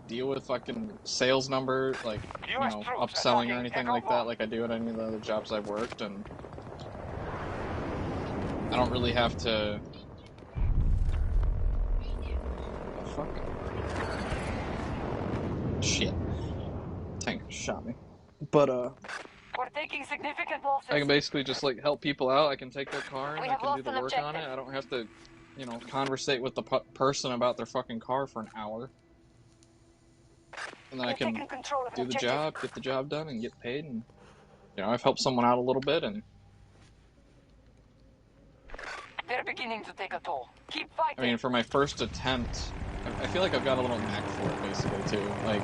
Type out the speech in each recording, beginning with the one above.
deal with fucking sales number, like, you know, upselling or anything like that, like I do at any of the other jobs I've worked, and I don't really have to. Oh, fuck. Shit. Tank shot me. But, We're taking significant losses. I can basically just, like, help people out. I can take their car and I can do the work on it. I don't have to, you know, conversate with the person about their fucking car for an hour. And then I can do the job, get the job done, and get paid, and, you know, I've helped someone out a little bit, and... They're beginning to take a toll. Keep fighting! I mean, for my first attempt, I feel like I've got a little knack for it, basically, too. Like,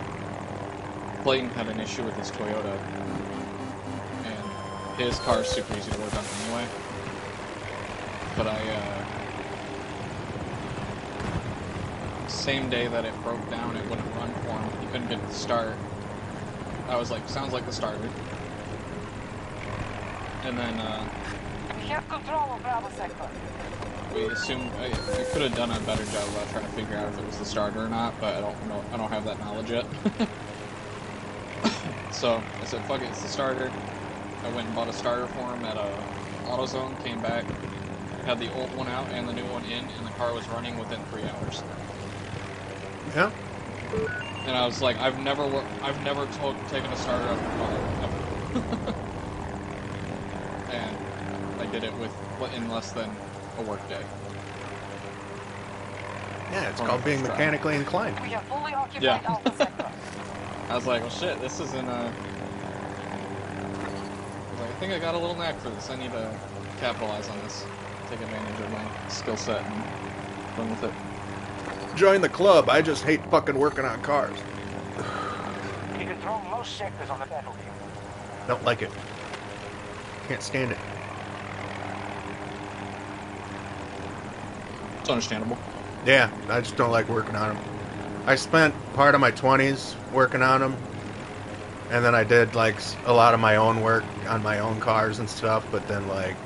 Clayton had an issue with his Toyota, and his car's super easy to work on anyway. But same day that it broke down, it wouldn't run for him. He couldn't get it to start. I was like, sounds like the starter. And then, we have control of Bravo sector. We assumed I could have done a better job about trying to figure out if it was the starter or not, but I don't have that knowledge yet. So I said, fuck it, it's the starter. I went and bought a starter for him at AutoZone, came back, had the old one out and the new one in, and the car was running within 3 hours. Yeah. And I was like, I've never taken a starter out of a car ever. And I did it in less than a work day. Yeah, it's called being mechanically inclined. We have fully occupied Alpha sector. I was like, well, shit, this isn't a... I was like, I think I got a little knack for this. I need to capitalize on this. Take advantage of my skill set and run with it. Join the club. I just hate fucking working on cars. We control most sectors on the battlefield. Don't like it. Can't stand it. It's understandable. Yeah, I just don't like working on them. I spent part of my 20s working on them, and then I did like a lot of my own work on my own cars and stuff. But then like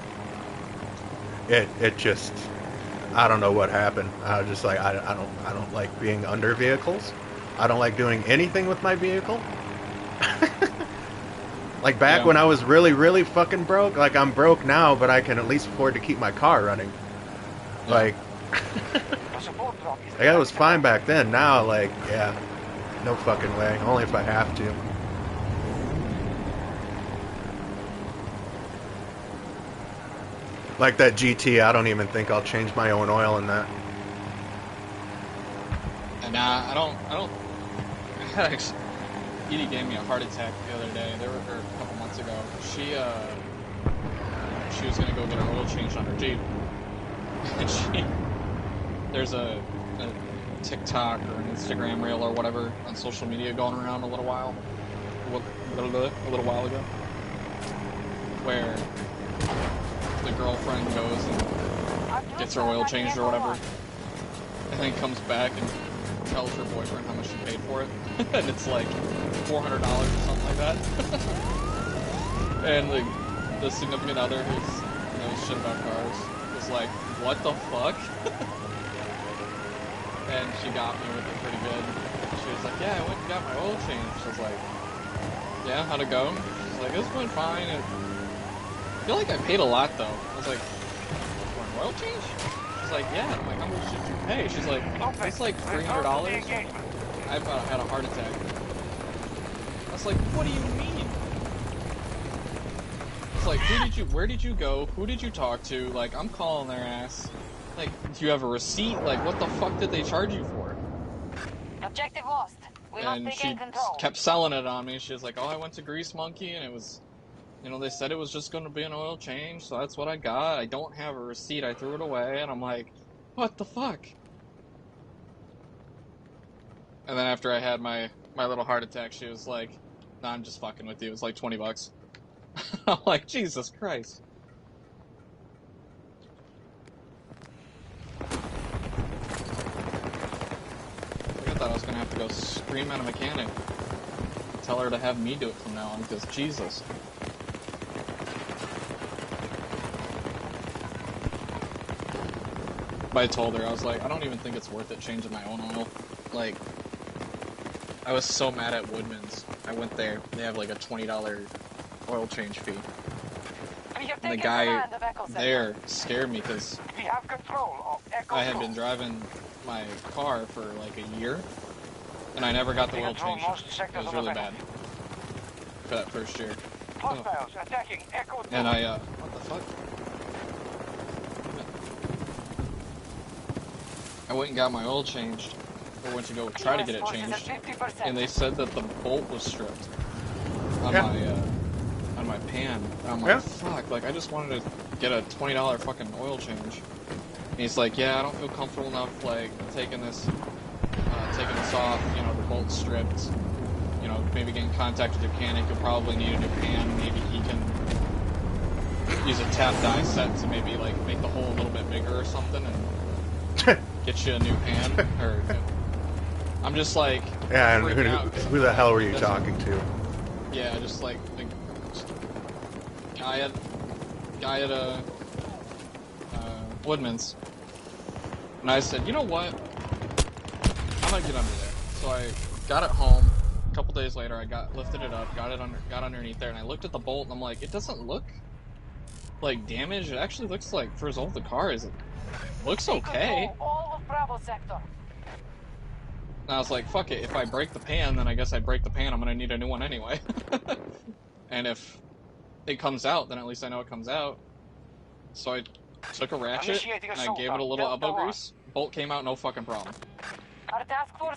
it just, I don't know what happened. I was just like, I don't like being under vehicles. I don't like doing anything with my vehicle. Like back when I was really fucking broke. Like I'm broke now, but I can at least afford to keep my car running. Yeah. Like. Like, I was fine back then. Now, like, yeah, no fucking way. Only if I have to. Like that GT, I don't even think I'll change my own oil in that. Nah, I don't. Actually, Edie gave me a heart attack the other day. Or a couple months ago. She was gonna go get her oil changed on her Jeep, and there's a TikTok or an Instagram reel or whatever on social media going around a little while ago, where the girlfriend goes and gets her oil changed or whatever, and then comes back and tells her boyfriend how much she paid for it, and it's like $400 or something like that. And the significant other who knows shit about cars was like, what the fuck? And she got me with it pretty good. She was like, yeah, I went and got my oil changed. I was like, yeah, how'd it go? She's like, this went fine. I feel like I paid a lot, though. I was like, for an oil change? She's like, yeah. I'm like, how much did you pay? She's like, it's like $300. I thought I had a heart attack. I was like, what do you mean? It's like, where did you go? Who did you talk to? Like, I'm calling their ass. Like, do you have a receipt? Like, what the fuck did they charge you for? Objective lost. We and she kept selling it on me. She was like, oh, I went to Grease Monkey, and it was, you know, they said it was just going to be an oil change, so that's what I got. I don't have a receipt. I threw it away, and I'm like, what the fuck? And then after I had my little heart attack, she was like, nah, I'm just fucking with you. It was like $20. I'm like, Jesus Christ. I thought I was going to have to go scream at a mechanic. Tell her to have me do it from now on, because Jesus. But I told her, I was like, I don't even think it's worth it changing my own oil. Like, I was so mad at Woodman's. I went there. They have like a $20 oil change fee. And the guy there scared me because I had been driving my car for like a year, and I never got the oil change. It was really bad for that first year. Oh. And I, what the fuck? I went and got my oil changed, or went to go try to get it changed, and they said that the bolt was stripped on my pan. And I'm like, fuck, like I just wanted to get a $20 fucking oil change. And he's like, yeah, I don't feel comfortable enough like taking this off. You know, the bolt's stripped. You know, maybe get in contact with your mechanic. You'll probably need a new pan. Maybe he can use a tap die set to maybe like make the hole a little bit bigger or something and get you a new pan. Or I'm just like, yeah. And who the hell were you talking to? Yeah, just like guy at Woodman's, and I said, you know what? I'm gonna get under there. So I got it home. A couple days later, I lifted it up, got underneath there, and I looked at the bolt, and I'm like, it doesn't look like damaged. It actually looks like, for as old the car is, it looks okay. And I was like, fuck it. If I break the pan, then I guess I break the pan. I'm gonna need a new one anyway. And if it comes out, then at least I know it comes out. So I took a ratchet and I gave it a little elbow grease. Bolt came out, no fucking problem.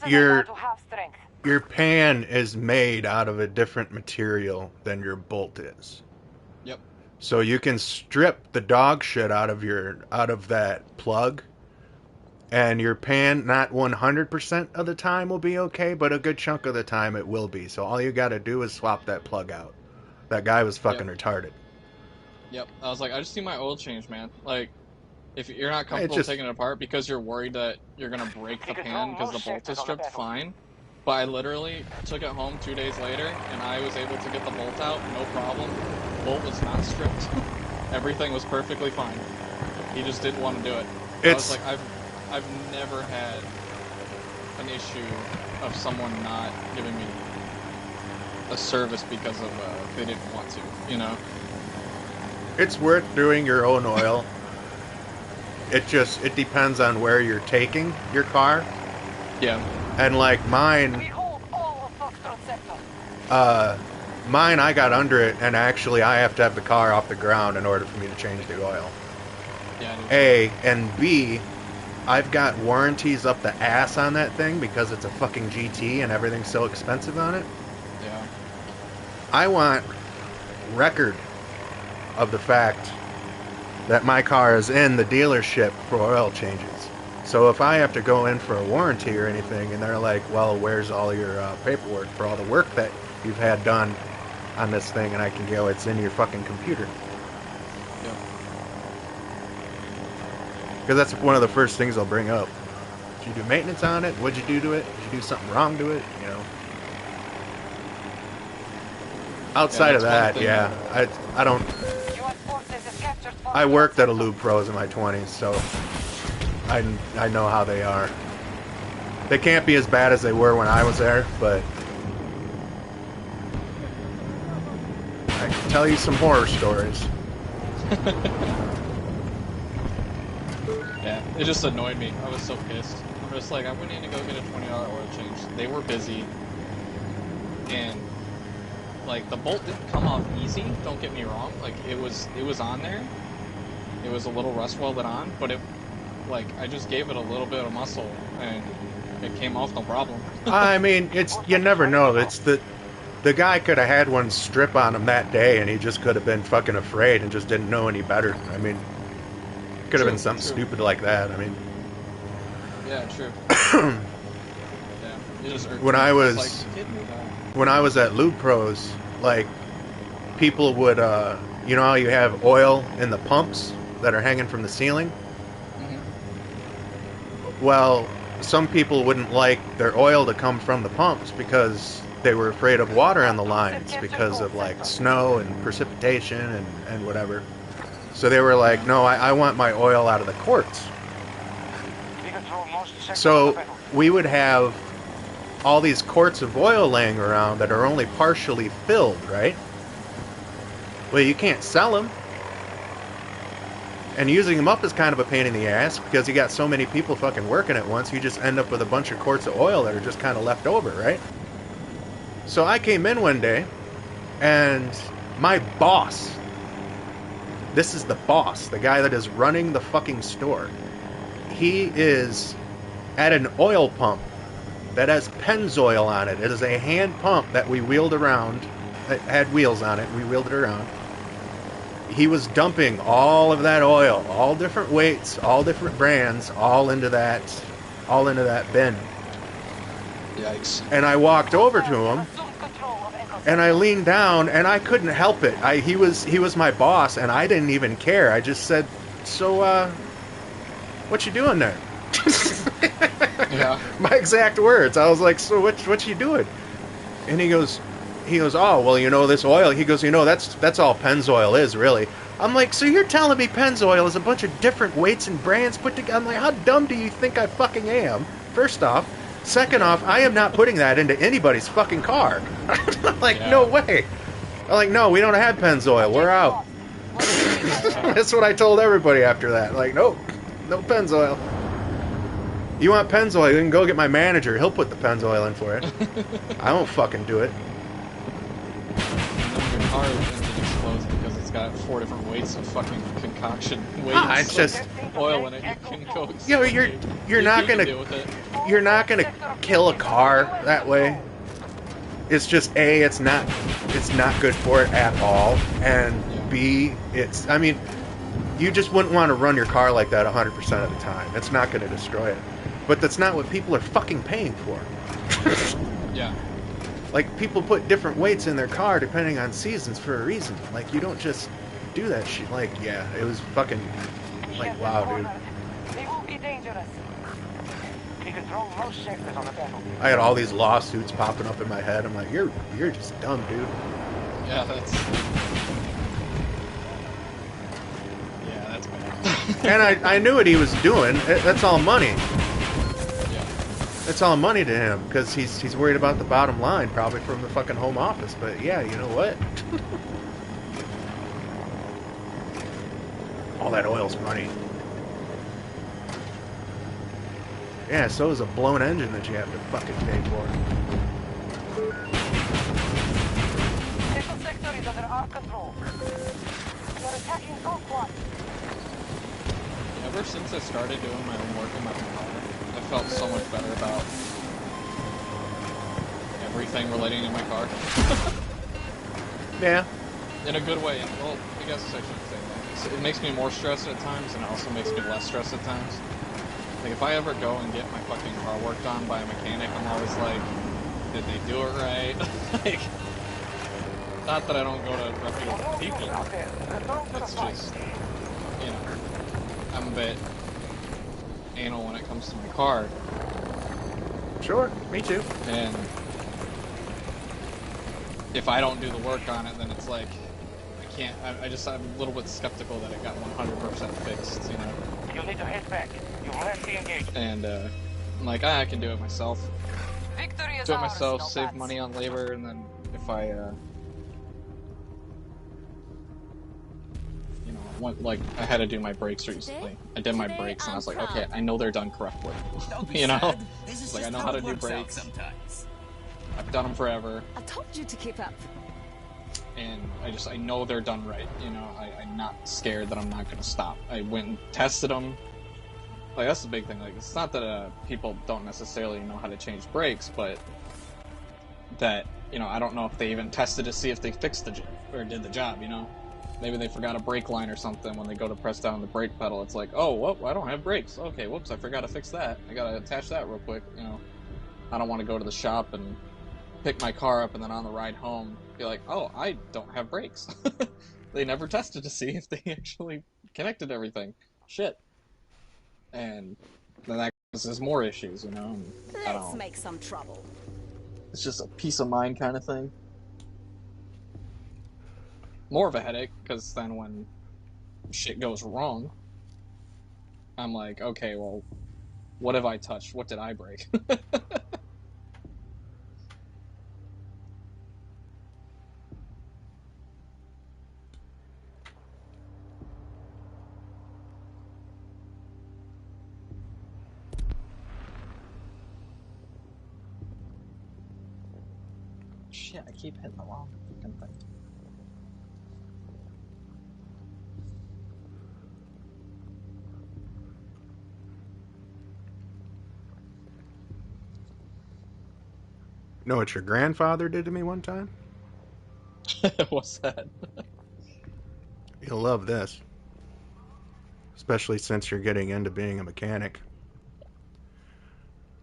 Your pan is made out of a different material than your bolt is. Yep. So you can strip the dog shit out of that plug, and your pan, not 100% of the time will be okay, but a good chunk of the time it will be. So all you got to do is swap that plug out. That guy was fucking retarded. Yep. I was like, I just need my oil change, man. Like, if you're not comfortable taking it apart because you're worried that you're gonna break the pan because the bolt is stripped, fine. But I literally took it home 2 days later, and I was able to get the bolt out, no problem. The bolt was not stripped. Everything was perfectly fine. He just didn't want to do it. I was like, I've never had an issue of someone not giving me a service because of they didn't want to, you know? It's worth doing your own oil. It depends on where you're taking your car. Yeah. And like mine, I got under it, and actually I have to have the car off the ground in order for me to change the oil. Yeah. A, and B, I've got warranties up the ass on that thing because it's a fucking GT and everything's so expensive on it. Yeah. I want record of the fact that my car is in the dealership for oil changes. So if I have to go in for a warranty or anything, and they're like, well, where's all your paperwork for all the work that you've had done on this thing? And I can go, it's in your fucking computer. Yeah. Because that's one of the first things they'll bring up. Did you do maintenance on it? What'd you do to it? Did you do something wrong to it? You know. Outside of that, yeah, I don't. I worked at a Lube Pros in my 20s, so I know how they are. They can't be as bad as they were when I was there, but I can tell you some horror stories. Yeah, it just annoyed me. I was so pissed. I'm just like, I went in to go get a $20 oil change. They were busy, and like the bolt didn't come off easy. Don't get me wrong. Like it was on there. It was a little rust welded on, but like I just gave it a little bit of muscle, and it came off no problem. I mean, you never know. It's the guy could have had one strip on him that day, and he just could have been fucking afraid and just didn't know any better. I mean, it could have been something stupid like that. I mean, yeah, true. Yeah, when I was at Lube Pros, like people would, you know how you have oil in the pumps that are hanging from the ceiling? Mm-hmm. Well, some people wouldn't like their oil to come from the pumps because they were afraid of water on the lines because of like snow and precipitation and whatever. So they were like, no, I want my oil out of the quarts. So we would have all these quarts of oil laying around that are only partially filled, right? Well, you can't sell them. And using them up is kind of a pain in the ass because you got so many people fucking working at once, you just end up with a bunch of quarts of oil that are just kind of left over, right? So I came in one day, and my boss, this is the boss, the guy that is running the fucking store, he is at an oil pump that has Pennzoil on it. It is a hand pump that we wheeled around. It had wheels on it. We wheeled it around. He was dumping all of that oil, all different weights, all different brands, all into that bin. Yikes. And I walked over to him, and I leaned down, and I couldn't help it. He was my boss, and I didn't even care. I just said, "So, what you doing there?" Yeah. My exact words. I was like, "So what you doing?" And he goes, "Oh, well, you know, this oil," he goes, "You know, that's all Pennzoil is, really." I'm like, "So you're telling me Pennzoil is a bunch of different weights and brands put together?" I'm like, "How dumb do you think I fucking am?" First off. Second off, I am not putting that into anybody's fucking car. I'm like, yeah. No way. I'm like, "No, we don't have Pennzoil. We're out." That's what I told everybody after that. Like, nope, no Pennzoil. You want Pennzoil, you can go get my manager. He'll put the Pennzoil in for you. I won't fucking do it. Your car engine explodes because it's got 4 different weights of fucking concoction weights. It's just oil in it. You can go. You know, you're not gonna kill a car that way. It's just A, it's not good for it at all, and B, I mean, you just wouldn't want to run your car like that 100% of the time. It's not going to destroy it. But that's not what people are fucking paying for. Yeah. Like, people put different weights in their car depending on seasons for a reason. Like, you don't just do that shit. Like, yeah, it was fucking, like, wow, dude. They will be dangerous. We control most sectors on the battlefield. I had all these lawsuits popping up in my head. I'm like, you're just dumb, dude. Yeah, that's bad. And I knew what he was doing. That's all money. Yeah. It's all money to him because he's worried about the bottom line, probably from the fucking home office. But yeah, you know what? All that oil's money. Yeah, so is a blown engine that you have to fucking pay for. This sector is under our control. We're attacking Conquest. Ever since I started doing my own work in my own car, I felt so much better about everything relating to my car. Yeah. In a good way. Well, I guess I shouldn't say that. It makes me more stressed at times, and it also makes me less stressed at times. Like, if I ever go and get my fucking car worked on by a mechanic, I'm always like, did they do it right? Like, not that I don't go to reputable people. It's just, you know, I'm a bit anal when it comes to my car. Sure, me too. And if I don't do the work on it, then it's like, I can't, I'm a little bit skeptical that it got 100% fixed, you know? You need to head back. You must be engaged. And, I'm like, I can do it myself. Victory is Do it ours, myself, no save bats. money on labor, and then if I, you know, like, I had to do my brakes recently. I did my brakes, and I was like, okay, I know they're done correctly. You know? It's like, I know how to do brakes. I've done them forever. I told you to keep up. And I know they're done right, you know, I'm not scared that I'm not going to stop. I went and tested them. Like, that's the big thing, like, it's not that, people don't necessarily know how to change brakes, but that, you know, I don't know if they even tested to see if they fixed the job, or did the job, you know? Maybe they forgot a brake line or something when they go to press down the brake pedal, it's like, oh, whoop, I don't have brakes, okay, whoops, I forgot to fix that, I gotta attach that real quick, you know? I don't want to go to the shop and pick my car up and then on the ride home be like, oh, I don't have brakes. They never tested to see if they actually connected everything. Shit. And then that causes more issues, you know? And I don't Let's know. make some trouble. It's just a peace of mind kind of thing. More of a headache, because then when shit goes wrong, I'm like, okay, well, what have I touched? What did I break? shit, I keep hitting the wrong fucking thing. Know what your grandfather did to me one time? What's that? You'll love this. Especially since you're getting into being a mechanic.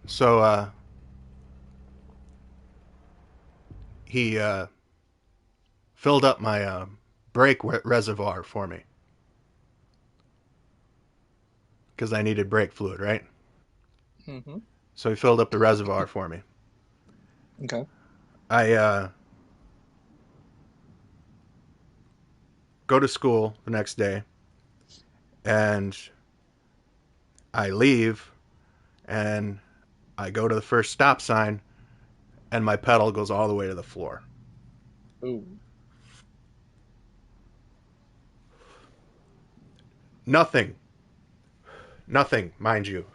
So, he, filled up my, brake reservoir for me. Because I needed brake fluid, right? Mm-hmm. So he filled up the reservoir for me. Okay. I, go to school the next day. And I leave. And I go to the first stop sign. And my pedal goes all the way to the floor. Ooh. Nothing, mind you.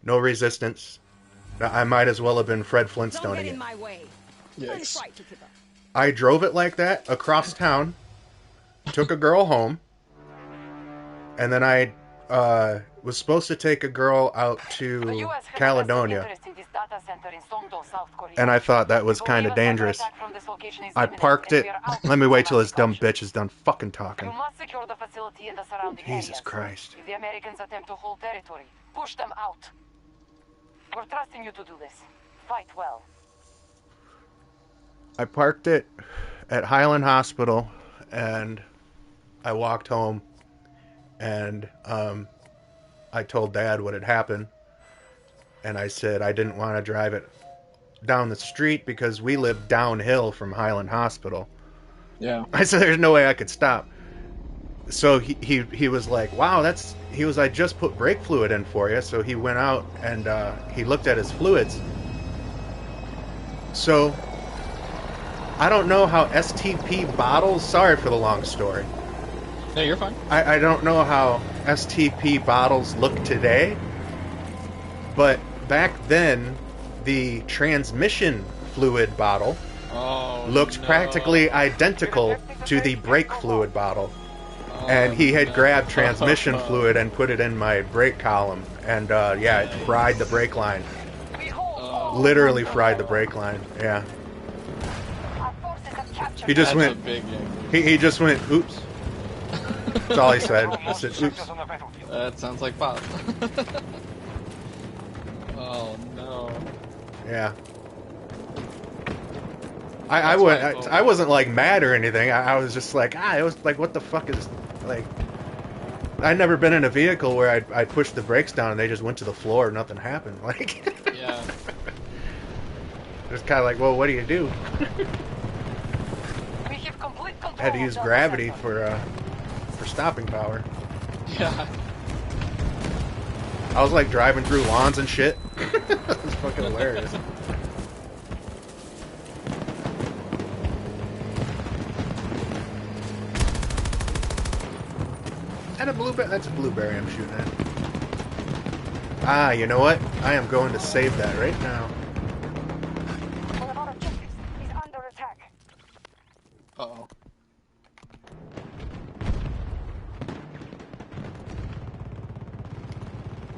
No resistance. I might as well have been Fred Don't Flintstoning get it. in my way. Yikes. Right to keep up. I drove it like that across town, took a girl home, and then I was supposed to take a girl out The to US has Caledonia, interest in this data center in Songdo, South Korea. and I thought that was We kind of believe a cyber dangerous. attack from this location is I imminent, parked and it. we are out Let me wait till this diplomatic dumb options. bitch is done fucking You talking. must secure the facility and the surrounding Jesus areas. Christ. If the Americans attempt to hold territory, push them out. We're trusting you to do this. Fight well. I parked it at Highland Hospital, and I walked home, and I told Dad what had happened, and I said I didn't want to drive it down the street because we live downhill from Highland Hospital. Yeah. I said there's no way I could stop. So he was like, wow, I just put brake fluid in for you. So he went out and he looked at his fluids. So I don't know how STP bottles, sorry for the long story. No, you're fine. I don't know how STP bottles look today, but back then the transmission fluid bottle looked practically identical to the brake fluid bottle. And he had grabbed transmission fluid and put it in my brake column. And yeah, it fried the brake line. Literally fried the brake line. Yeah. He just That's went. a big yank. He just went. Oops. That's all he said. He said, oops. That sounds like Bob. Oh no. Yeah. I wasn't like mad or anything. I was just like, it was like, what the fuck is, like, I'd never been in a vehicle where I pushed the brakes down and they just went to the floor and nothing happened. Like, Yeah. it's kind of like, well, what do you do? We have complete control Had to use of the gravity center. for stopping power. Yeah. I was like driving through lawns and shit. It's fucking hilarious. And a blueberry. That's a blueberry I'm shooting at. Ah, you know what? I am going to save that right now. One of our objectives is under attack. Uh-oh.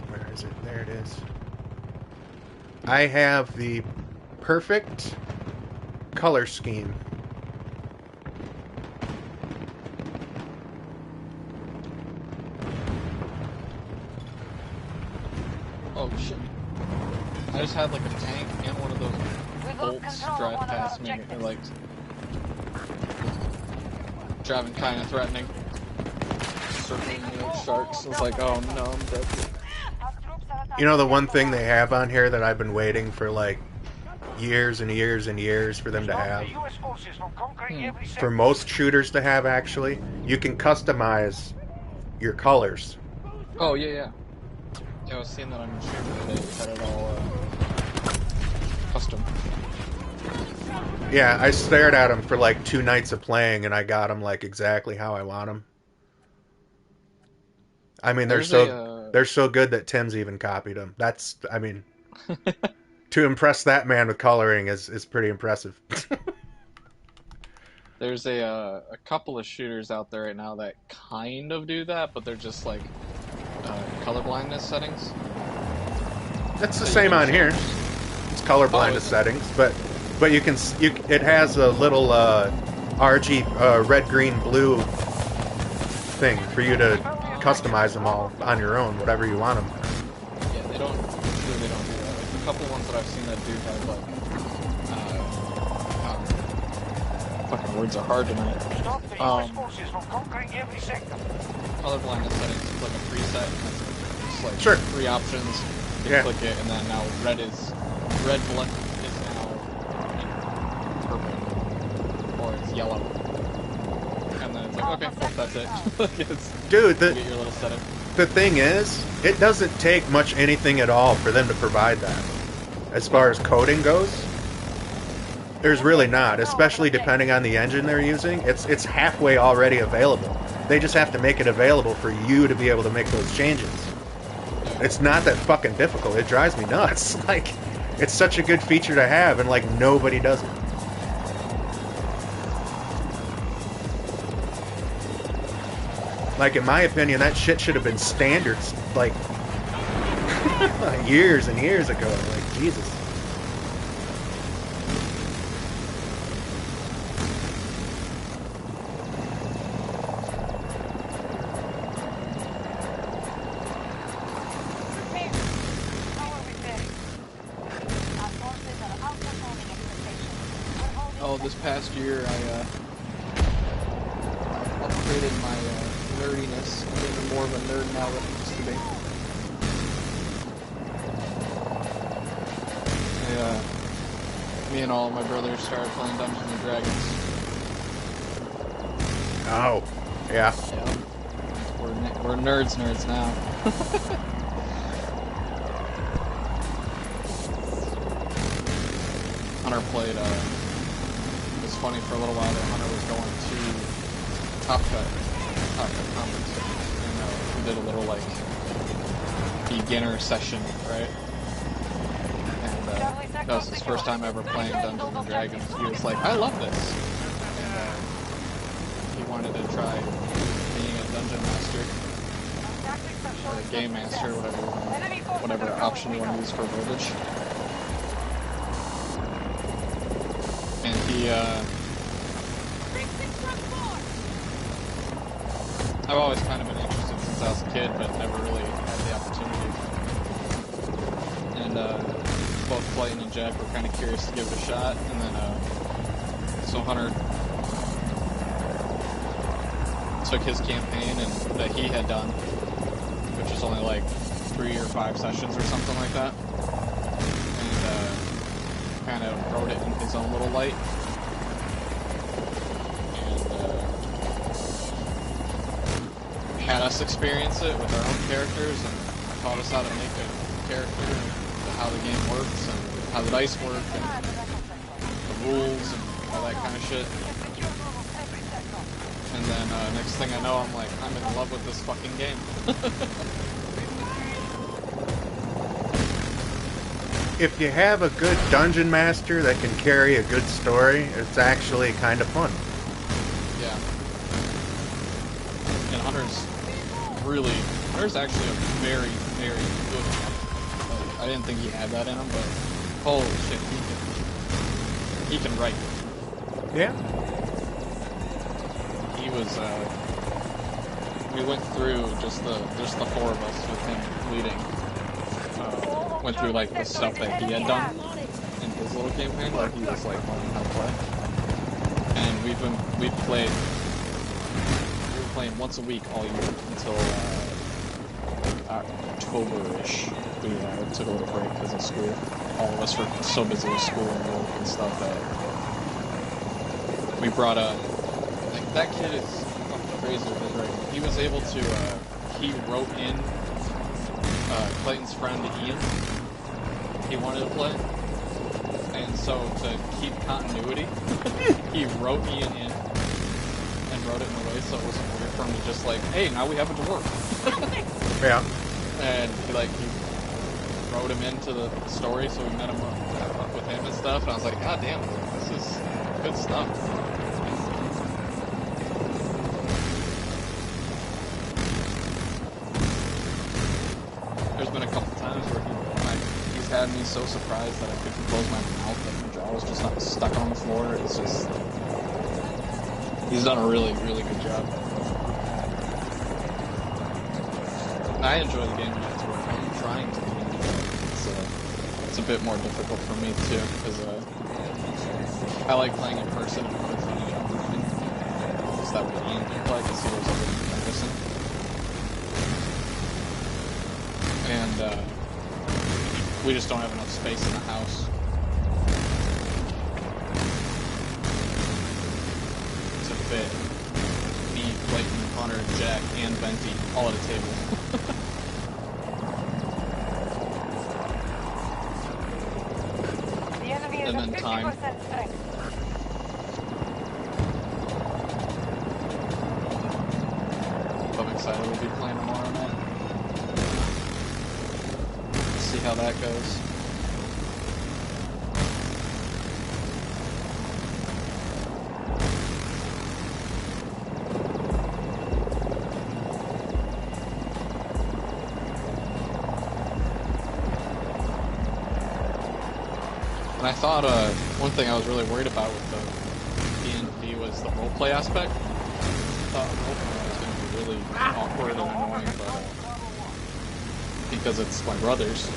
Where is it? There it is. I have the perfect color scheme. Oh shit. I just had like a tank and one of those We've lost bolts control of drive one of our past me. They're objectives. like driving kind of threatening. Circling me like sharks. I was like, oh no, I'm dead. Our troops are attacking You know the one thing they have on here that I've been waiting for like years and years and years for them to have? For most shooters to have, actually, you can customize your colors. Oh yeah, yeah. Yeah, I was seeing that on your stream today. You had it all custom. Yeah, I stared at them for like 2 nights of playing, and I got them like exactly how I want them. I mean, they're so good that Tim's even copied them. That's, I mean, to impress that man with coloring is pretty impressive. There's a couple of shooters out there right now that kind of do that, but they're just like color blindness settings. It's the So you same can on here. change. It's color blindness is it? settings, but you can it has a little RG red, green, blue thing for you to customize them all on your own, whatever you want them. Yeah, they don't. Usually they don't do that. Like, a couple ones that I've seen that do have like. Fucking words are hard tonight. Forces from conquering every sector. Color blindness settings is like a preset. It's like Sure. 3 options. You Yeah. click it, and then now red blend is now purple, or it's yellow, and then it's like okay, well, that's it. It's, Dude, you get your little setting. the thing is, it doesn't take much anything at all for them to provide that. As far as coding goes, there's really not, especially depending on the engine they're using. It's halfway already available. They just have to make it available for you to be able to make those changes. It's not that fucking difficult. It drives me nuts. Like, it's such a good feature to have, and like nobody does it. Like, in my opinion, that shit should have been standards, like, years and years ago. Like, Jesus. Oh, this past year I upgraded my nerdiness. I'm even more of a nerd now than I used to be. Me and all my brothers started playing Dungeons and Dragons. Oh, yeah. Yeah, we're nerds now. Hunter played. It was funny for a little while that Hunter was going to Top Cut conference, and we did a little like beginner session, right? And that was his first time ever playing Dungeons and Dragons. He was like, "I love this," and he wanted to try being a dungeon master or a game master, whatever option you want to use for verbiage. And he, I've always kind of been interested since I was a kid, but never really had the opportunity. And both Clayton and Jack were kind of curious to give it a shot, and then so Hunter took his campaign and that he had done, which was only like 3 or 5 sessions or something like that, and kind of wrote it in his own little light. And had us experience it with our own characters and taught us how to make a character and how the game works and how the dice work and the rules and all that kind of shit. And then next thing I know, I'm like, I'm in love with this fucking game. If you have a good dungeon master that can carry a good story, it's actually kind of fun. Yeah. And Hunter's actually a very, very good one. Like, I didn't think he had that in him, but holy shit, he can write. Yeah. He was, we went through just the 4 of us with him leading. Went through like the stuff that he had done in his little campaign where he was like learning how to play. And we were playing once a week all year until October-ish. We took a little break because of school. All of us were so busy with school and work and stuff that we brought up. Like, that kid is fucking crazy with his writing. He was able to, he wrote in Clayton's friend Ian. He wanted to play, and so to keep continuity, he wrote Ian in and wrote it in a way so it wasn't weird for him to just like, hey, now we have it to work. Yeah. And he wrote him into the story, so we met him up with him and stuff. And I was like, God damn, this is good stuff. been a couple times where he's had me so surprised that I couldn't close my mouth and my jaw was just not stuck on the floor. It's just... He's done a really, really good job. I enjoy the game when it's working. I'm trying to enjoy it. It's a bit more difficult for me too, because I like playing in person in front of you online. Because that way Ian can play, because he was already missing. And we just don't have enough space in the house to fit me, Clayton, Hunter, Jack, and Venti all at a table. And then time. I'm excited we'll be playing tomorrow night. Let's see how that goes. And I thought one thing I was really worried about with the D&D was the roleplay aspect. I thought roleplay was going to be really awkward and annoying, but because it's my brothers, I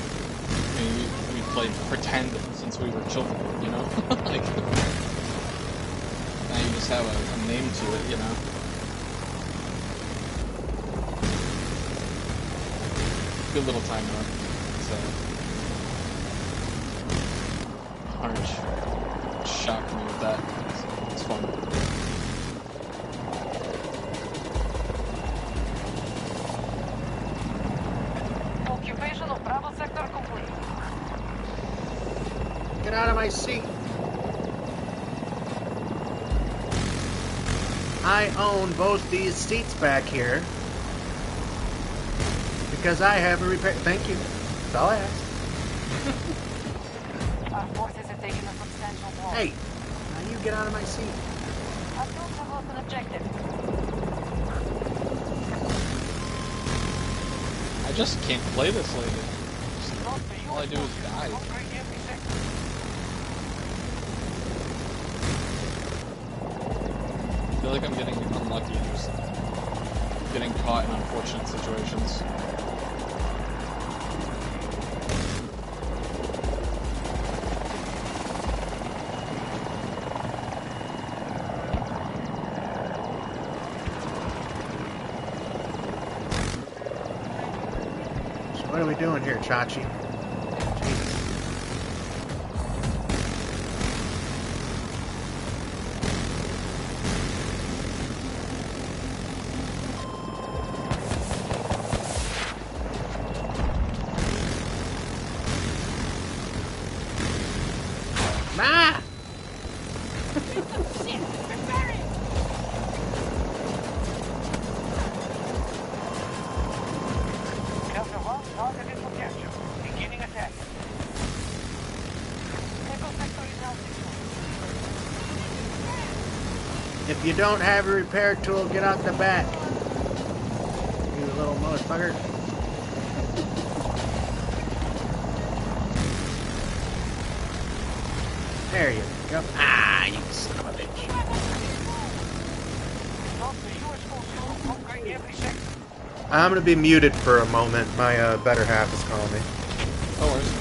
mean, we played pretend since we were children, you know? Like, now you just have a name to it, you know? Good little time though. So. Orange shocked me with that. It's fun. Occupation of Bravo sector complete. Get out of my seat. I own both these seats back here because I have a repair. Thank you. That's all I asked. Our forces have taken a substantial blow. Hey, now you get out of my seat. I don't have lost an objective. I just can't play this lady. All I do is die. I feel like I'm getting unlucky and just getting caught in unfortunate situations. What are we doing here, Chachi? Jesus. Ah! If you don't have a repair tool, get out the back. You little motherfucker. There you go. Ah, you son of a bitch. I'm gonna be muted for a moment. My better half is calling me. No worries.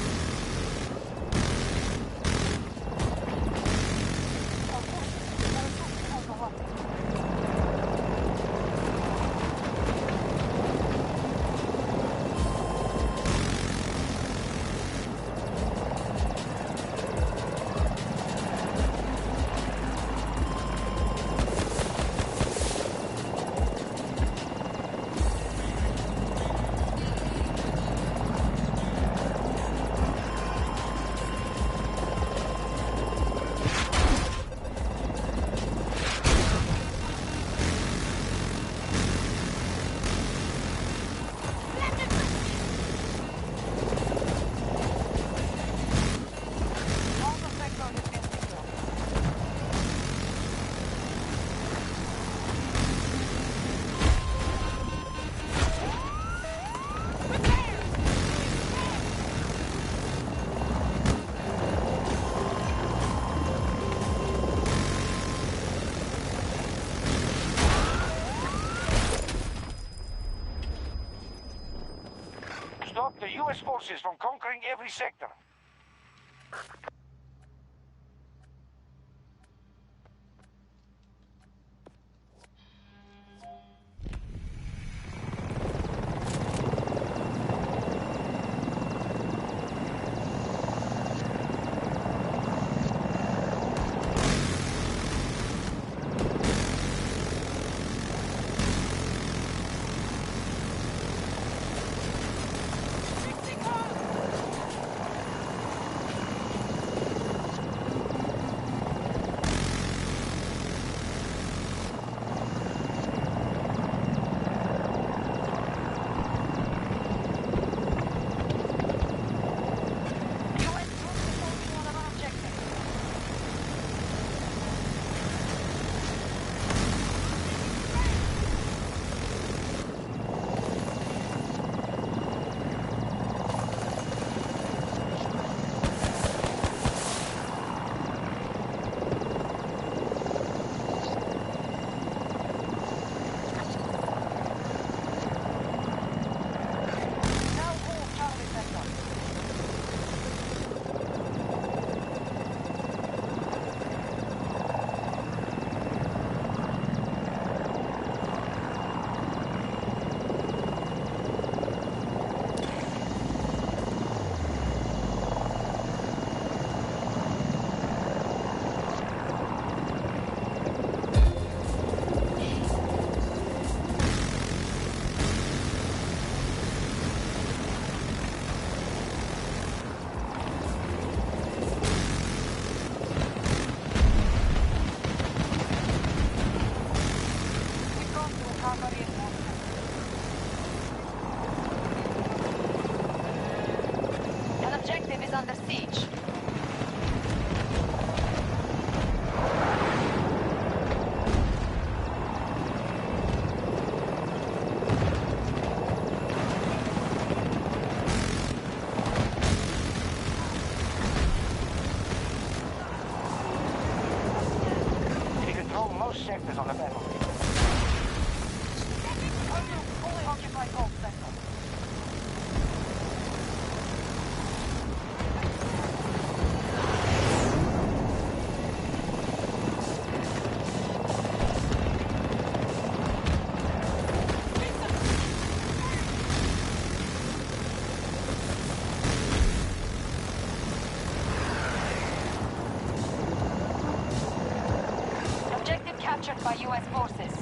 U.S. forces from conquering every sector. An objective is under siege. We control most sectors on the battlefield. Fully occupied gold sector. Objective captured by U.S. forces.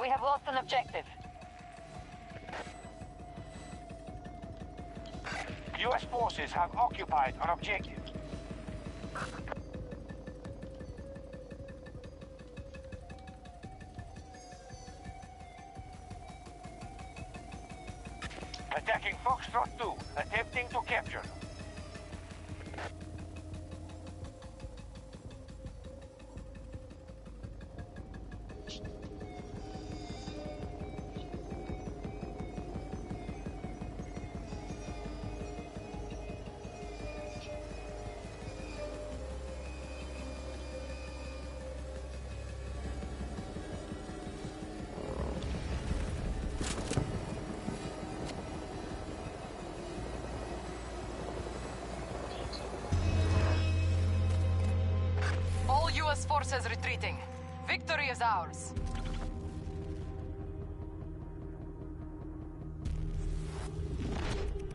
We have lost an objective. U.S. forces have occupied an objective. Attacking Foxtrot 2, attempting to capture them. All U.S. forces retreating. Victory is ours.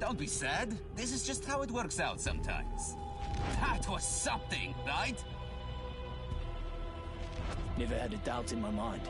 Don't be sad. This is just how it works out sometimes. That was something, right? Never had a doubt in my mind.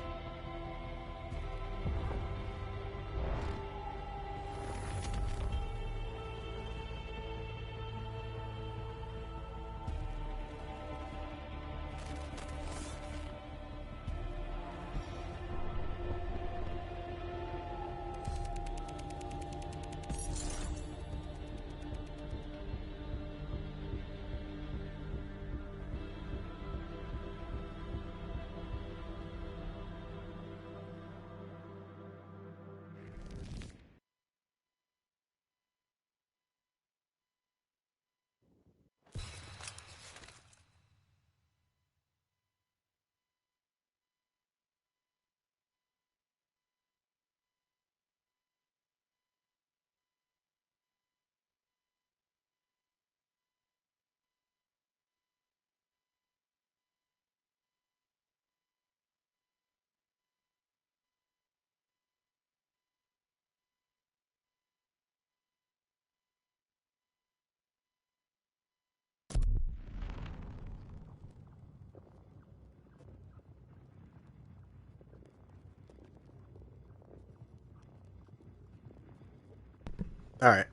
All right.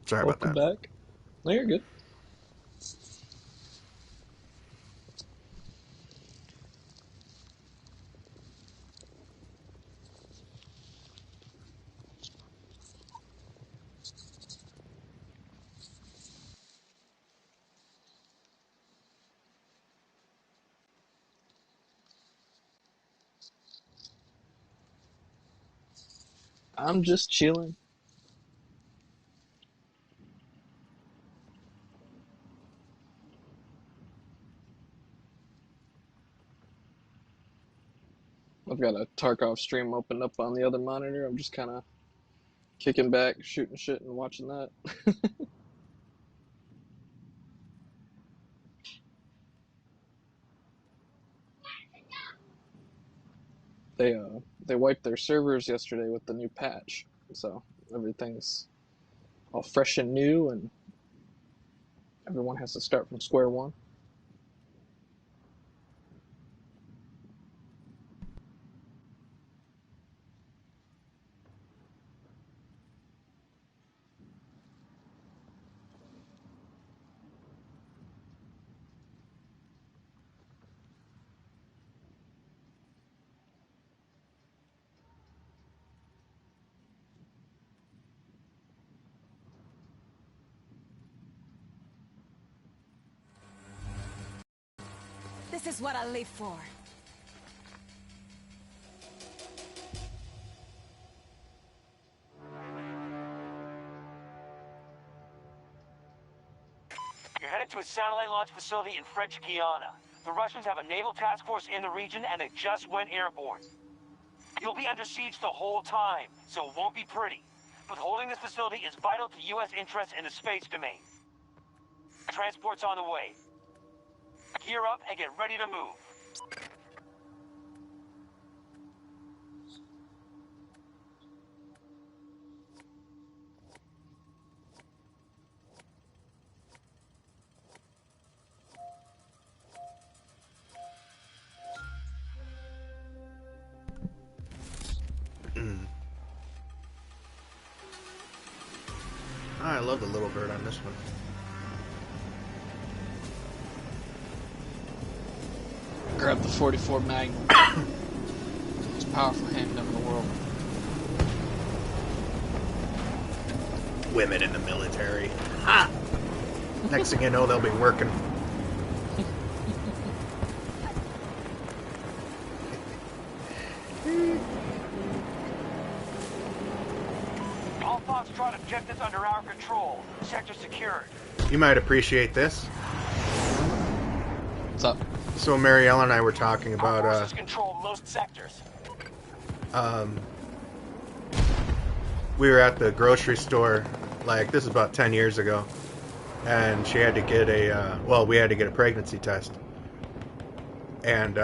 Sorry about Welcome that. back. No, you're good. I'm just chilling. I've got a Tarkov stream opened up on the other monitor. I'm just kind of kicking back, shooting shit, and watching that. They wiped their servers yesterday with the new patch, so everything's all fresh and new, and everyone has to start from square one. This is what I live for. You're headed to a satellite launch facility in French Guiana. The Russians have a naval task force in the region and it just went airborne. You'll be under siege the whole time, so it won't be pretty. But holding this facility is vital to U.S. interests in the space domain. Transport's on the way. Gear up and get ready to move. I love the little bird on this one. Grab the 44 Magnum. Most powerful handgun in the world. Women in the military. Ha! Next thing you know, they'll be working. All Foxtrot objectives under our control. Sector secured. You might appreciate this. What's up? So Mary Ellen and I were talking Our about forces control most sectors. we were at the grocery store, like, this is about 10 years ago, and she had to get a, well, we had to get a pregnancy test. And,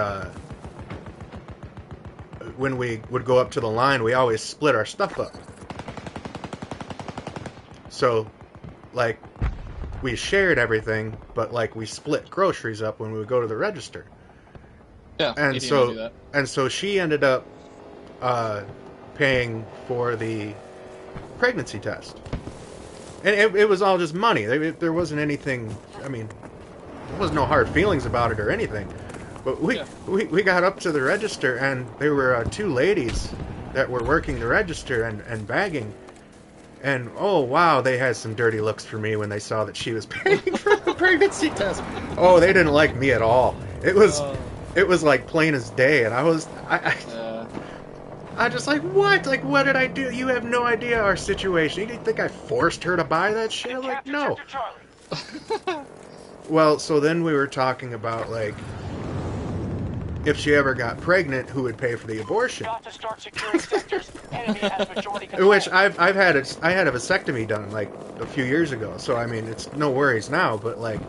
when we would go up to the line, we always split our stuff up. So, like, we shared everything, but, like, we split groceries up when we would go to the register. Yeah, And do that. so she ended up paying for the pregnancy test, and it was all just money. There wasn't anything. I mean, there was no hard feelings about it or anything. But we got up to the register, and there were two ladies that were working the register and bagging. And oh wow, they had some dirty looks for me when they saw that she was paying for the pregnancy test. Oh, they didn't like me at all. It was like plain as day, and I just like, what? Like, what did I do? You have no idea our situation. You didn't think I forced her to buy that shit? I'm like, no. Well, so then we were talking about, like, if she ever got pregnant, who would pay for the abortion? Got to start securing sectors. Enemy has majority control. Which I had a vasectomy done like a few years ago, so I mean it's no worries now. But like,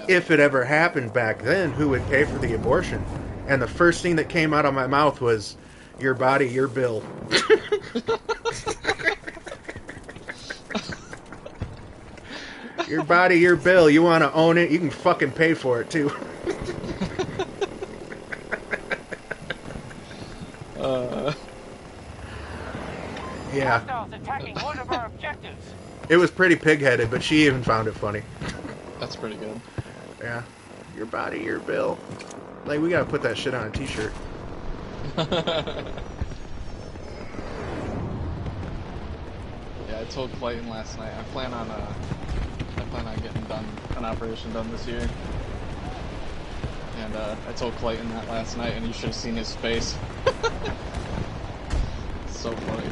if it ever happened back then, who would pay for the abortion? And the first thing that came out of my mouth was, "Your body, your bill." Your body, your bill. You want to own it? You can fucking pay for it too. Yeah. Attacking one of our objectives. It was pretty pig-headed, but she even found it funny. That's pretty good. Yeah. Your body, your bill. Like, we gotta put that shit on a t-shirt. Yeah, I told Clayton last night, I plan on getting an operation done this year. And I told Clayton that last night, and you should have seen his face. It's so funny.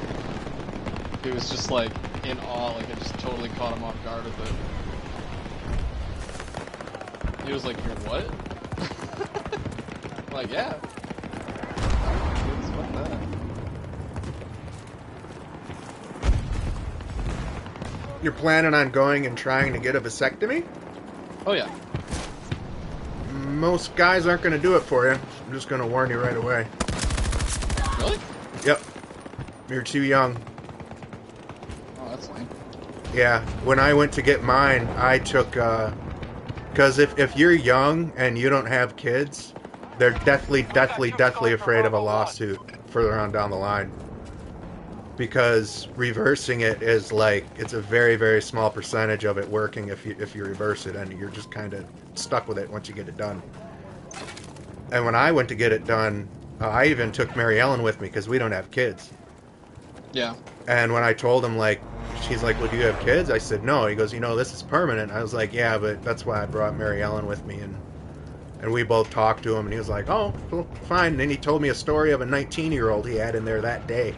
He was just like in awe, like it just totally caught him off guard with it. He was like, "You're what?" I'm like, yeah. Fuck that. You're planning on going and trying to get a vasectomy? Oh yeah. Most guys aren't going to do it for you. I'm just going to warn you right away. Really? Yep. You're too young. Oh, that's lame. Yeah. When I went to get mine, I took... Because if you're young and you don't have kids, they're deathly afraid of a lawsuit further on down the line. Because reversing it is like, it's a very, very small percentage of it working if you reverse it, and you're just kind of stuck with it once you get it done. And when I went to get it done, I even took Mary Ellen with me because we don't have kids. Yeah. And when I told him, like, she's like, "Well, do you have kids?" I said, "No." He goes, "This is permanent." I was like, "Yeah, but that's why I brought Mary Ellen with me." And we both talked to him, and he was like, "Oh, well, fine." And then he told me a story of a 19-year-old he had in there that day.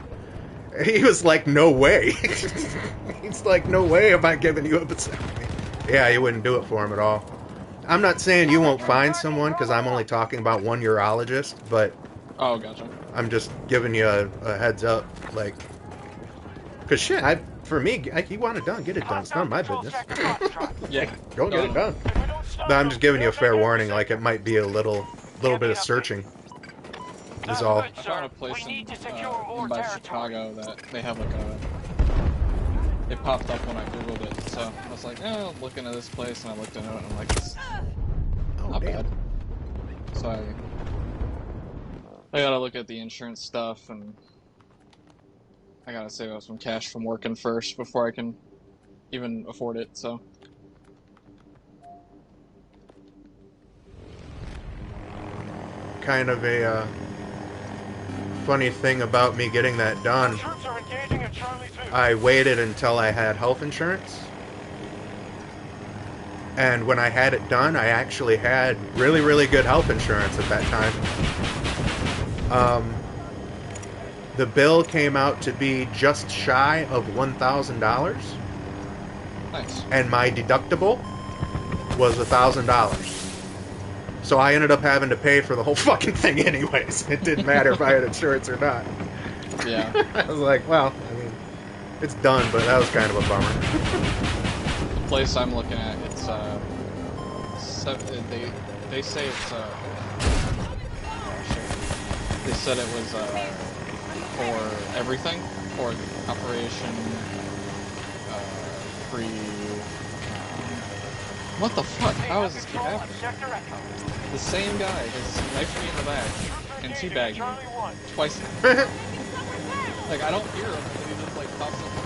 He was like, "No way." He's like, "No way am I giving you a vasectomy." Yeah, he wouldn't do it for him at all. I'm not saying you won't find someone, because I'm only talking about one urologist, but... Oh, gotcha. I'm just giving you a heads up, like... Because shit, for me, you want it done, get it done. It's none of my business. Yeah. Go get it done. But I'm just giving you a fair warning, like it might be a little bit of searching. Is all. I found a place by Chicago that they have like it popped up when I googled it, so I was like, looking at this place, and I looked into it, and I'm like, it's not bad. So I gotta look at the insurance stuff, and I gotta save up some cash from working first before I can even afford it, so. Kind of a funny thing about me getting that done. Troops are engaging at Charlie 2. I waited until I had health insurance. And when I had it done, I actually had really, really good health insurance at that time. The bill came out to be just shy of $1,000. Nice. And my deductible was $1,000. So I ended up having to pay for the whole fucking thing anyways. It didn't matter if I had insurance or not. Yeah. I was like, well, I mean, it's done, but that was kind of a bummer. The place I'm looking at, it's they say it's they said it was for everything, for Operation Free. What the fuck? How is this keep happening? The same guy has knifed me in the back and teabagged me twice now. Like, I don't hear him, but he just, like, pops up and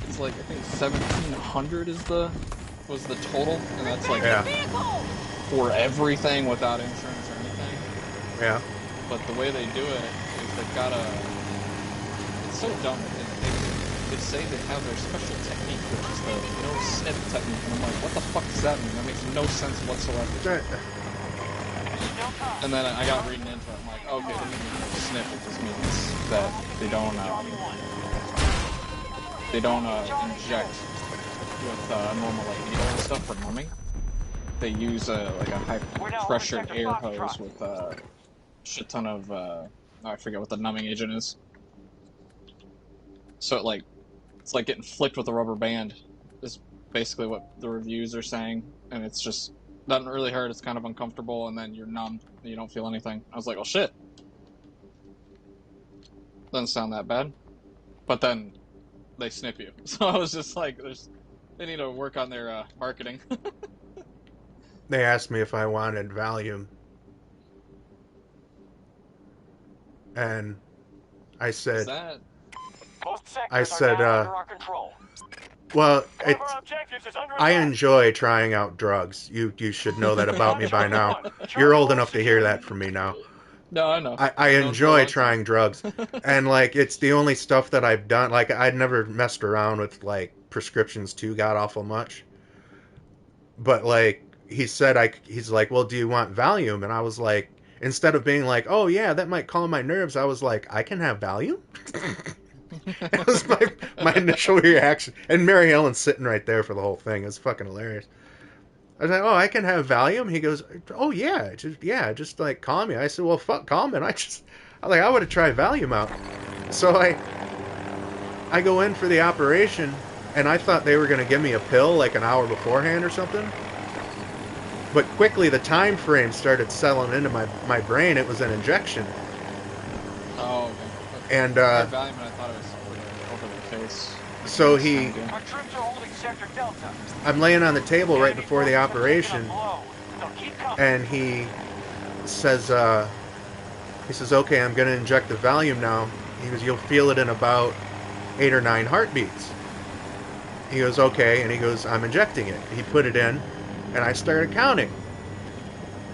it's like, I think 1,700 was the total, and that's like, for everything without insurance or anything. Yeah. But the way they do it is they've got it's so dumb. They say they have their special technique, which is the no snip technique, and I'm like, what the fuck does that mean? That makes no sense whatsoever. And then I got reading into it, I'm like, okay, this means no snip, it just means that they don't inject with normal like needle and stuff for numbing. They use like a high pressured air hose with a shit ton of I forget what the numbing agent is. So it's like getting flicked with a rubber band is basically what the reviews are saying, and it's just doesn't really hurt, it's kind of uncomfortable, and then you're numb and you don't feel anything. I was like, oh shit. Doesn't sound that bad. But then they snip you. So I was just like, they need to work on their marketing. They asked me if I wanted Valium. And I said, well, I enjoy trying out drugs. You should know that about me by now. You're old enough to hear that from me now. No, I know. I enjoy trying drugs. And, like, it's the only stuff that I've done. Like, I'd never messed around with, like, prescriptions too god-awful much. But, like, he's like, well, do you want Valium? And I was like, instead of being like, oh, yeah, that might calm my nerves, I was like, I can have Valium? That was my initial reaction. And Mary Ellen's sitting right there for the whole thing. It's fucking hilarious. I was like, oh, I can have Valium? He goes, oh, yeah, just like, calm me. I said, well, fuck, calm it. I would have tried Valium out. So I go in for the operation, and I thought they were going to give me a pill like an hour beforehand or something. But quickly, the time frame started settling into my brain. It was an injection. Oh, okay. And, Valium, I thought it was over the face. So I'm laying on the table right before the operation, and he says, okay, I'm going to inject the Valium now. He goes, you'll feel it in about 8 or 9 heartbeats. He goes, okay, and he goes, I'm injecting it. He put it in, and I started counting.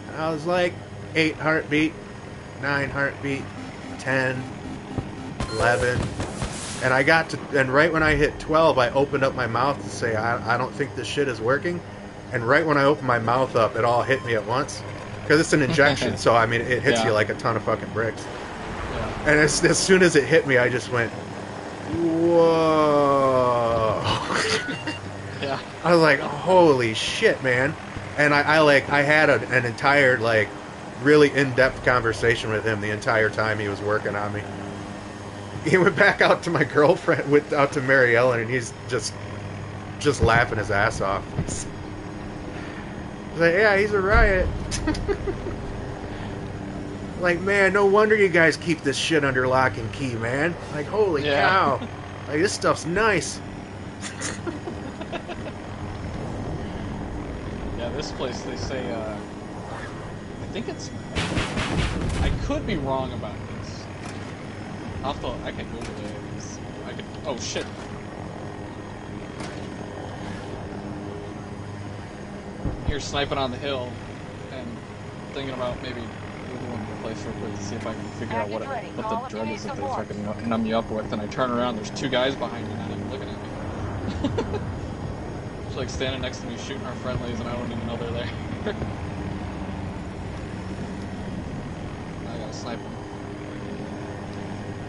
And I was like, 8 heartbeat, 9 heartbeat, 10, 11... And and right when I hit 12, I opened up my mouth to say, I don't think this shit is working. And right when I opened my mouth up, it all hit me at once. Because it's an injection, so, I mean, it hits you like a ton of fucking bricks. Yeah. And as soon as it hit me, I just went, whoa. Yeah. I was like, holy shit, man. And I had an entire, like, really in-depth conversation with him the entire time he was working on me. He went back out to my girlfriend, out to Mary Ellen, and he's just laughing his ass off. He's like, yeah, he's a riot. Like, man, no wonder you guys keep this shit under lock and key, man. Like, holy cow. Like, this stuff's nice. Yeah, this place, they say, I think it's... I could be wrong about this. I can Google it. I could. Oh shit. You're sniping on the hill, and thinking about maybe Googling the place real quick to see if I can figure out what the drug is that they fucking numb you up with. And I turn around, there's two guys behind me, not even looking at me. Just like standing next to me, shooting our friendlies, and I don't even know they're there. I gotta snipe them.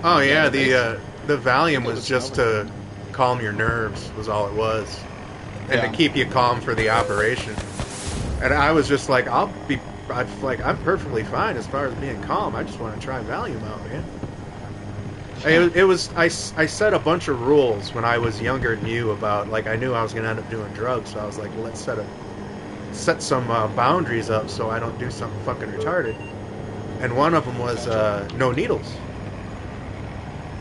Oh yeah, the Valium was just to calm your nerves, was all it was, and to keep you calm for the operation. And I was just like, I'm perfectly fine as far as being calm. I just want to try Valium out, man. I set a bunch of rules when I was younger than you about, like, I knew I was going to end up doing drugs, so I was like, well, let's set some boundaries up so I don't do something fucking retarded. And one of them was no needles.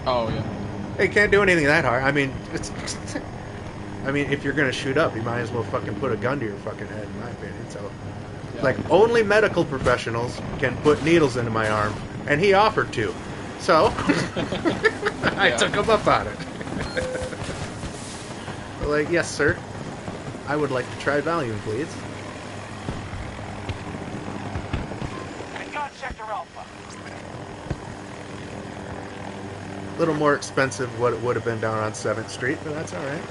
Oh yeah. Hey, you can't do anything that hard. I mean, if you're gonna shoot up, you might as well fucking put a gun to your fucking head, in my opinion. So, like, only medical professionals can put needles into my arm, and he offered to. So, I took him up on it. Like, yes, sir. I would like to try Valium, please. A little more expensive what it would have been down on 7th Street, but that's alright.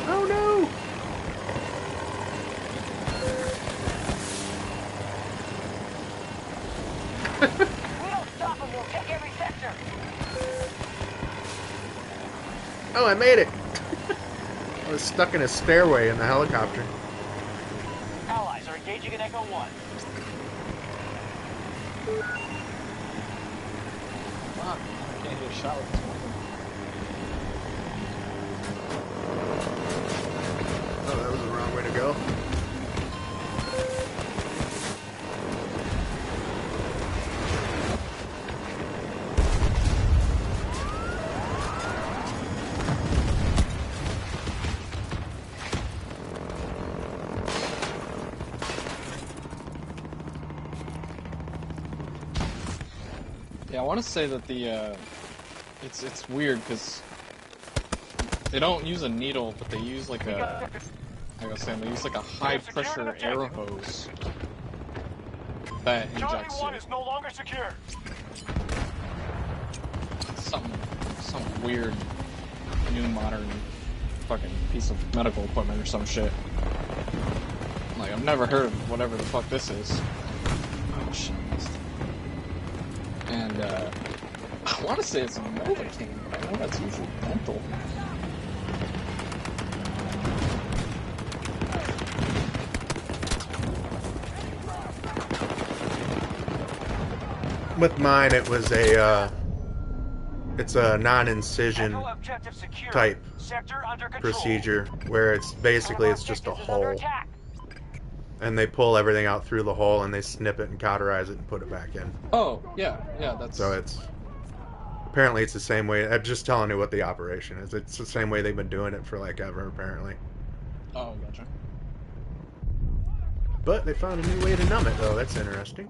Oh no! We don't stop them, we'll take every sector. Oh, I made it! I was stuck in a stairway in the helicopter. Allies are engaging in Echo 1. Fuck, I can't get a shot with this one. Oh, that was the wrong way to go. Yeah, I want to say that the it's weird because they don't use a needle, but they use like a they use like a high pressure air hose that injects you. Is no longer secure. Some weird new modern fucking piece of medical equipment or some shit. Like, I've never heard of whatever the fuck this is. Oh shit. And I want to say it's a Novocaine, but I know that's usually dental. With mine, it was it's a non-incision type procedure where it's basically it's just a hole, and they pull everything out through the hole and they snip it and cauterize it and put it back in. Oh yeah, that's. So it's apparently it's the same way. I'm just telling you what the operation is. It's the same way they've been doing it for like ever, apparently. Oh, gotcha. But they found a new way to numb it, though. That's interesting.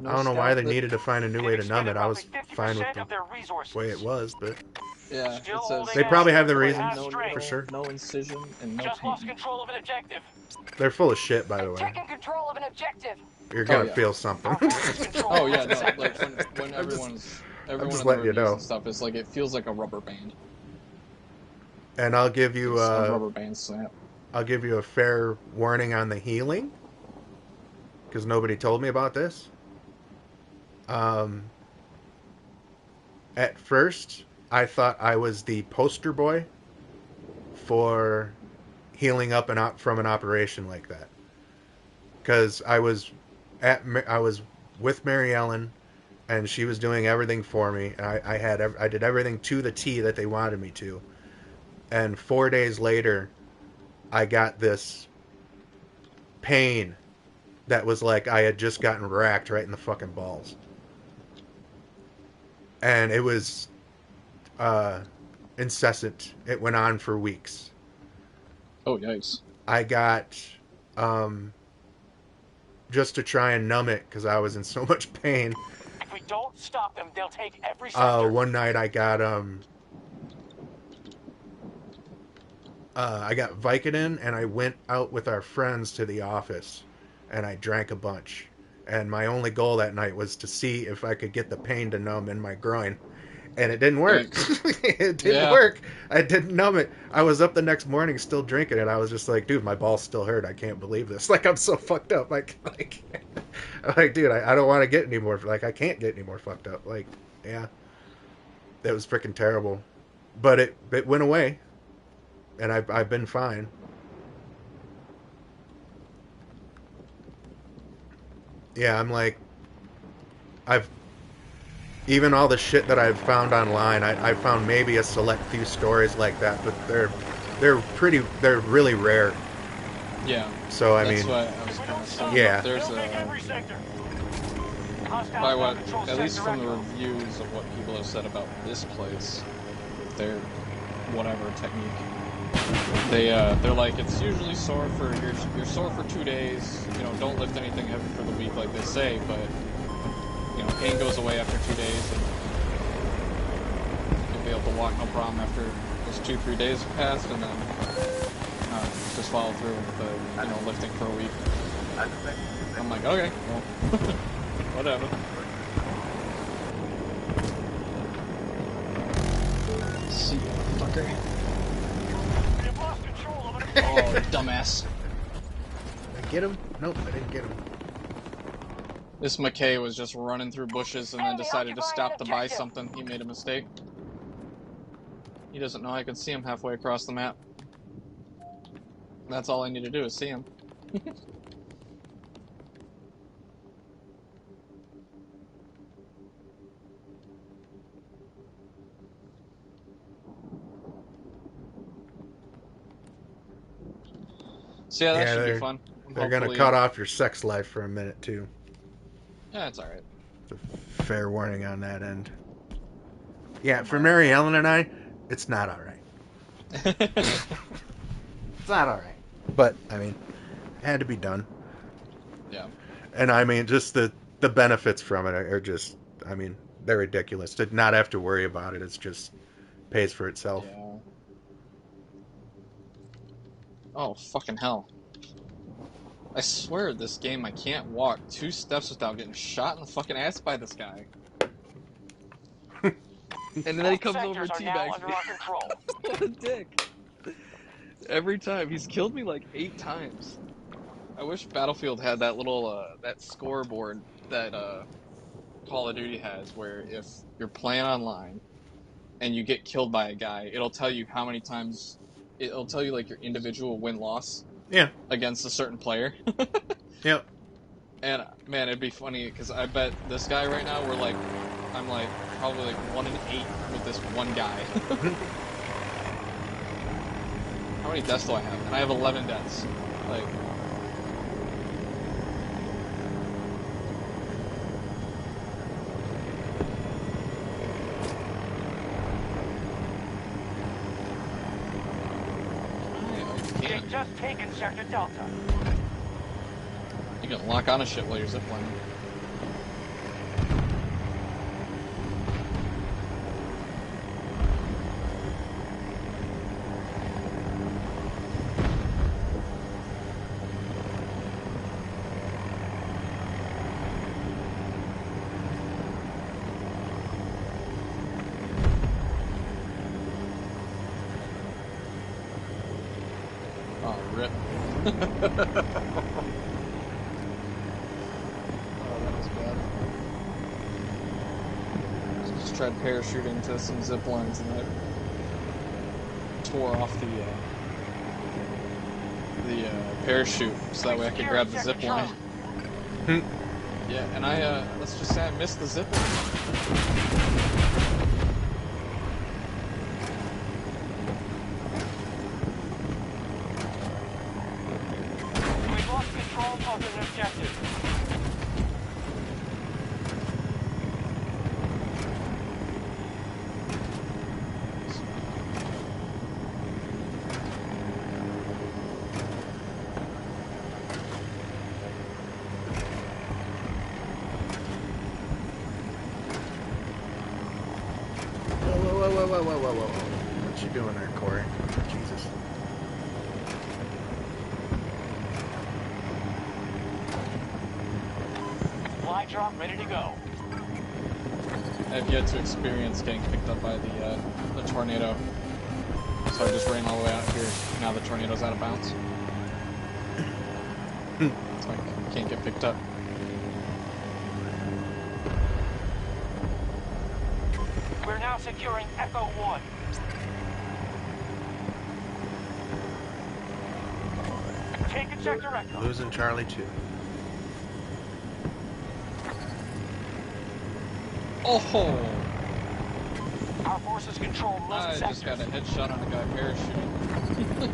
No, I don't know why they needed to find a new way to numb it. I was fine with the way it was, but yeah, it says they probably have the reason for sure. No incision and no Just pain. lost control of an objective. They're full of shit, by the way. Taking control of an objective. You're gonna feel something. Oh yeah, no, like when everyone in the reviews and stuff, it's like it feels like a rubber band. And I'll give you rubber band snap. I'll give you a fair warning on the healing, because nobody told me about this. At first, I thought I was the poster boy for healing up from an operation like that, because I was with Mary Ellen, and she was doing everything for me, and I did everything to the T that they wanted me to, and 4 days later, I got this pain that was like I had just gotten racked right in the fucking balls. And it was incessant. It went on for weeks. Oh, yikes. I got just to try and numb it because I was in so much pain. If we don't stop them, they'll take every sector. One night I got Vicodin, and I went out with our friends to the office, and I drank a bunch. And my only goal that night was to see if I could get the pain to numb in my groin. And it didn't work. It didn't work. I didn't numb it. I was up the next morning still drinking it. I was just like, dude, my balls still hurt. I can't believe this. Like, I'm so fucked up. Like dude, I don't want to get any more. Like, I can't get any more fucked up. Like, yeah. That was freaking terrible. But it went away. And I've been fine. Yeah, I'm like, even all the shit that I've found online, I found maybe a select few stories like that, but they're really rare. Yeah. So I that's mean, what I was kind of saying. Yeah. There's by what, at least from the reviews of what people have said about this place, their whatever technique, they're like, it's usually sore for you're sore for 2 days. You know, don't lift anything heavy for the week like they say, but you know, pain goes away after 2 days, and you'll be able to walk no problem after those 2-3 days have passed, and then just follow through with the lifting for a week. I'm like, okay, well, whatever. See ya, fucker. Oh, dumbass. Did I get him? Nope, I didn't get him. This McKay was just running through bushes and then decided to stop to buy something. He made a mistake. He doesn't know I can see him halfway across the map. That's all I need to do is see him. So yeah, that should be fun. They're going to cut off your sex life for a minute, too. Yeah, it's alright. It's a fair warning on that end. Yeah, for Mary Ellen and I, it's not alright. It's not alright. But, I mean, it had to be done. Yeah. And, I mean, just the benefits from it are just, I mean, they're ridiculous. To not have to worry about it, it's just pays for itself. Yeah. Oh, fucking hell. I swear this game I can't walk 2 steps without getting shot in the fucking ass by this guy. And then he comes over and teabags me. What a dick. Every time. He's killed me like 8 times. I wish Battlefield had that little, that scoreboard that, Call of Duty has, where if you're playing online and you get killed by a guy, it'll tell you how many times, it'll tell you like your individual win-loss. Yeah. Against a certain player. Yep. And man, it'd be funny because I bet this guy right now I'm like probably like 1 in 8 with this one guy. How many deaths do I have? And I have 11 deaths. Like. They've just taken Sector Delta. You can lock on a shit while you're ziplining. Oh, rip. Oh, that was bad. Just tried parachuting to some zip lines and I tore off the parachute so that way I could grab the zip line. Yeah, and let's just say I missed the zip line. whoa. What you doing there, Corey? Jesus. Fly drop ready to go. I've yet to experience getting picked up by the tornado. So I just ran all the way out here. Now the tornado's out of bounds. So I can't get picked up. We're now securing Echo 1. Taking sector Echo. Losing Charlie 2. Oh! Our forces control most I sectors. just got a headshot on a guy parachuting.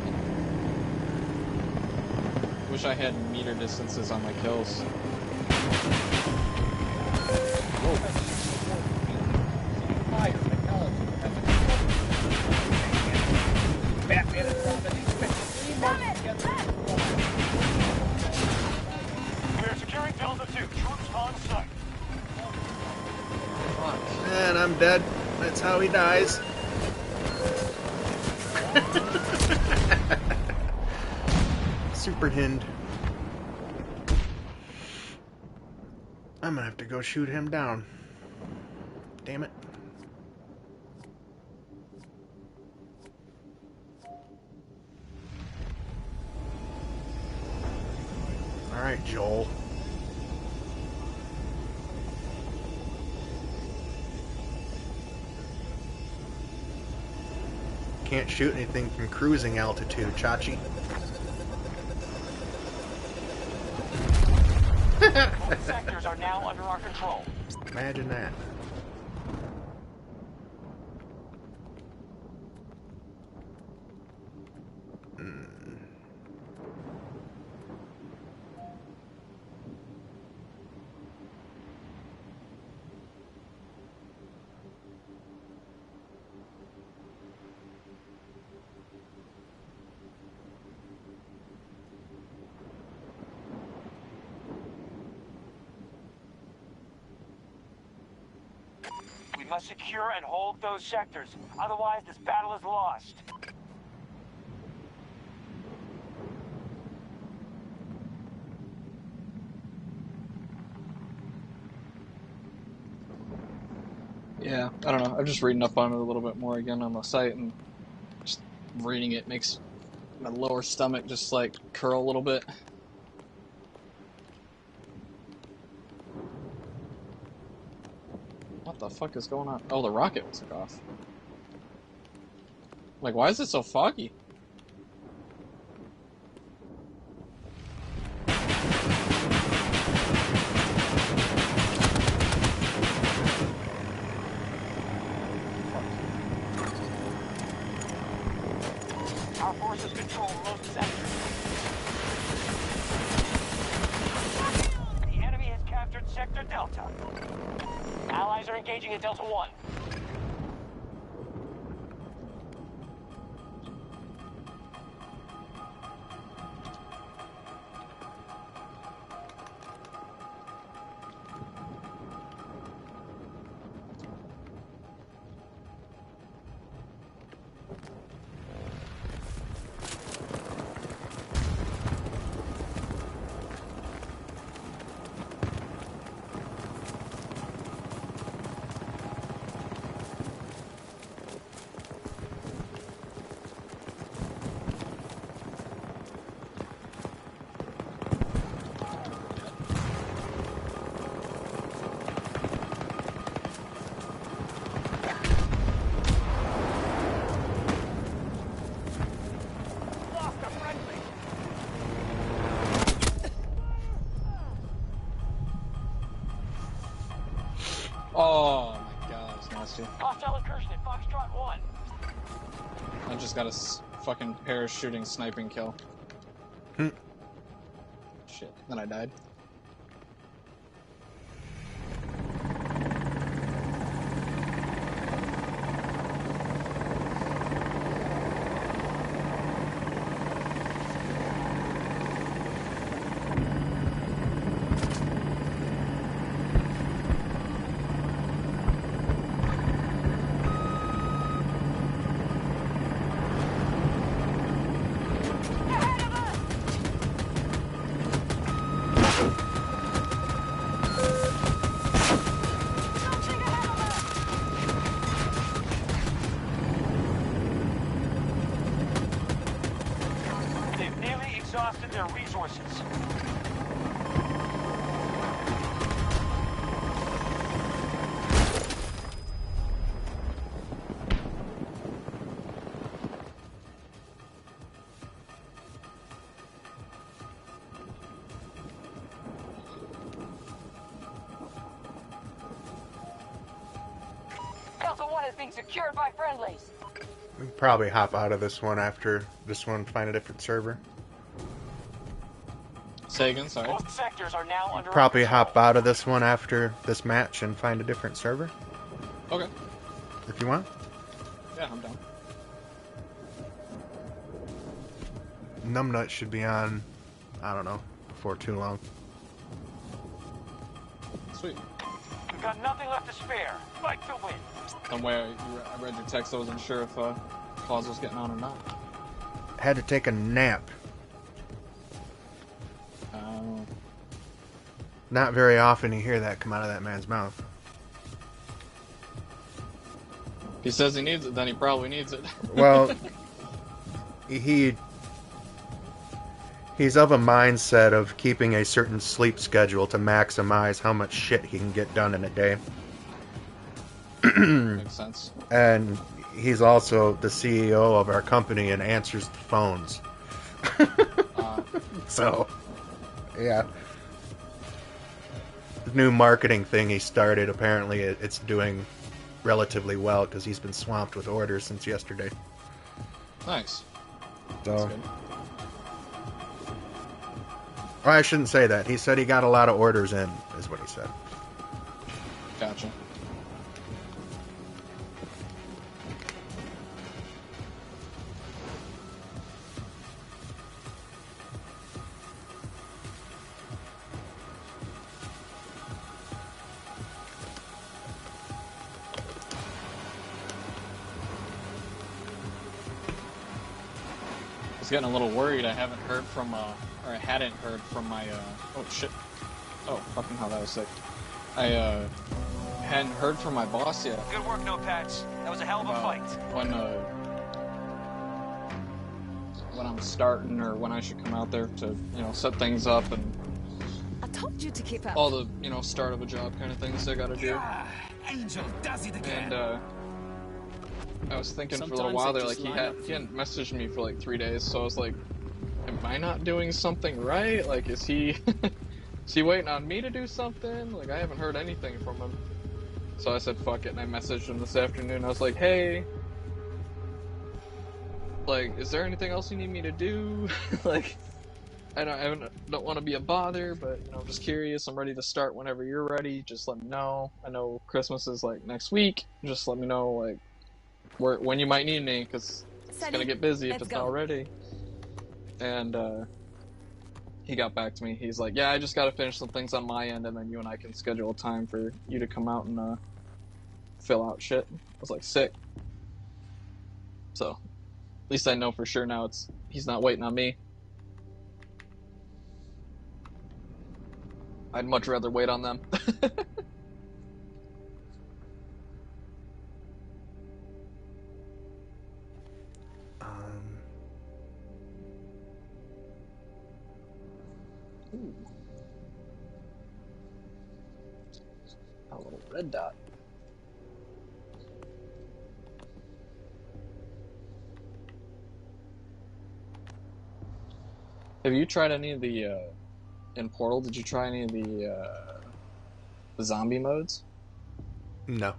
Wish I had meter distances on my kills. We're securing Delta 2. Troops on site. And I'm dead. That's how he dies. Super hind. I'm gonna have to go shoot him down. Damn it. Alright, Joel. Can't shoot anything from cruising altitude, Chachi. Both sectors are now under our control. Imagine that. We must secure and hold those sectors. Otherwise, this battle is lost. Yeah, I don't know. I'm just reading up on it a little bit more again on the site, and just reading it makes my lower stomach just like curl a little bit. What the fuck is going on? Oh, the rocket took off. Like, why is it so foggy? Our forces control most sectors. The enemy has captured Sector Delta. Allies are engaging at Delta 1. Oh my god, that's nasty. Hostile incursion at Foxtrot 1. I just got a fucking parachuting sniping kill. Shit, then I died. has been secured by friendlies. We can probably hop out of this one after this one, find a different server. Say again, sorry. Both sectors are now under Probably control. hop out of this one after this match and find a different server, Okay. if you want. Yeah, I'm down. Numbnut should be on, I don't know, before too long. Sweet. We've got nothing left to spare. Fight to win. And where I read your text, I wasn't sure if Claus was getting on or not. Had to take a nap. Not very often you hear that come out of that man's mouth. If he says he needs it, then he probably needs it. Well, he's of a mindset of keeping a certain sleep schedule to maximize how much shit he can get done in a day. Makes sense. And he's also the CEO of our company and answers the phones. So, yeah. The new marketing thing he started, apparently it's doing relatively well because he's been swamped with orders since yesterday. Nice. So, That's good. well, I shouldn't say that. He said he got a lot of orders in, is what he said. Gotcha. I was getting a little worried. I haven't heard from, or I hadn't heard from my, oh shit. Oh, fucking hell, that was sick. I, hadn't heard from my boss yet. Good work, Notepads. That was a hell of a fight. When I'm starting or when I should come out there to, you know, set things up and I told you to keep up. all the, you know, start of a job kind of things I gotta do. Ah, Angel does it again. And, I was thinking for a little Sometimes while they there, like, just he line up hadn't messaged me for like 3 days, so I was like, am I not doing something right? Like, is he, is he waiting on me to do something? Like, I haven't heard anything from him. So I said, fuck it, and I messaged him this afternoon. I was like, hey, like, is there anything else you need me to do? Like, I don't want to be a bother, but, you know, I'm just curious. I'm ready to start whenever you're ready. Just let me know. I know Christmas is, like, next week. Just let me know, like, when you might need me, because it's going to get busy if let's it's go. not ready. And, he got back to me. He's like, yeah, I just got to finish some things on my end, and then you and I can schedule a time for you to come out and, fill out shit. I was like, sick. So, at least I know for sure now he's not waiting on me. I'd much rather wait on them. Ooh. A little red dot. Have you tried any of the, in Portal, did you try any of the zombie modes? No.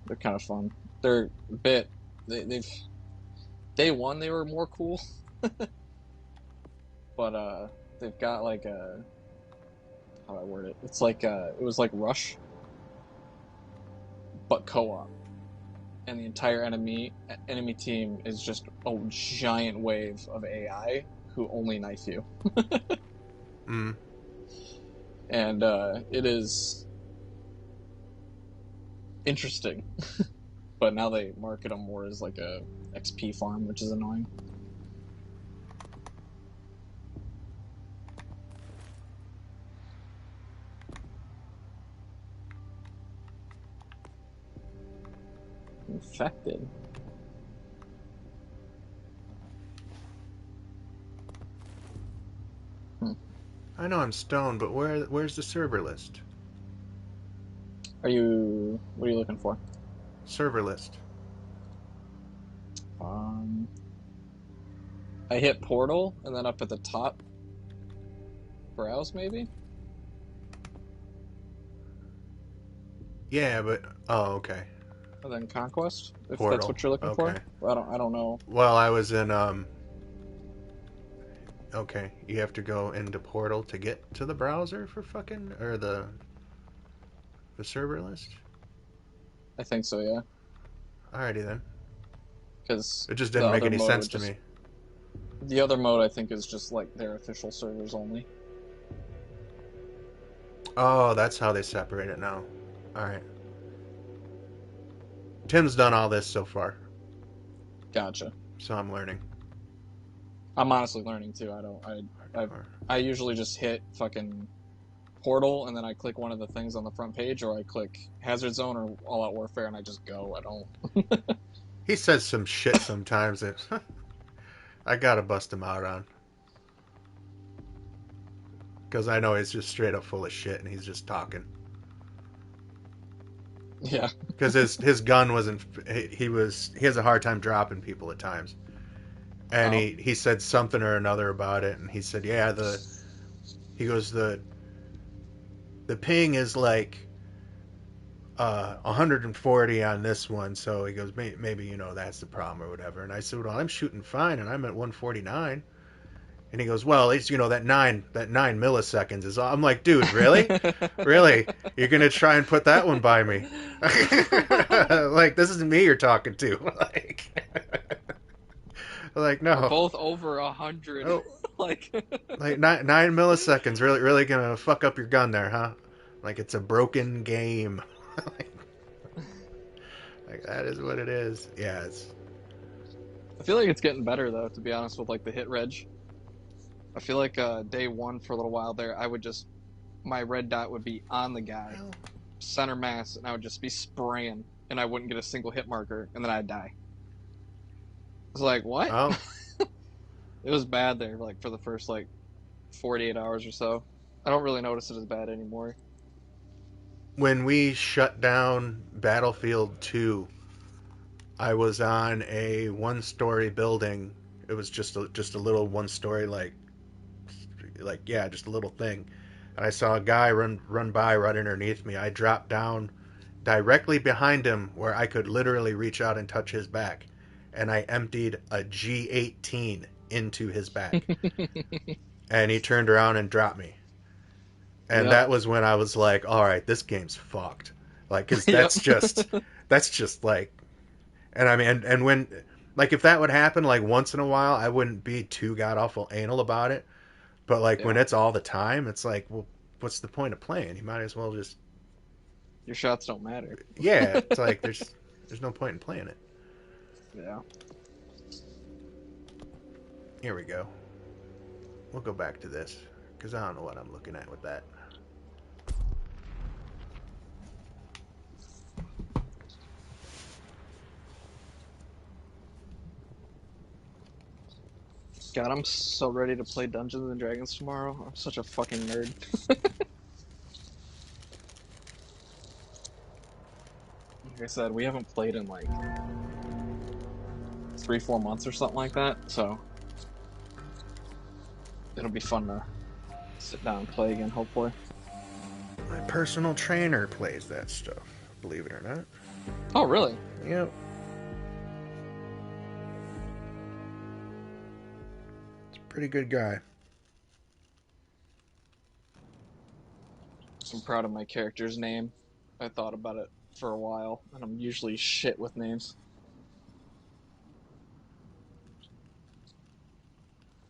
They're kind of fun. They're a bit, they've, day one they were more cool. But, they've got like a, how do I word it? It's like, it was like Rush, but co-op. And the entire enemy team is just a giant wave of AI who only knife you. Mm. And it is interesting. But now they market them more as like a XP farm, which is annoying. Infected. I know I'm stoned, but where's the server list? What are you looking for? Server list. I hit portal and then up at the top, browse maybe? Yeah, but oh, okay. And then Conquest, if Portal. that's what you're looking Okay. for. I don't know. Well, I was in Okay, you have to go into Portal to get to the browser for fucking or the server list. I think so, yeah. Alrighty then. Because It just didn't make any sense to me. The other mode, I think, is just like their official servers only. Oh, that's how they separate it now. Alright. Tim's done all this so far, Gotcha. so I'm learning. I'm honestly learning too. I usually just hit fucking Portal and then I click one of the things on the front page, or I click Hazard Zone or All Out Warfare, and I just go. I don't. He says some shit sometimes that I gotta bust him out on. Because I know he's just straight up full of shit and he's just talking. Yeah. Because his gun wasn't... He has a hard time dropping people at times. And he said something or another about it, and he said, yeah, he goes, the ping is like 140 on this one, so he goes, maybe, you know, that's the problem or whatever. And I said, well, I'm shooting fine, and I'm at 149. And he goes, well, it's, you know, that 9 milliseconds is all. I'm like, dude, really? Really? You're going to try and put that one by me? Like, this isn't me you're talking to. Like, no. We're both over 100. Oh. like 9 milliseconds really going to fuck up your gun there, huh? Like, it's a broken game. Like, that is what it is. Yeah, it's... I feel like it's getting better, though, to be honest, with, like, the hit reg. I feel like day one for a little while there, I would just... My red dot would be on the guy, center mass, and I would just be spraying, and I wouldn't get a single hit marker, and then I'd die. I was like, what? Oh. It was bad there, like, for the first, like, 48 hours or so. I don't really notice it as bad anymore. When we shut down Battlefield 2, I was on a one-story building. It was just a little one-story, like yeah, just a little thing. And I saw a guy run by right underneath me. I dropped down directly behind him where I could literally reach out and touch his back. And I emptied a G18 into his back. And he turned around and dropped me. And that was when I was like, all right, this game's fucked. Like, because that's just like, and I mean, and when, like, if that would happen, like, once in a while, I wouldn't be too god-awful anal about it. But, like, when it's all the time, it's like, well, what's the point of playing? You might as well just... Your shots don't matter. Yeah, it's like, there's no point in playing it. Yeah. Here we go. We'll go back to this, because I don't know what I'm looking at with that. God, I'm so ready to play Dungeons and Dragons tomorrow. I'm such a fucking nerd. Like I said, we haven't played in like 3-4 months or something like that, so it'll be fun to sit down and play again, hopefully. My personal trainer plays that stuff, believe it or not. Oh, really? Yep. Pretty good guy. I'm proud of my character's name. I thought about it for a while, and I'm usually shit with names.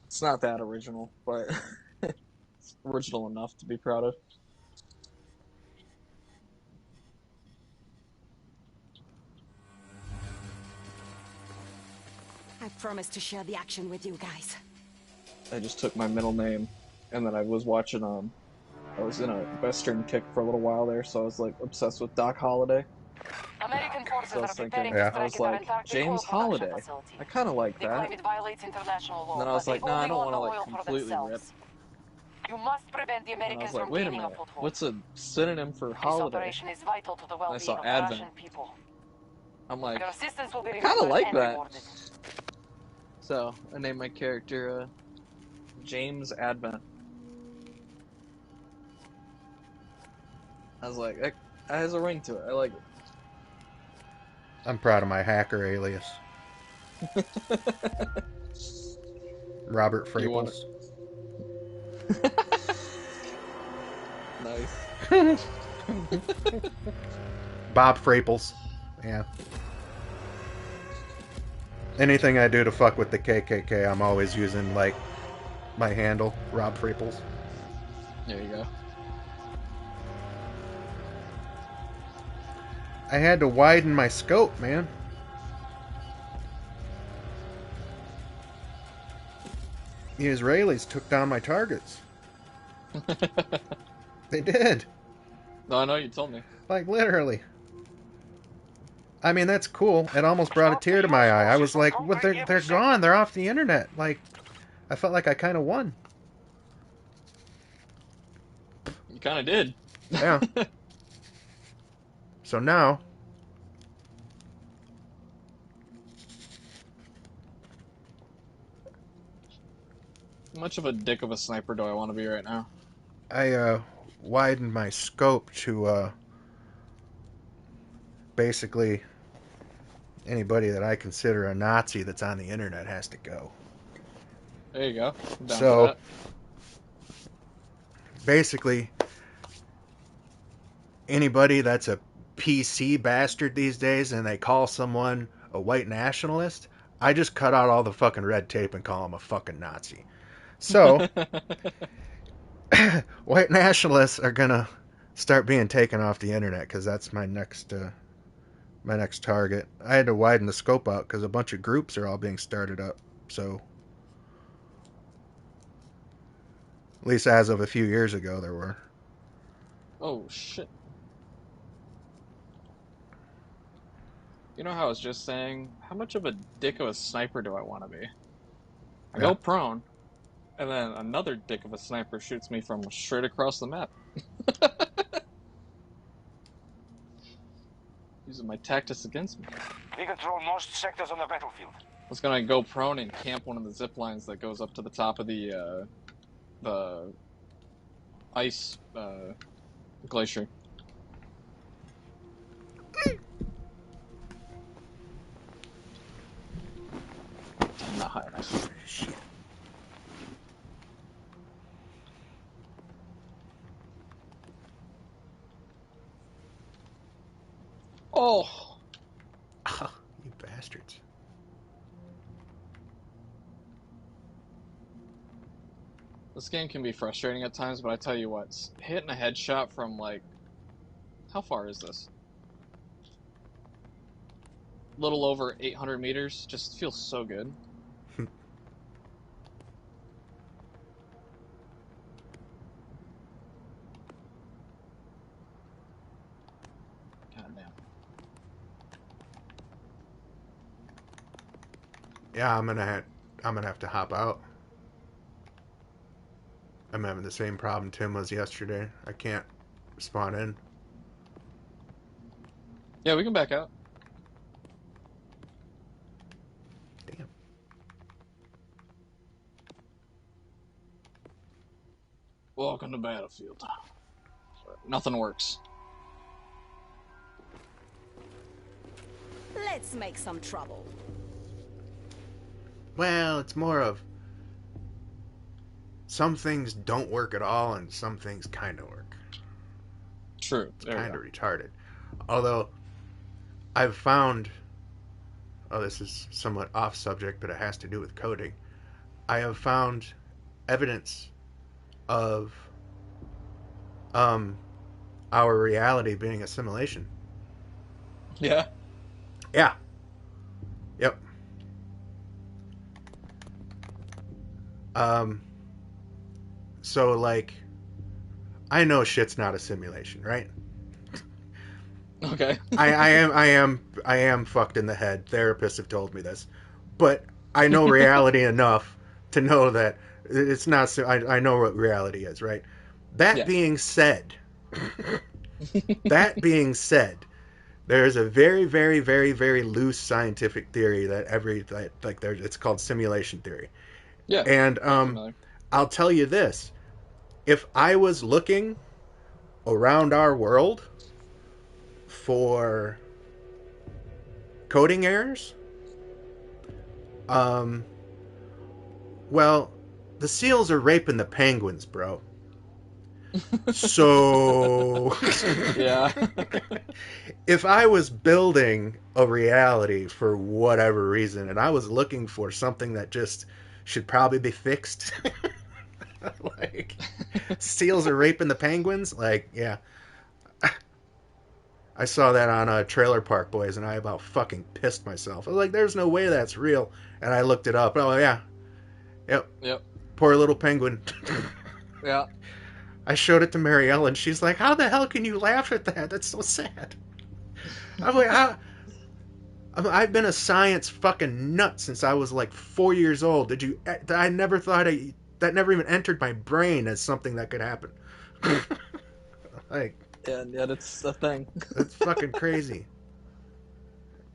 It's not that original, but it's original enough to be proud of. I promise to share the action with you guys. I just took my middle name, and then I was watching, I was in a Western kick for a little while there, so I was, like, obsessed with Doc Holliday. American forces So I was are preparing thinking, to I was strike like, at Antarctic James oil production Holliday. facility. I kind of like They that. claim it violates international law, And then I was but like, they nah, I only don't want want to, the like, oil for completely rip. themselves. You must prevent the And I Americans was like, from wait a gaining a minute, foothold. what's a synonym for This holiday? operation is vital to the well-being saw of the Advent. Russian people. I'm like, Your assistance will be I kinda remembered like and that. rewarded. So I named my character James Advent. I was like, that has a ring to it. I like it. I'm proud of my hacker alias. Robert You want Fraples. Nice. Bob Fraples. Yeah. Anything I do to fuck with the KKK, I'm always using, like, my handle, Rob Fraples. There you go. I had to widen my scope, man. The Israelis took down my targets. They did. No, I know, you told me. Like, literally. I mean, that's cool. It almost brought a tear to my eye. I was like, well, they're gone. They're off the internet. Like, I felt like I kind of won. You kind of did. Yeah. So now... How much of a dick of a sniper do I want to be right now? I widened my scope to basically anybody that I consider a Nazi that's on the internet has to go. There you go. I'm down So for that. basically anybody that's a PC bastard these days and they call someone a white nationalist, I just cut out all the fucking red tape and call them a fucking Nazi. So white nationalists are gonna start being taken off the internet because that's my next target. I had to widen the scope out because a bunch of groups are all being started up. So at least as of a few years ago, there were. Oh, shit. You know how I was just saying, how much of a dick of a sniper do I want to be? I go prone, and then another dick of a sniper shoots me from straight across the map. Using my tactics against me. We control most sectors on the battlefield. I was gonna go prone and camp one of the zip lines that goes up to the top of the ice glacier. I'm not high enough. Shit. Oh! You bastards. This game can be frustrating at times, but I tell you what, hitting a headshot from, like, how far is this? Little over 800 meters just feels so good. God damn. Yeah, I'm gonna have to hop out. I'm having the same problem Tim was yesterday. I can't spawn in. Yeah, we can back out. Damn. Welcome to Battlefield. Nothing works. Let's make some trouble. Well, it's more of some things don't work at all and some things kind of work. True. It's kind of retarded. Although, I've found... Oh, this is somewhat off subject, but it has to do with coding. I have found evidence of our reality being a simulation. Yeah. Yeah. Yep. So, like, I know shit's not a simulation, right? Okay. I am fucked in the head. Therapists have told me this, but I know reality enough to know that it's not. I know what reality is, right? That being said, there's a very, very, very, very loose scientific theory that it's called simulation theory. Yeah. And I'll tell you this: if I was looking around our world for coding errors. Well, the seals are raping the penguins, bro. So, Yeah. if I was building a reality for whatever reason, and I was looking for something that just should probably be fixed, like seals are raping the penguins, like, yeah. I saw that on Trailer Park Boys, and I about fucking pissed myself. I was like, "There's no way that's real." And I looked it up. Oh yeah, yep. Yep. Poor little penguin. Yeah. I showed it to Marielle, and she's like, "How the hell can you laugh at that? That's so sad." I'm like, I've been a science fucking nut since I was like 4 years old. I never thought that never even entered my brain as something that could happen. Like, Yeah, that's the thing. that's fucking crazy.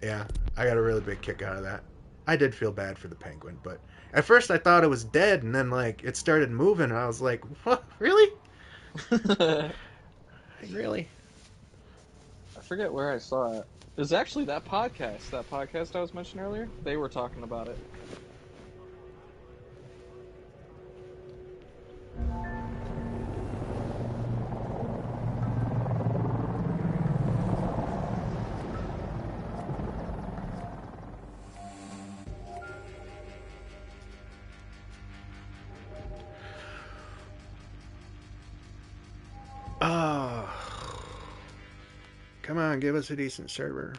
Yeah, I got a really big kick out of that. I did feel bad for the penguin, but at first I thought it was dead, and then like it started moving, and I was like, "What? Really? Really?" I forget where I saw it. It was actually that podcast I was mentioning earlier. They were talking about it. Oh, come on, give us a decent server.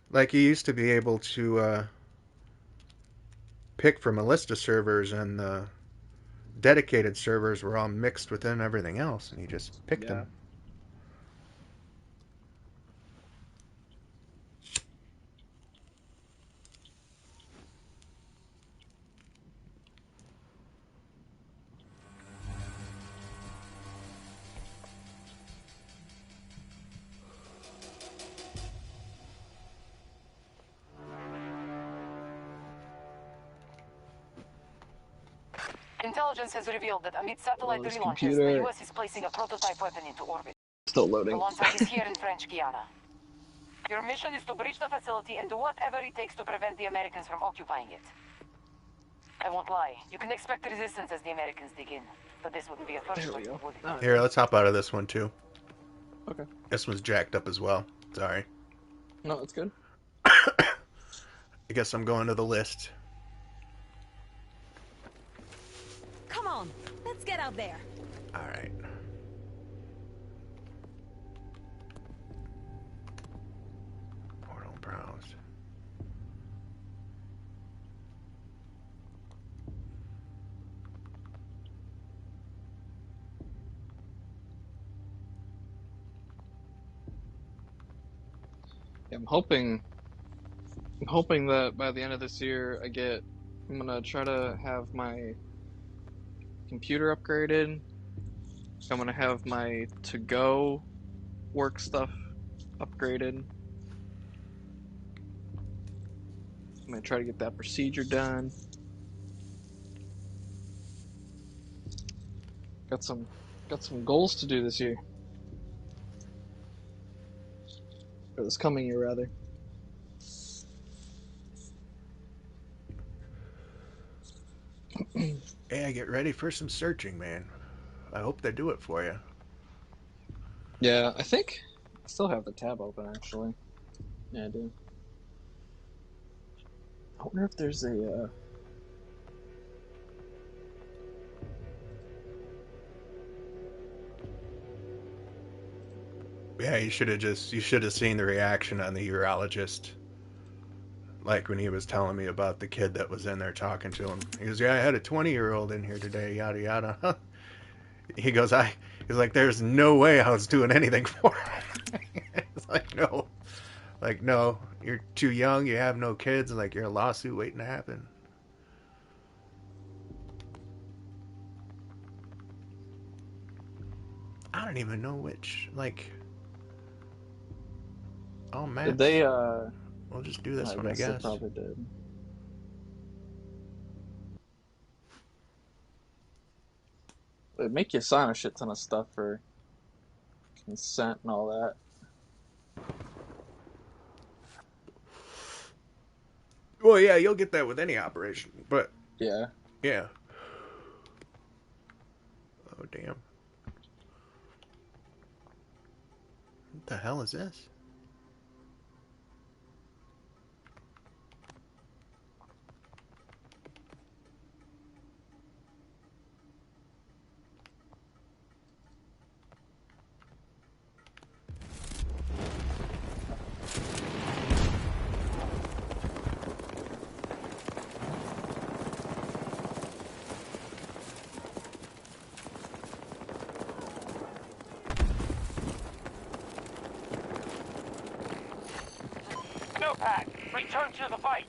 Like you used to be able to pick from a list of servers, and the dedicated servers were all mixed within everything else, and you just picked them. Intelligence has revealed that amid satellite this relaunches, computer- the US is placing a prototype weapon into orbit. Still The loading. launch site is here in French Guiana. Your mission is to breach the facility and do whatever it takes to prevent the Americans from occupying it. I won't lie, you can expect resistance as the Americans dig in, but this wouldn't be a first There we one, go. would it? Ah, Here, let's hop out of this one too. Okay. This one's jacked up as well. Sorry. No, it's good. I guess I'm going to the list. Come on, let's get out there. All right. Portal browse. I'm hoping that by the end of this year I'm gonna try to have my computer upgraded. I'm gonna have my to-go work stuff upgraded. I'm gonna try to get that procedure done. Got some goals to do this year. Or this coming year, rather. Hey, get ready for some searching, man. I hope they do it for you. Yeah, I think I still have the tab open, actually. Yeah, I do. I wonder if there's a, Yeah, you should have seen the reaction on the urologist. Like when he was telling me about the kid that was in there talking to him. He goes, "Yeah, I had a 20-year-old in here today, yada yada." He's like, "There's no way I was doing anything for him." It's like, no. Like, no, you're too young, you have no kids, like you're a lawsuit waiting to happen. I don't even know which, like, oh man. did they, We'll just do this one, I They guess. probably did. They make you sign a shit ton of stuff for consent and all that. Well, yeah, you'll get that with any operation, but Yeah. yeah. Oh, damn. What the hell is this? Snowpack, return to the fight.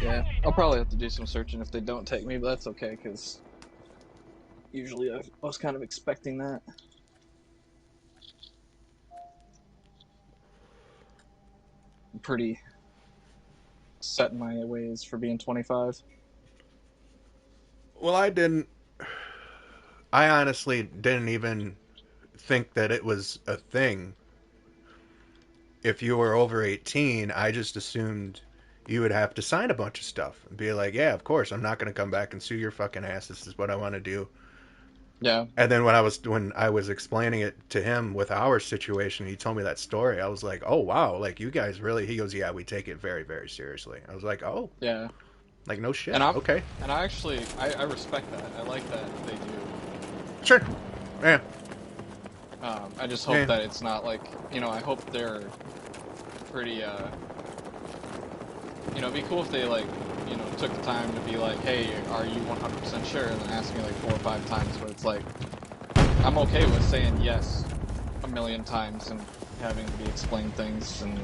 Yeah, I'll probably have to do some searching if they don't take me, but that's okay, because usually I was kind of expecting that. I'm pretty set in my ways for being 25. Well, I honestly didn't even think that it was a thing. If you were over 18, I just assumed you would have to sign a bunch of stuff and be like, yeah, of course, I'm not going to come back and sue your fucking ass. This is what I want to do. Yeah. And then when I was explaining it to him with our situation, he told me that story. I was like, "Oh wow, like you guys really?" He goes, "Yeah, we take it very, very seriously." I was like, "Oh, Yeah. like no shit." And Okay, I actually I respect that. I like that they do. sure, yeah, I just hope Yeah. that it's not like, I hope they're pretty it'd be cool if they like, took the time to be like, hey, are you 100% sure? And then ask me like 4 or 5 times, but it's like, I'm okay with saying yes a million times and having to be explained things, and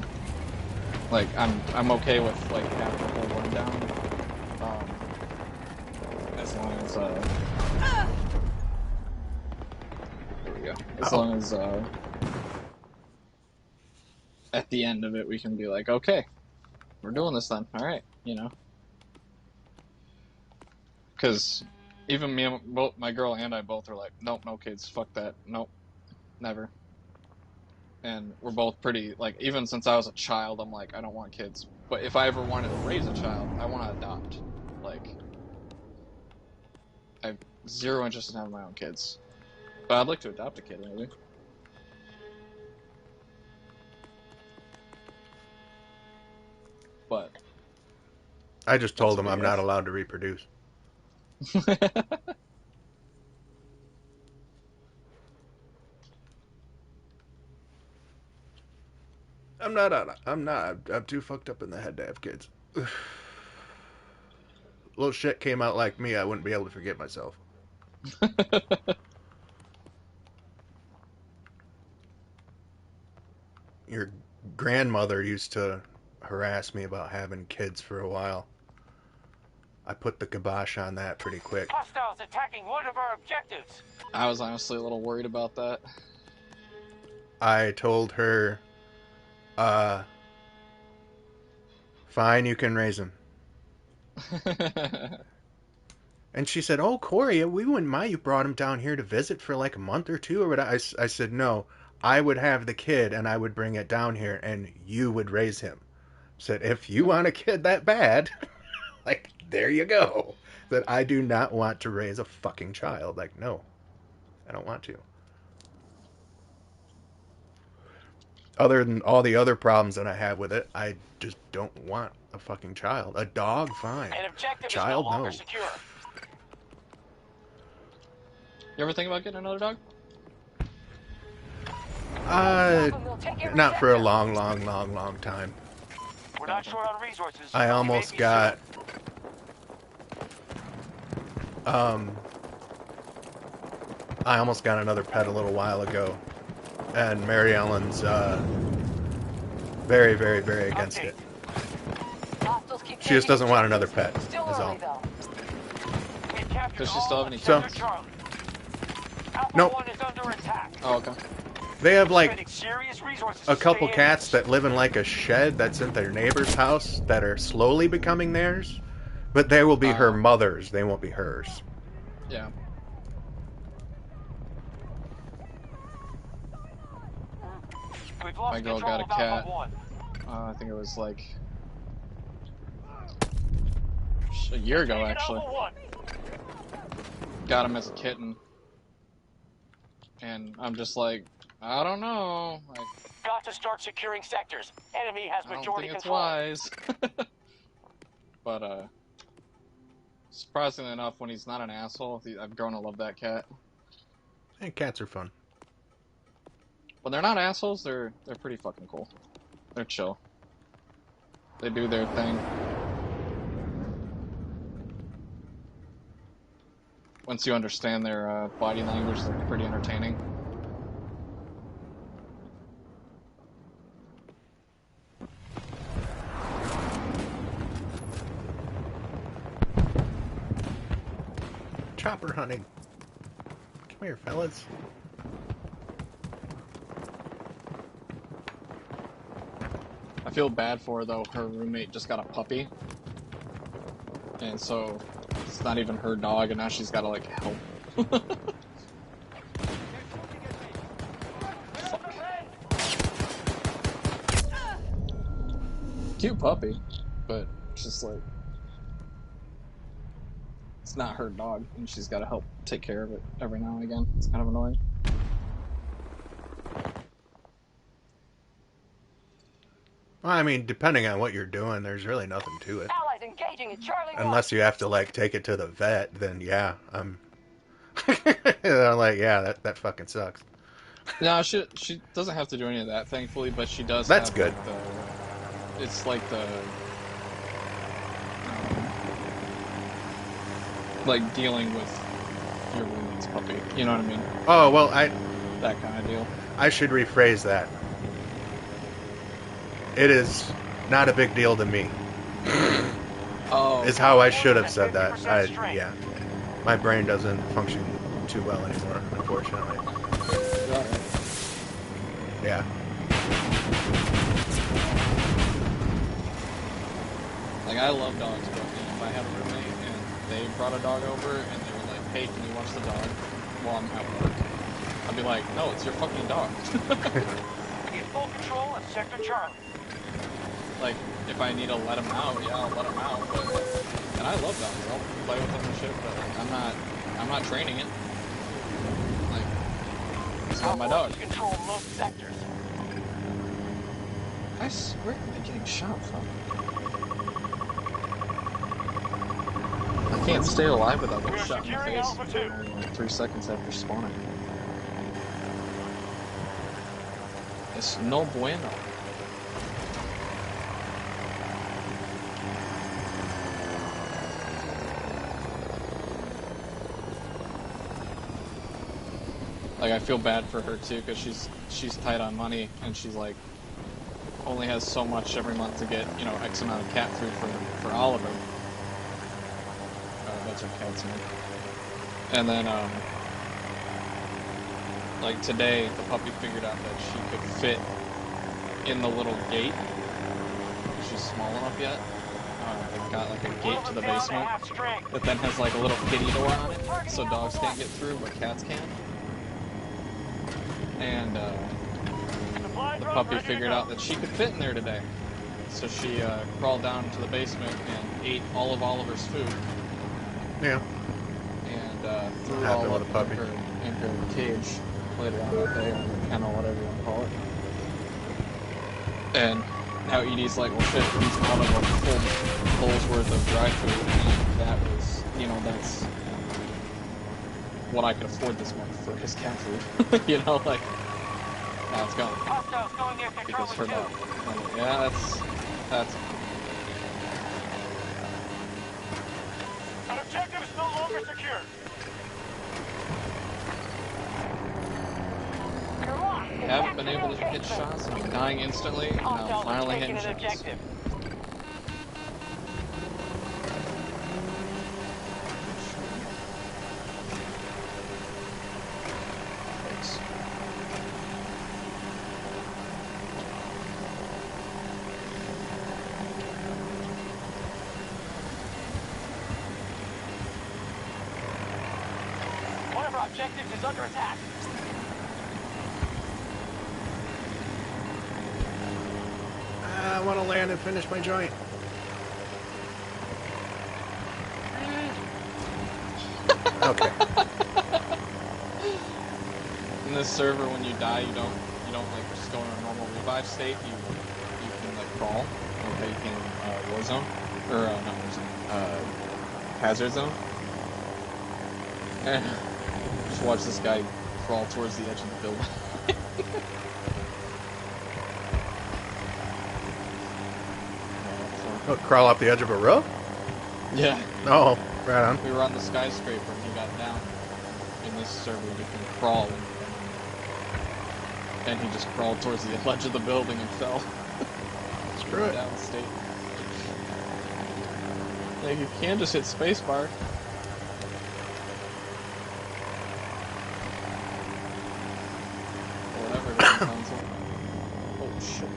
like, I'm okay with like having a whole rundown, as long as, there we go, as long as, at the end of it, we can be like, okay, we're doing this then, alright, Because even me, both my girl and I both are like, nope, no kids, fuck that, nope, never. And we're both pretty, like, even since I was a child, I'm like, I don't want kids. But if I ever wanted to raise a child, I want to adopt. Like, I have zero interest in having my own kids. But I'd like to adopt a kid, maybe. But I just that's told a him big I'm not allowed to reproduce. if. I'm too fucked up in the head to have kids. Little shit came out like me, I wouldn't be able to forget myself. Your grandmother used to harass me about having kids for a while. I put the kibosh on that pretty quick. Hostiles attacking one of our objectives. I was honestly a little worried about that. I told her, fine, you can raise him. And she said, oh, Corey, we wouldn't mind you brought him down here to visit for like a month or two. Or what? I said, no, I would have the kid and I would bring it down here and you would raise him. Said, if you want a kid that bad, like, there you go. That I do not want to raise a fucking child. Like, no, I don't want to. Other than all the other problems that I have with it, I just don't want a fucking child. A dog, fine. An objective Child, is no longer no. secure. You ever think about getting another dog? Not for a long time. We're not short on resources. I almost got, I almost got another pet a little while ago, and Mary Ellen's very, very, very against it. She just doesn't want another pet, is all. Does she still have any So, kids? nope. Oh, okay. They have like a couple cats that live in like a shed that's in their neighbor's house that are slowly becoming theirs, but they will be her mother's, they won't be hers. Yeah. We've lost my girl control got a of Alpha cat. 1. I think it was like a year ago, Taking actually. Alpha 1. Got him as a kitten, and I'm just like, I don't know. Got to start securing sectors. Enemy has I don't majority think it's control. wise. But surprisingly enough, when he's not an asshole, I've grown to love that cat. And cats are fun. When they're not assholes, they're pretty fucking cool. They're chill. They do their thing. Once you understand their body language, they're pretty entertaining. Chopper hunting. Come here, fellas. I feel bad for her, though. Her roommate just got a puppy. And so it's not even her dog, and now she's got to, like, help. Fuck. Cute puppy, but it's just like, it's not her dog, and she's got to help take care of it every now and again. It's kind of annoying. Well, I mean, depending on what you're doing, there's really nothing to it. Allies engaging in Charlie 1. Unless you have to, like, take it to the vet, then yeah, I'm... I'm like, yeah, that fucking sucks. No, she doesn't have to do any of that, thankfully, but she does That's have, good. like, it's like the... like, dealing with your roommate's puppy. You know what I mean? Oh, well, That kind of deal. I should rephrase that. It is not a big deal to me. Oh. Is how I should have said that. Yeah. My brain doesn't function too well anymore, unfortunately. Alright. Yeah. Like, I love dogs, but if I had a roommate and they brought a dog over and they were like, hey, can you watch the dog while I'm at work? I'd be like, no, it's your fucking dog. In full control of Sector Charlie. Like, if I need to let him out, yeah, I'll let him out. But, and I love dogs. I'll play with them and shit, but like, I'm not training it. Like, it's not my dog. Control most sectors. Where am I getting shot from? I can't stay alive without getting shot in the face for only like 3 seconds after spawning. It's no bueno. Like, I feel bad for her too, because she's tight on money, and she's like only has so much every month to get, you know, X amount of cat food for Oliver. That's her cat's name. And then like today, the puppy figured out that she could fit in the little gate. She's small enough yet. They've got like a gate to the basement that then has like a little kitty door on it, so dogs can't get through, but cats can. And the puppy figured out that she could fit in there today. So she crawled down to the basement and ate all of Oliver's food. Yeah. And threw all up in her cage later on that day, or kennel, whatever you want to call it. And now Edie's like, well shit, he's out of a full bowl's worth of dry food, and that was, you know, that's what I could afford this month for his cat food. You know, like, now it's gone. Because her dog. Yeah, that's An objective is no longer secure. haven't been able to hit shots, I'm dying instantly, and I'm finally hitting shots. Objective. Thanks. One of our objectives is under attack. want to land and finish my joint. Okay. In this server, when you die, you don't like just go in a normal revive state. You can like crawl, like you can Warzone or not Warzone, Hazard Zone. Just watch this guy crawl towards the edge of the building. Oh, crawl up the edge of a roof? Yeah. Oh, right on. We were on the skyscraper and he got down. In this server, you can crawl. And he just crawled towards the ledge of the building and fell. Screw it. Down the state. Like, you can just hit spacebar. Or whatever it is on console. Oh, shit.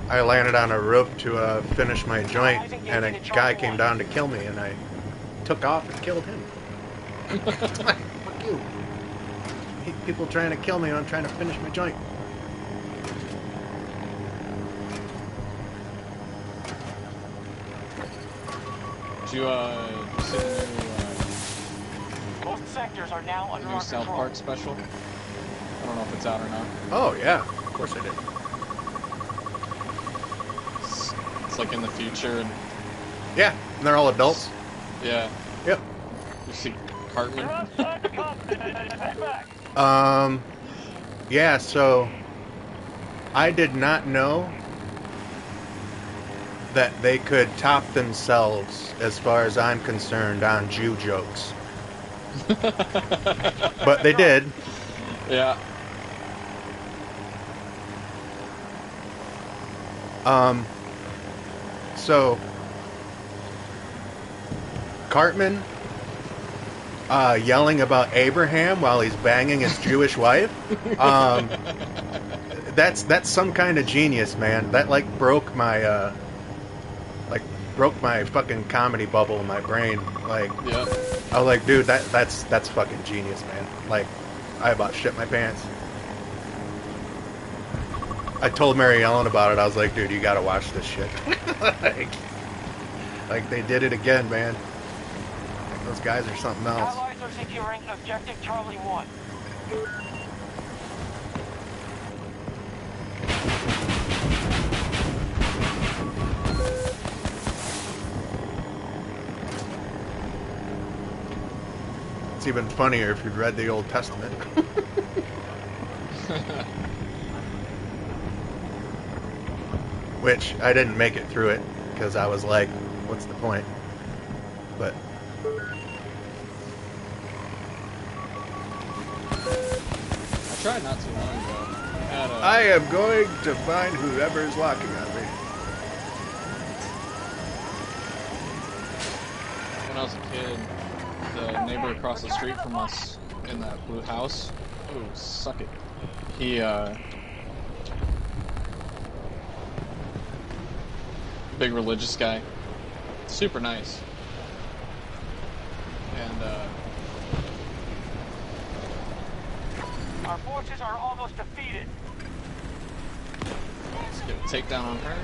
I landed on a roof to finish my joint, and a guy came down to kill me, and I took off and killed him. Fuck you. People trying to kill me when I'm trying to finish my joint. Did you, see the Most sectors are now under new our South control. Park special? I don't know if it's out or not. Oh, yeah. Of course I did. It's like in the future, and Yeah, and they're all adults. yeah, Yep. you see Cartman. You're outside the compound. Head back. Yeah, so I did not know that they could top themselves, as far as I'm concerned, on Jew jokes. But they did. Yeah. So Cartman yelling about Abraham while he's banging his Jewish wife. That's some kind of genius, man. That like broke my fucking comedy bubble in my brain. Like, Yeah. I was like, dude, that's fucking genius, man. Like, I about shit my pants. I told Mary Ellen about it. I was like, dude, you gotta watch this shit. like they did it again, man. Like, those guys are something else. Allies are securing objective Charlie 1. It's even funnier if you've read the Old Testament. Which I didn't make it through it because I was like, what's the point? But I tried not too long ago. I am going to find whoever's locking on me. When I was a kid, the neighbor across the street from us in that blue house, ooh, suck it. He, big religious guy, super nice, and Our forces are almost defeated. let's get a takedown on her.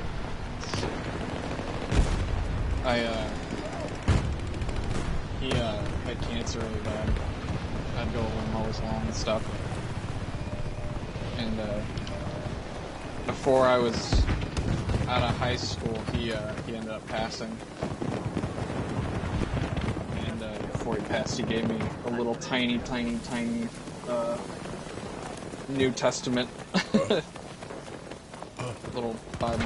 He had cancer really bad. I'd go over and mow his lawn and stuff, and before I was out of high school, he ended up passing. And before he passed, he gave me a little tiny New Testament little Bible.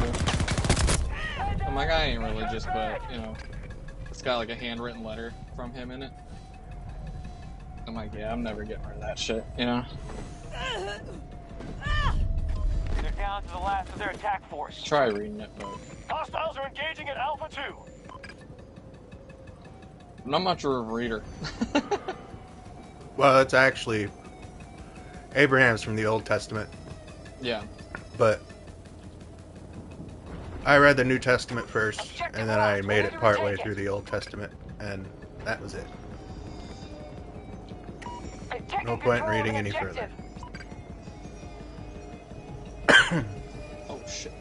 I'm like, I ain't religious, but you know, it's got like a handwritten letter from him in it. I'm like, yeah, I'm never getting rid of that shit, you know? They're down to the last of their attack force. Try reading it, but Hostiles are engaging at Alpha 2. I'm not much of a reader. Well, it's actually Abraham's from the Old Testament, Yeah. but I read the New Testament first, and then I made it partway through the Old Testament, and that was it. No point in reading any further. Oh shit.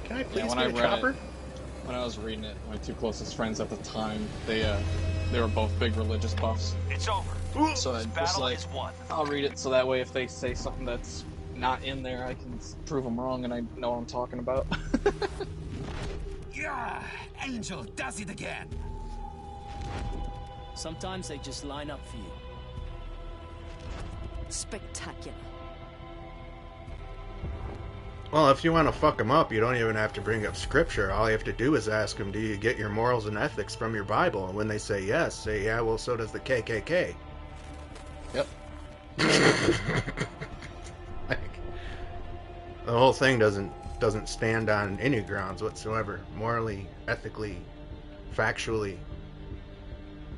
Can I please when get I a read chopper? it, when I was reading it, my two closest friends at the time, they were both big religious buffs. It's over. So I just Battle like, is won. I'll read it so that way if they say something that's not in there, I can prove them wrong and I know what I'm talking about. Yeah, Angel does it again. Sometimes they just line up for you. Spectacular. Well, if you want to fuck them up, you don't even have to bring up scripture. All you have to do is ask them, do you get your morals and ethics from your Bible? And when they say yes, say, yeah, well, so does the KKK. Yep. Like, the whole thing doesn't stand on any grounds whatsoever. Morally, ethically, factually.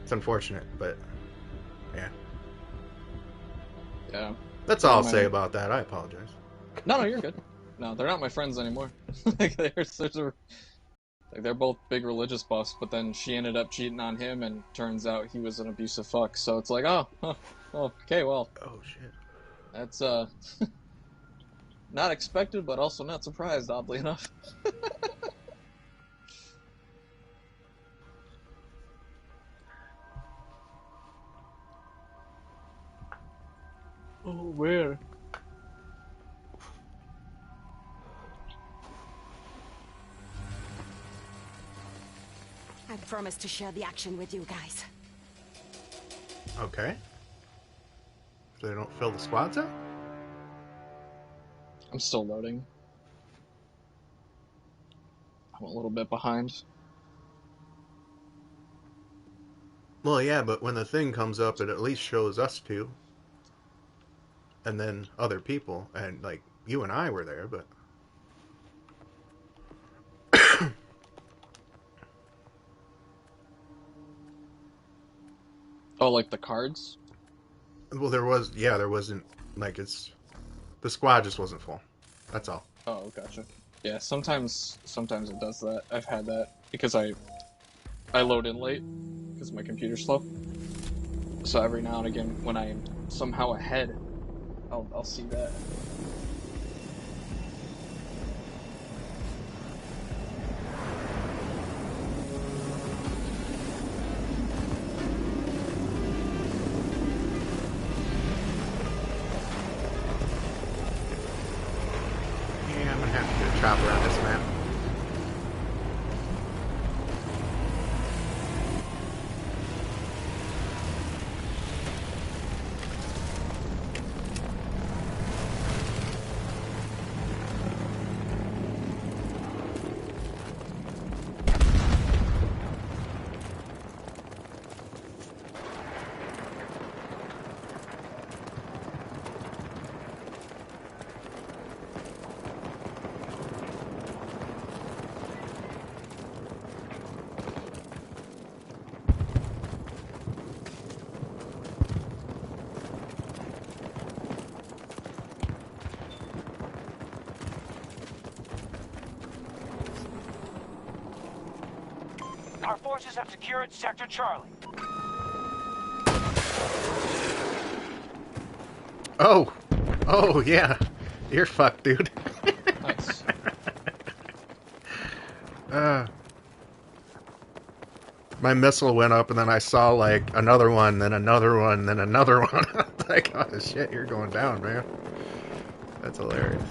It's unfortunate, but yeah. Yeah. That's all I'll say about that. I apologize. No, you're good. No, they're not my friends anymore. Like they're both big religious buffs, but then she ended up cheating on him, and turns out he was an abusive fuck. So it's like, oh, okay, well, oh shit, that's not expected, but also not surprised, oddly enough. Oh, where? I promise to share the action with you guys. okay. So they don't fill the squads up? I'm still loading. I'm a little bit behind. Well, yeah, but when the thing comes up, it at least shows us two. And then other people. And, like, you and I were there, but... Oh, like the cards? Well, there wasn't, like, the squad just wasn't full. That's all. Oh, gotcha. Yeah, sometimes it does that. I've had that because I load in late because my computer's slow. So every now and again, when I am somehow ahead, I'll see that. Yeah, I'm gonna have to get a chopper on this map. Our forces have secured Sector Charlie. Oh, yeah. You're fucked, dude. Nice. My missile went up, and then I saw, like, another one, then another one, then another one. Like, oh, shit, you're going down, man. That's hilarious.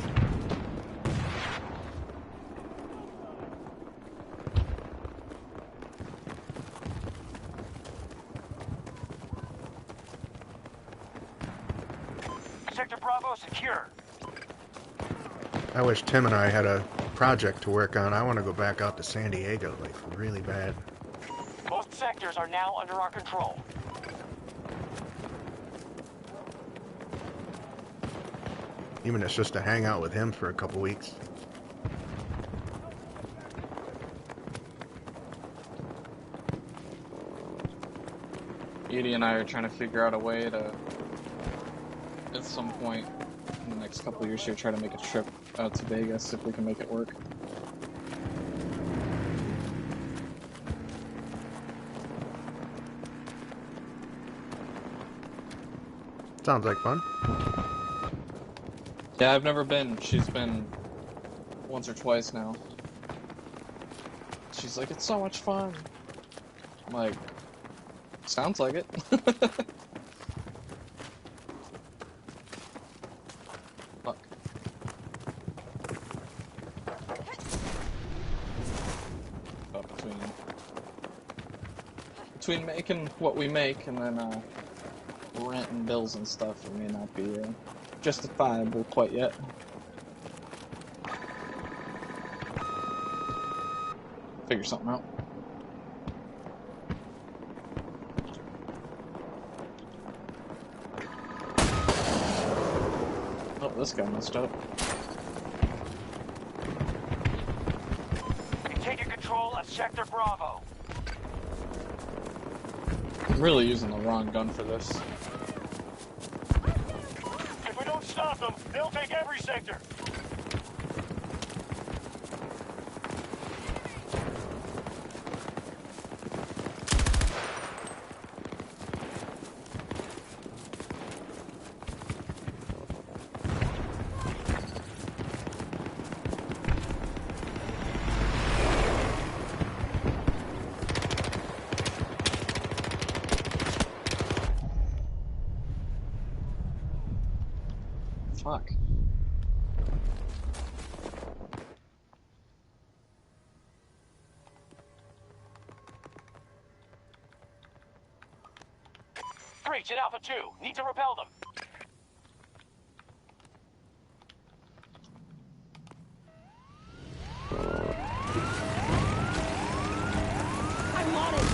Sector Bravo secure. I wish Tim and I had a project to work on. I want to go back out to San Diego, like, really bad. Most sectors are now under our control. Even if it's just to hang out with him for a couple weeks. Edie and I are trying to figure out a way to, at some point in the next couple of years here, try to make a trip out to Vegas if we can make it work. Sounds like fun. Yeah, I've never been. She's been once or twice now. She's like, it's so much fun. I'm like, sounds like it. Fuck. But between making what we make and then rent and bills and stuff, it may not be justifiable quite yet. Figure something out. Oh, this guy messed up. You're taking control of Sector Bravo. I'm really using the wrong gun for this. If we don't stop them, they'll take every sector. Fuck. Breach at Alpha 2. Need to repel them. I'm on it!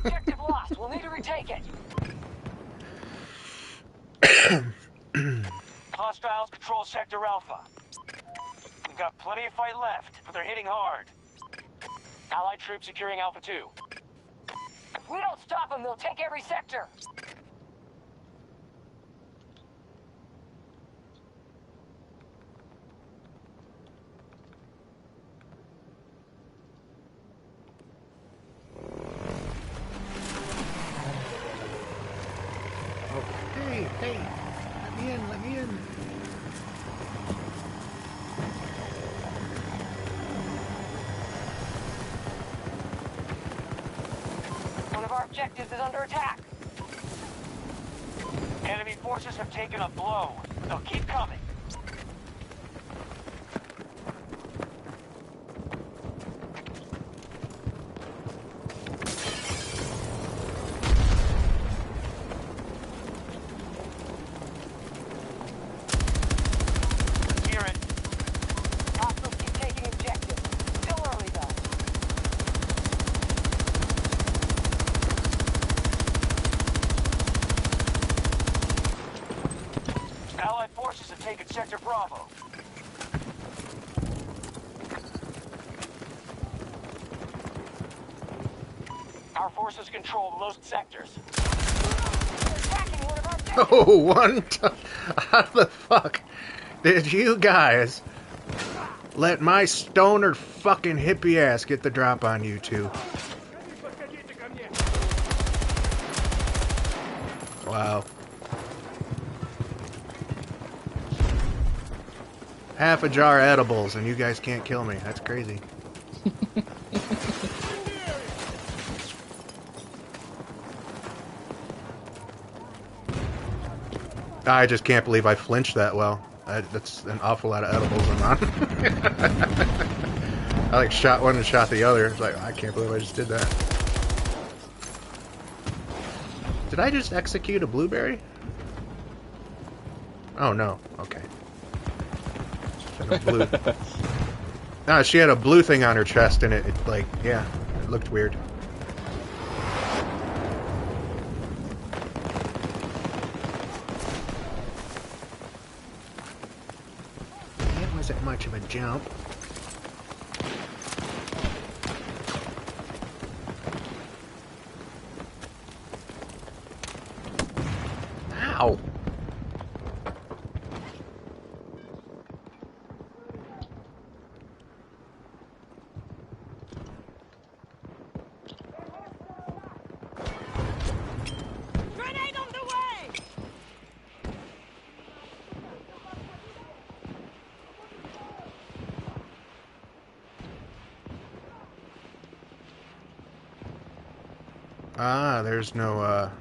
Objective lost. We'll need to retake it. Hostiles control Sector Alpha. We've got plenty of fight left, but they're hitting hard. Allied troops securing Alpha 2. If we don't stop them, they'll take every sector. Hey, let me in. One of our objectives is under attack. Enemy forces have taken a blow. They'll keep coming. Hear it. Hostiles keep taking objectives. Still early, though. Allied forces have taken Sector Bravo. Our forces control most sectors. They're attacking one of our objectives. Oh, how the fuck did you guys let my stoner fucking hippie ass get the drop on you two? Wow. Half a jar of edibles and you guys can't kill me. That's crazy. I just can't believe I flinched that well. That's an awful lot of edibles I'm on. I like shot one and shot the other. It's like, I can't believe I just did that. Did I just execute a blueberry? Oh no. Okay. She had a blue. No, she had a blue thing on her chest, and it like, yeah, it looked weird. It wasn't much of a jump. Ow! Grenade on the way! Ah, there's no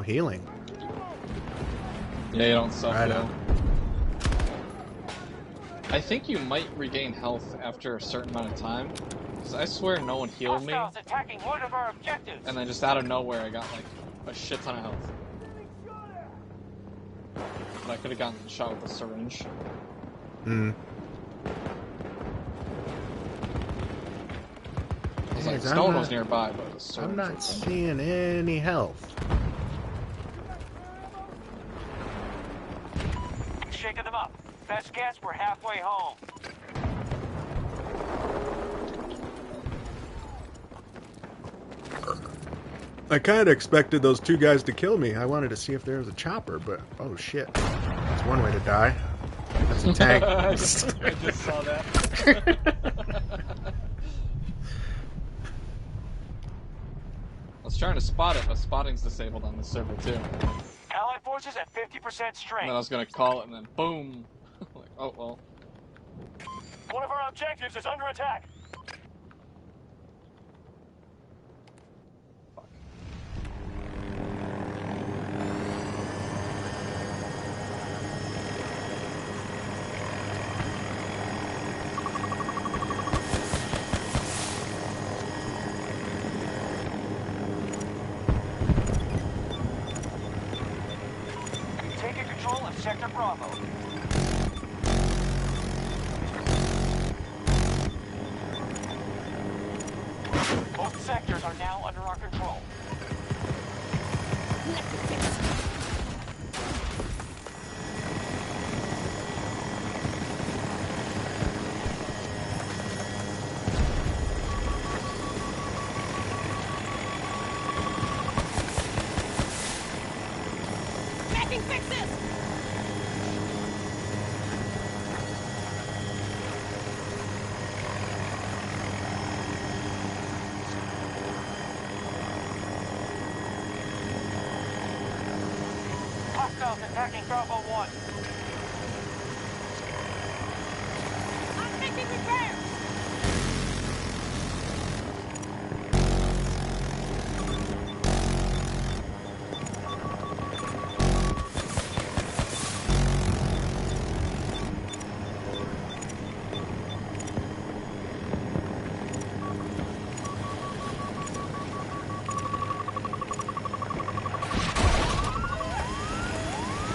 healing. Yeah, you don't self-heal. Right on. I think you might regain health after a certain amount of time. Because I swear no one healed me. Hostiles attacking one of our objectives. And then just out of nowhere I got like a shit ton of health. But I could have gotten shot with a syringe. Hmm. I was like, Yes, Stone was nearby, but the syringe I'm not was like- seeing any health. Shaking them up. Best guess, we're halfway home. I kind of expected those two guys to kill me. I wanted to see if there was a chopper, but oh shit. That's one way to die. That's a tank. I just saw that. I was trying to spot it, but spotting's disabled on the server too. Allied forces at 50% And strength. then I was gonna call it, and then boom! Like, oh well. One of our objectives is under attack. Taking control of Sector Bravo. Both sectors are now under our control. Making fixes! Hostiles attacking Bravo 1. I'm making repairs!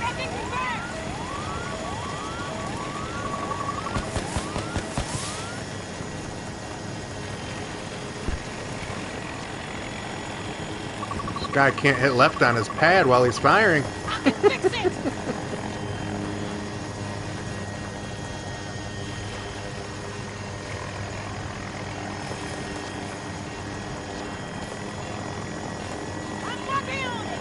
Making repairs! This guy can't hit left on his pad while he's firing. Fix it! I'm working on it!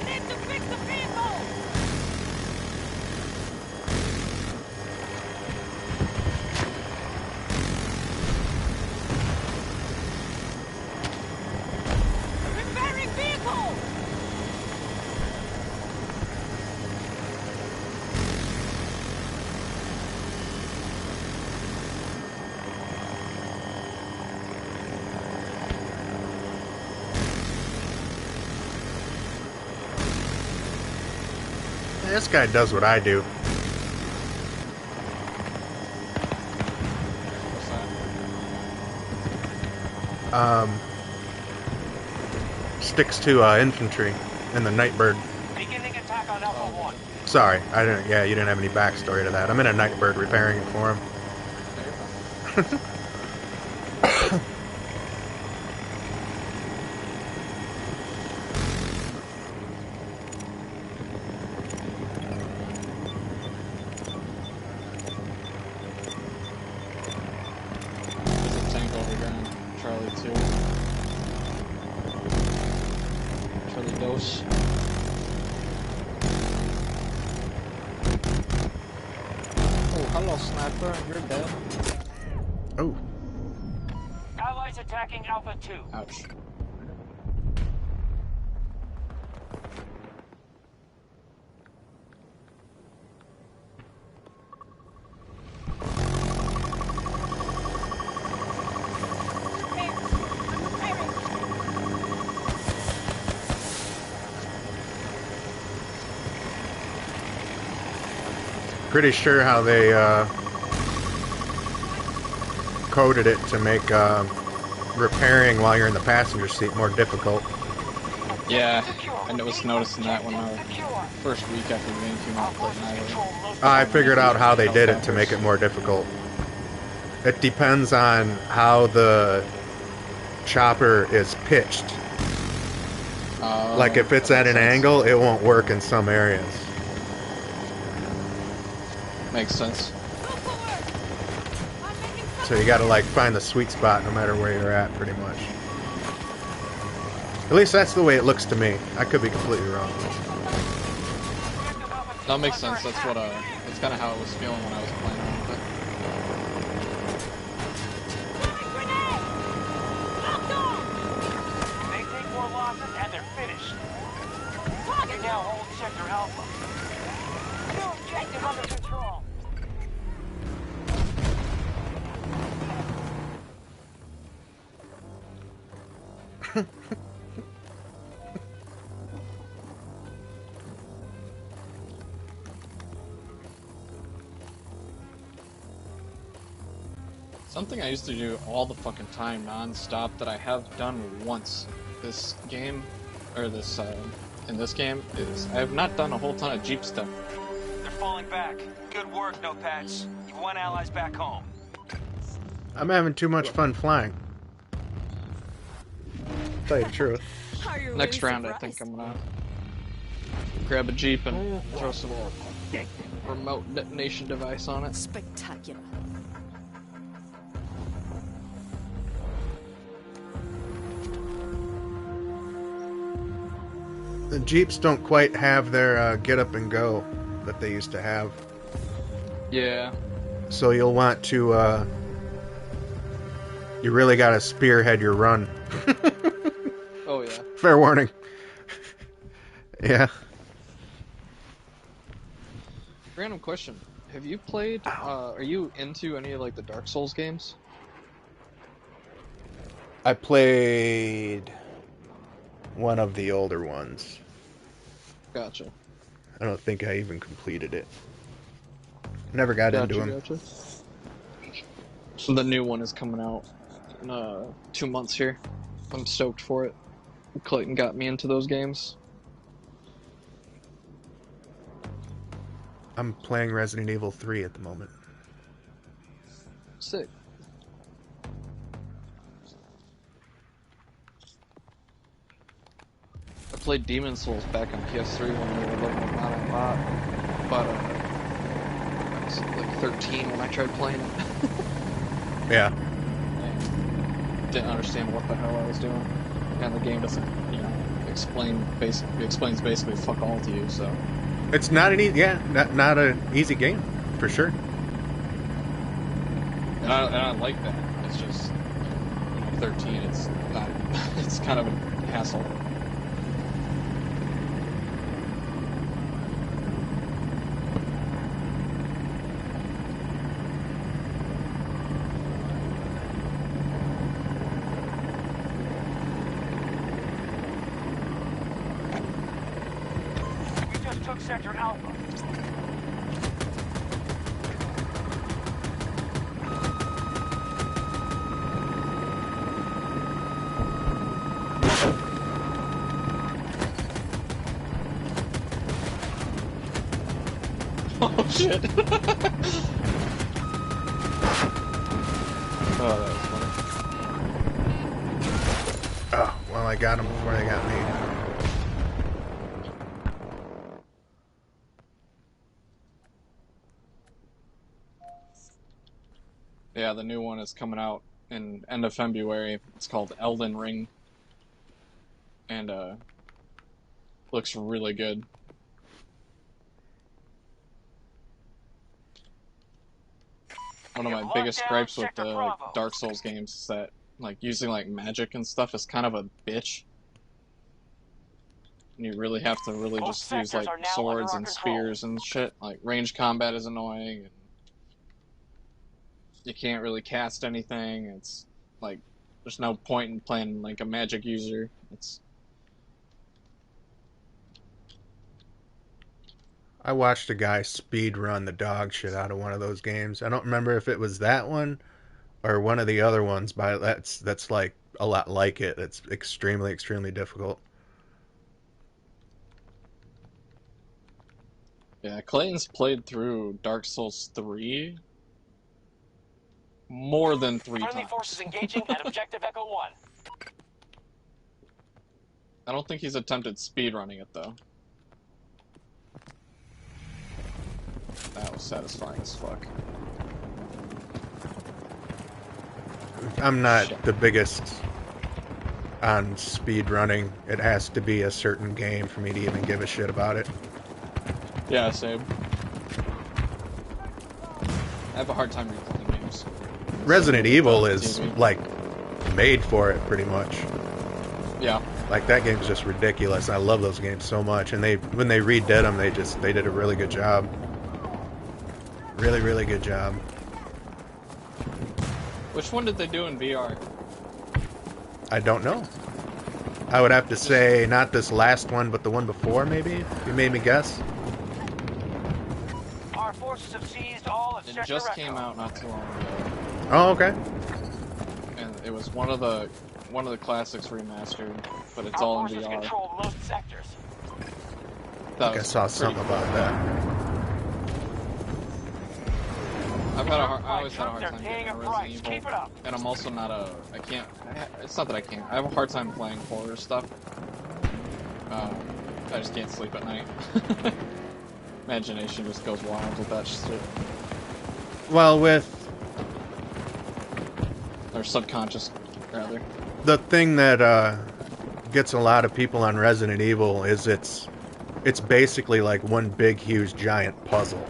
I need to fix the vehicle! Repairing vehicle! This guy does what I do. sticks to infantry and the Nightbird. Beginning attack on Alpha 1. Sorry, I didn't. Yeah, you didn't have any backstory to that. I'm in a Nightbird repairing it for him. There's a tank over here on Charlie 2. Charlie Dose. Oh, hello, sniper. You're dead. Oh, Allies attacking Alpha 2. Ouch. pretty sure how they coded it to make repairing while you're in the passenger seat more difficult. Yeah, and it was noticing that when first week after the game came out. I figured out how they did it to make it more difficult. It depends on how the chopper is pitched. Like if it's at an angle, it won't work in some areas. Makes sense. So you gotta like find the sweet spot no matter where you're at, pretty much. At least that's the way it looks to me. I could be completely wrong. That makes sense. That's what that's kind of how it was feeling when I was playing around with it. They take more losses and they're finished. You now hold Sector Alpha. New objective under control. Something I used to do all the fucking time, non-stop, that I have done once this game, or this, in this game, is I have not done a whole ton of Jeep stuff. They're falling back. Good work, Notepads. You've won allies back home. I'm having too much fun flying. Tell you the truth. Next round, I think I'm gonna grab a Jeep and throw some remote detonation device on it. Spectacular. The Jeeps don't quite have their get up and go that they used to have. Yeah. So you'll want to, you really gotta spearhead your run. Oh yeah. Fair warning. Yeah. Random question. Have you played, are you into any of like the Dark Souls games? I played one of the older ones. Gotcha. I don't think I even completed it. Never got into them. Gotcha. So the new one is coming out in 2 months here. I'm stoked for it. Clayton got me into those games. I'm playing Resident Evil 3 at the moment. Sick. I played Demon Souls back on PS3 when we were looking at not a lot, but I was like 13 when I tried playing it. Yeah. And didn't understand what the hell I was doing, and the game doesn't, you know, explains basically fuck all to you. So It's not an easy, not an easy game, for sure. and I like that. It's just, you know, 13. It's not. It's kind of a hassle. Took Sector Alpha. Oh shit. Oh, that was funny. Oh, well, I got them before they got me. Yeah, the new one is coming out in end of February. It's called Elden Ring. And, looks really good. One of my biggest gripes with the like, Dark Souls games is that like using like magic and stuff is kind of a bitch. And you really have to really just use like swords and spears and shit. Like range combat is annoying, and you can't really cast anything. It's like there's no point in playing like a magic user. It's I watched a guy speed run the dog shit out of one of those games. I don't remember if it was that one or one of the other ones, but that's like a lot like it. It's extremely difficult. yeah, Clayton's played through Dark Souls 3 more than 3 Friendly times. forces engaging at Objective Echo 1. I don't think he's attempted speedrunning it though. That was satisfying as fuck. I'm not the biggest on speed running. It has to be a certain game for me to even give a shit about it. Yeah, same. I have a hard time replaying games. Resident Evil is like made for it pretty much. Yeah. Like that game's just ridiculous. I love those games so much, and when they redid them, they did a really good job. Really good job. Which one did they do in VR? I don't know. I would have to say not this last one, but the one before, maybe? If you made me guess. Our forces have seized all of It just came out not too long ago. Oh, okay. And it was one of the classics remastered, but it's all in VR. Control most sectors. I think I saw something about that. I always had a hard time getting a Resident Evil, and I'm also not it's not that I can't. I have a hard time playing horror stuff. I just can't sleep at night. Imagination just goes wild with that shit. Well, or subconscious, rather. The thing that gets a lot of people on Resident Evil is it's basically like one big, huge, giant puzzle.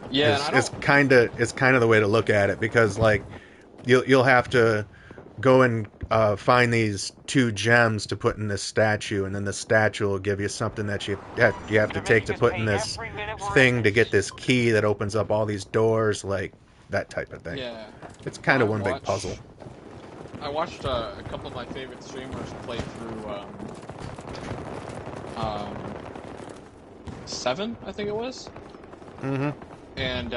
Yeah, it's kind of the way to look at it, because like you'll have to go and find these 2 gems to put in this statue, and then the statue will give you something that you have to take to put in this thing to get this key that opens up all these doors, like that type of thing. Yeah, it's kind of one big puzzle. I watched a couple of my favorite streamers play through 7, I think it was. Mm-hmm. And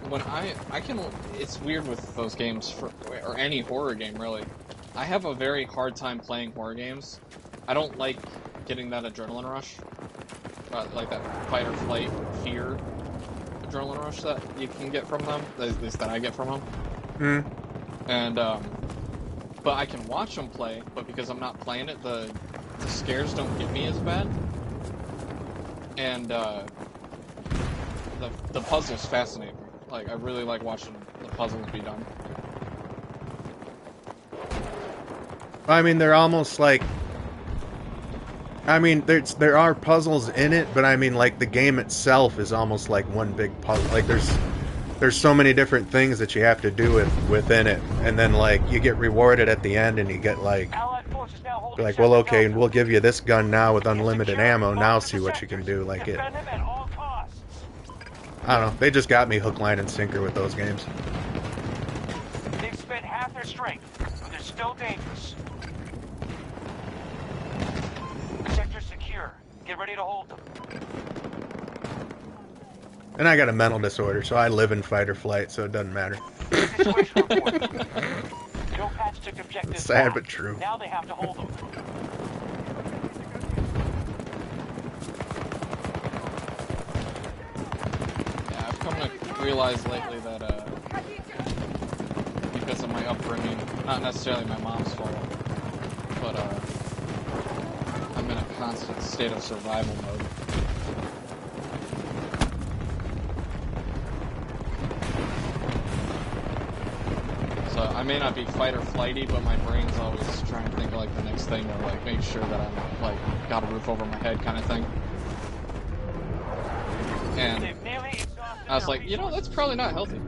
when I can, it's weird with those games or any horror game really. I have a very hard time playing horror games. I don't like getting that adrenaline rush, like that fight or flight fear adrenaline rush that you can get from them. At least that I get from them. Mm. And but I can watch them play. But because I'm not playing it, the scares don't get me as bad. And the puzzles fascinate me. Like, I really like watching the puzzles be done. I mean, they're almost like... I mean, there are puzzles in it, but I mean, like, the game itself is almost like one big puzzle. Like, there's so many different things that you have to do within it. And then, like, you get rewarded at the end, and you get, like... well, okay, we'll give you this gun now with unlimited ammo. Now see what you can do. Like, it... I don't know. They just got me hook, line, and sinker with those games. They've spent half their strength, but they're still dangerous. Sector secure. Get ready to hold them. And I got a mental disorder, so I live in fight or flight, so it doesn't matter. Situation report. Joe Patch took objective. Sad but true. Now they have to hold them. come to realize lately that, because of my upbringing, not necessarily my mom's fault, but, I'm in a constant state of survival mode. So I may not be fight or flighty, but my brain's always trying to think of, like, the next thing, or, like, make sure that I'm, like, got a roof over my head kind of thing. And I was like, you know, that's probably not healthy.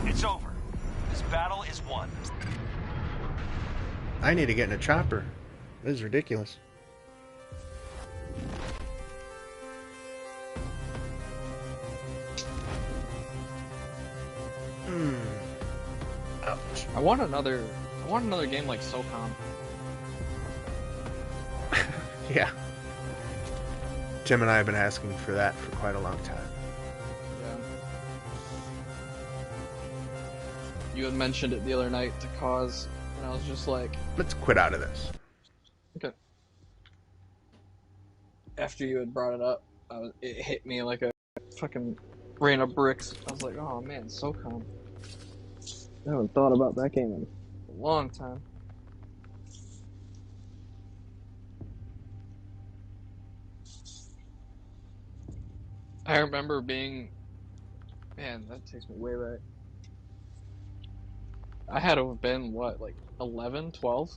It's over. This battle is won. I need to get in a chopper. This is ridiculous. Ouch. I want another game like SOCOM. Yeah. Tim and I have been asking for that for quite a long time. Yeah. You had mentioned it the other night to Cause, and I was just like, let's quit out of this. okay. After you had brought it up, it hit me like a fucking rain of bricks. I was like, oh man, SOCOM. I haven't thought about that game in a long time. I remember being... Man, that takes me way back. I had to have been, what, like 11, 12?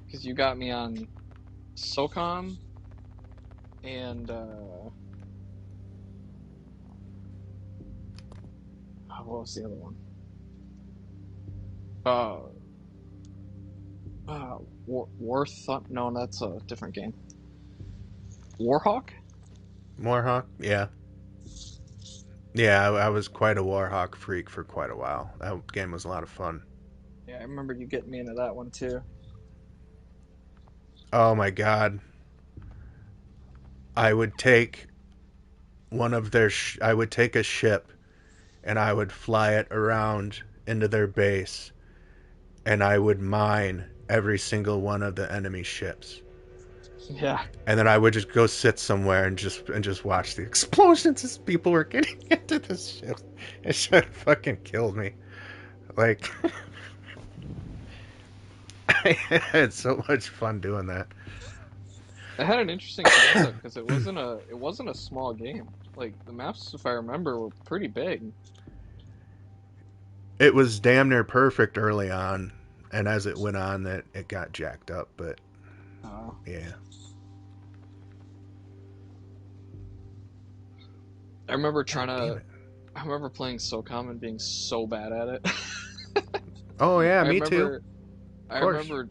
Because you got me on SOCOM and, what was the other one? No, that's a different game. Warhawk? Warhawk? Yeah. Yeah, I was quite a Warhawk freak for quite a while. That game was a lot of fun. Yeah, I remember you getting me into that one too. Oh my god. I would take one of their... I would take a ship and I would fly it around into their base and I would mine every single one of the enemy ships. Yeah. And then I would just go sit somewhere and just watch the explosions as people were getting into the ship. It should have fucking killed me. Like, I had so much fun doing that. It had an interesting concept because it wasn't a small game. Like the maps, if I remember, were pretty big. It was damn near perfect early on, and as it went on, it got jacked up. But yeah. I remember I remember playing SOCOM and being so bad at it. Oh yeah, me too. I remember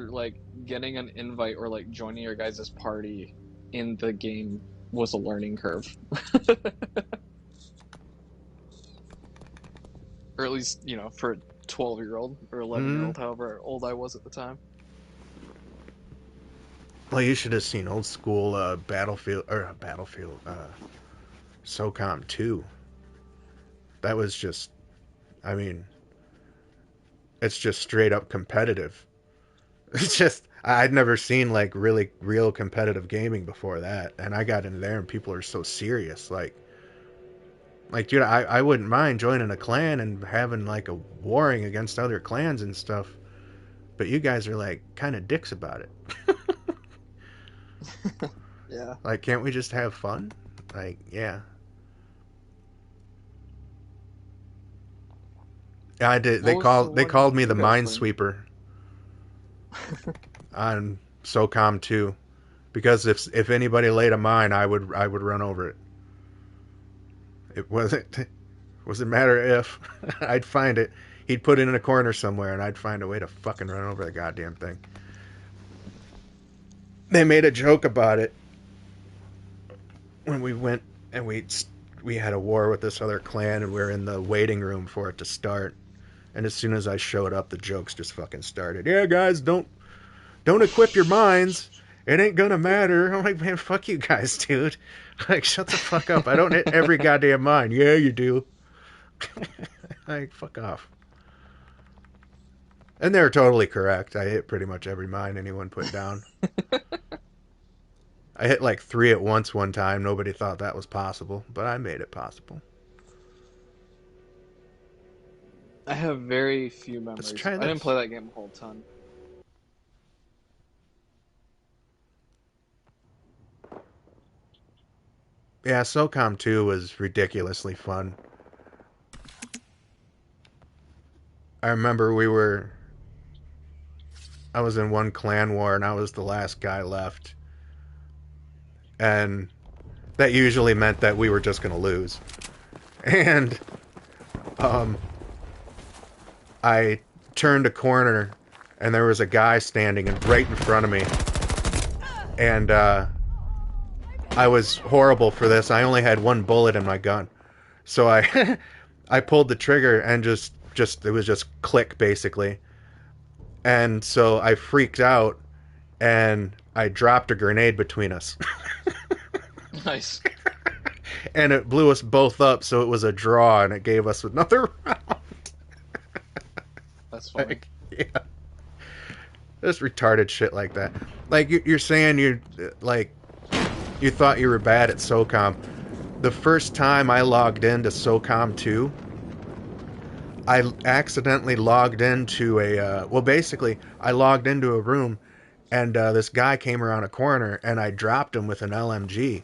like getting an invite or like joining your guys' party in the game was a learning curve. Or at least, you know, for a 12-year-old or 11-year-old, however old I was at the time. Well, you should have seen old school SOCOM 2. That was just, I mean, it's just straight up competitive. It's just, I'd never seen like really real competitive gaming before that, and I got in there and people are so serious. Like dude, I wouldn't mind joining a clan and having like a warring against other clans and stuff, but you guys are like kind of dicks about it. Yeah. Like, can't we just have fun? Like, yeah. Yeah, I did. They called me the Minesweeper on SOCOM 2 because if anybody laid a mine, I would run over it. It wasn't matter if I'd find it. He'd put it in a corner somewhere, and I'd find a way to fucking run over the goddamn thing. They made a joke about it when we went and we had a war with this other clan, and we were in the waiting room for it to start. And as soon as I showed up, the jokes just fucking started. Yeah, guys, don't equip your mines. It ain't gonna matter. I'm like, man, fuck you guys, dude. Like, shut the fuck up. I don't hit every goddamn mine. Yeah, you do. Like, fuck off. And they're totally correct. I hit pretty much every mine anyone put down. I hit like 3 at once one time. Nobody thought that was possible, but I made it possible. I have very few Let's memories. try I didn't this. play that game a whole ton. Yeah, SOCOM 2 was ridiculously fun. I remember I was in one clan war and I was the last guy left. And that usually meant that we were just going to lose. And I turned a corner and there was a guy standing right in front of me. And I was horrible for this. I only had one bullet in my gun. So I I pulled the trigger and just it was just click basically. And so I freaked out and I dropped a grenade between us. Nice. And it blew us both up, so it was a draw and it gave us another round. That's funny. Like, yeah. Just retarded shit like that. Like you're saying you thought you were bad at SOCOM. The first time I logged into SOCOM 2, I accidentally logged into basically I logged into a room and this guy came around a corner and I dropped him with an LMG.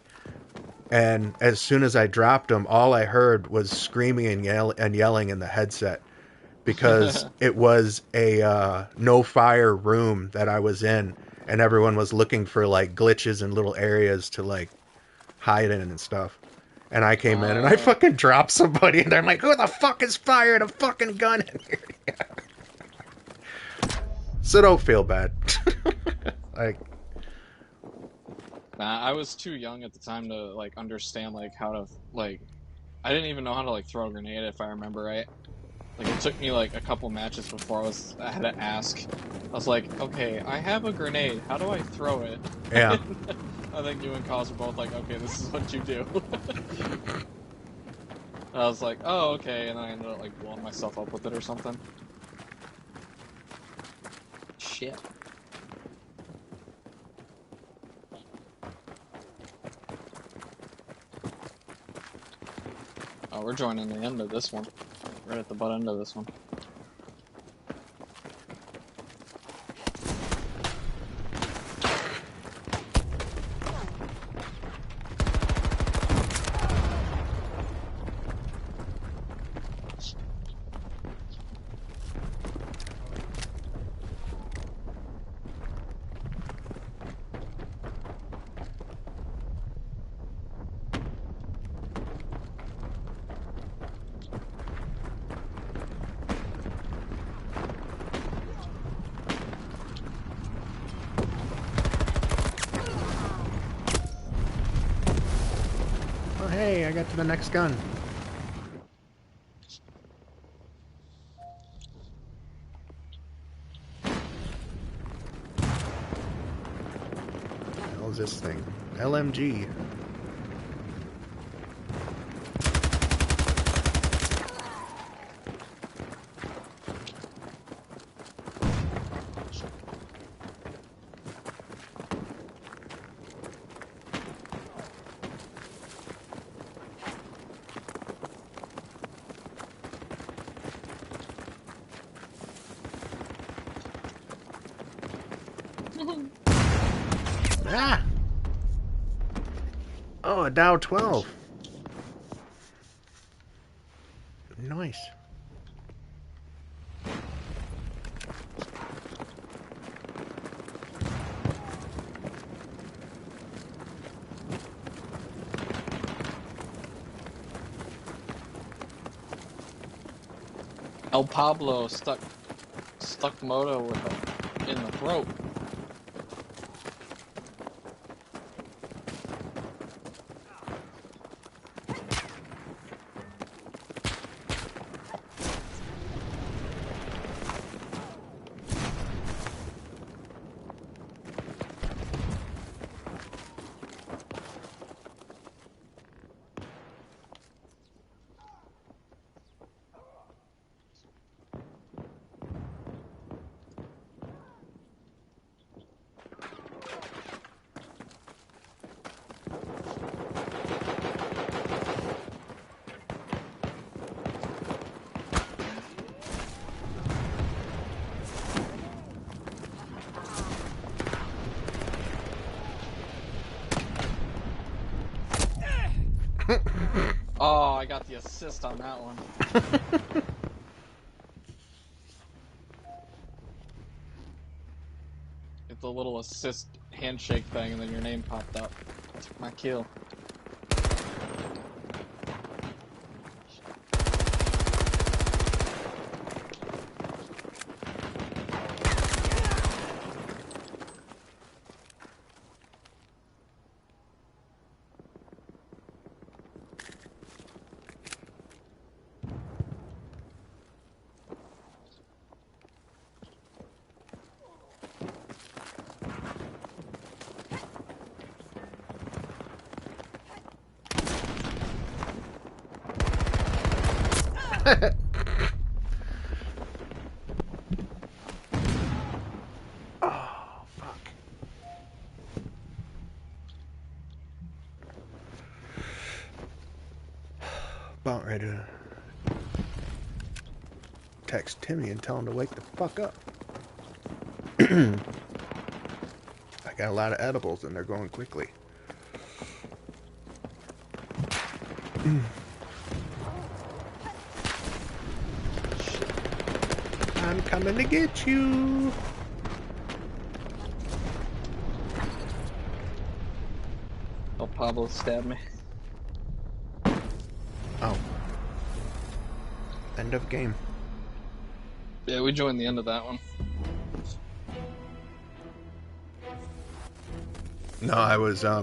And as soon as I dropped him, all I heard was screaming and yelling in the headset because it was a no fire room that I was in, and everyone was looking for like glitches and little areas to like hide in and stuff. And I came in and I fucking dropped somebody, and I'm like, "Who the fuck is firing a fucking gun in here?" So don't feel bad. Like. Nah, I was too young at the time to like understand like how to like. I didn't even know how to like throw a grenade if I remember right. Like it took me like a couple matches before I had to ask. I was like, okay, I have a grenade. How do I throw it? Yeah. I think you and Cos were both like, okay, this is what you do. I was like, oh, okay, and then I ended up like blowing myself up with it or something. Shit. Oh, we're joining the end of this one. Right at the butt end of this one. Oh, hey, I got to the next gun. What the hell is this thing? LMG. Ah! Oh, a Dow 12. Nice. El Pablo stuck Moto in the throat. I got the assist on that one. Get the little assist handshake thing, and then your name popped up. Took my kill. Oh, fuck. About ready to text Timmy and tell him to wake the fuck up. I got a lot of edibles and they're going quickly. I'm coming to get you. Oh, Pablo stabbed me. Oh. End of game. Yeah, we joined the end of that one. No, I was, I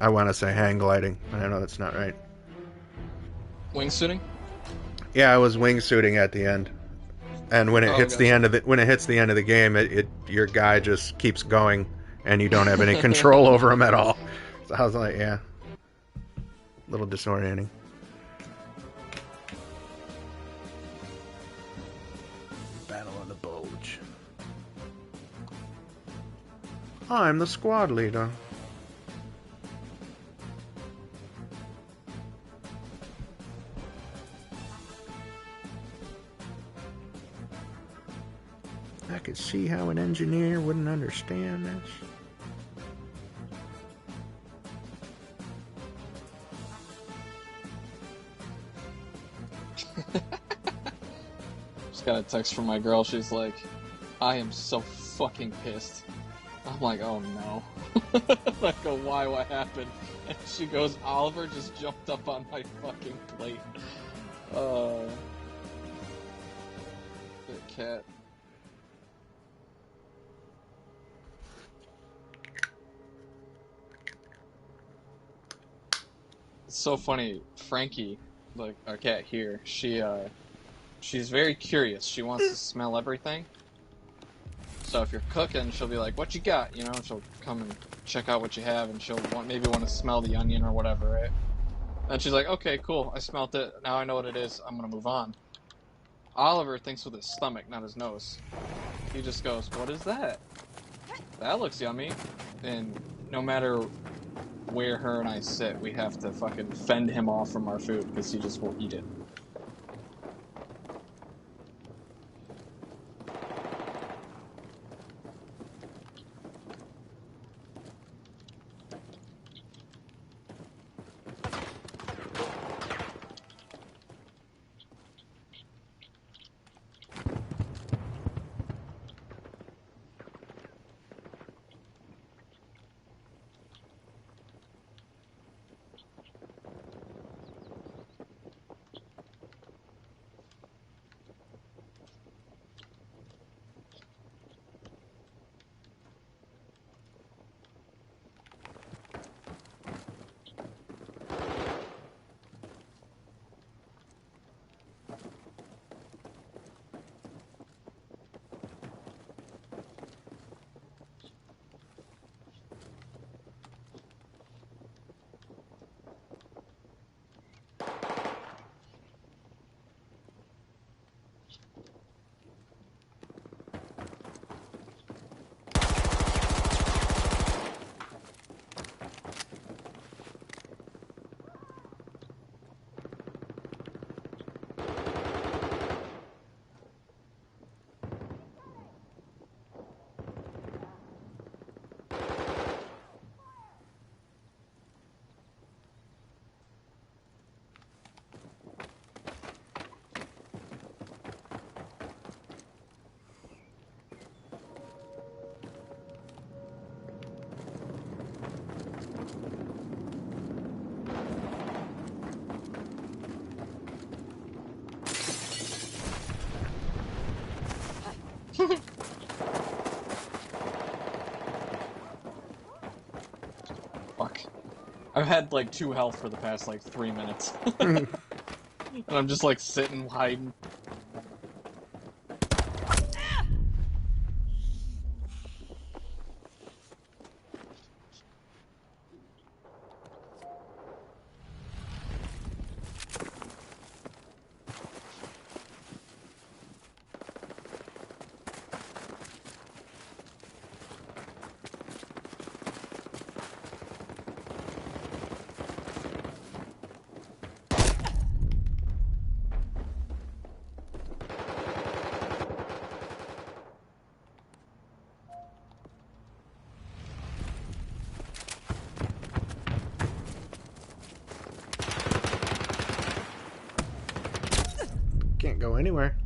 want to say hang gliding, but I know that's not right. Wingsuiting? Yeah, I was wingsuiting at the end. And when it hits gotcha. the end of the game, your guy just keeps going and you don't have any control over him at all. So I was like, yeah. A little disorienting. Battle of the Bulge. I'm the squad leader. I could see how an engineer wouldn't understand this. Just got a text from my girl. She's like, I am so fucking pissed. I'm like, oh no. I go, why? What happened? And she goes, Oliver just jumped up on my fucking plate. Good cat. It's so funny. Frankie, like our cat here, she's very curious. She wants to smell everything. So if you're cooking, she'll be like, what you got? You know, and she'll come and check out what you have, and she'll maybe want to smell the onion or whatever, right? And she's like, okay, cool, I smelt it, now I know what it is, I'm gonna move on. Oliver thinks with his stomach, not his nose. He just goes, what is that? That looks yummy. And no matter where her and I sit, we have to fucking fend him off from our food, because he just will eat it. I've had like 2 health for the past like 3 minutes. And I'm just like sitting, hiding. Can't go anywhere.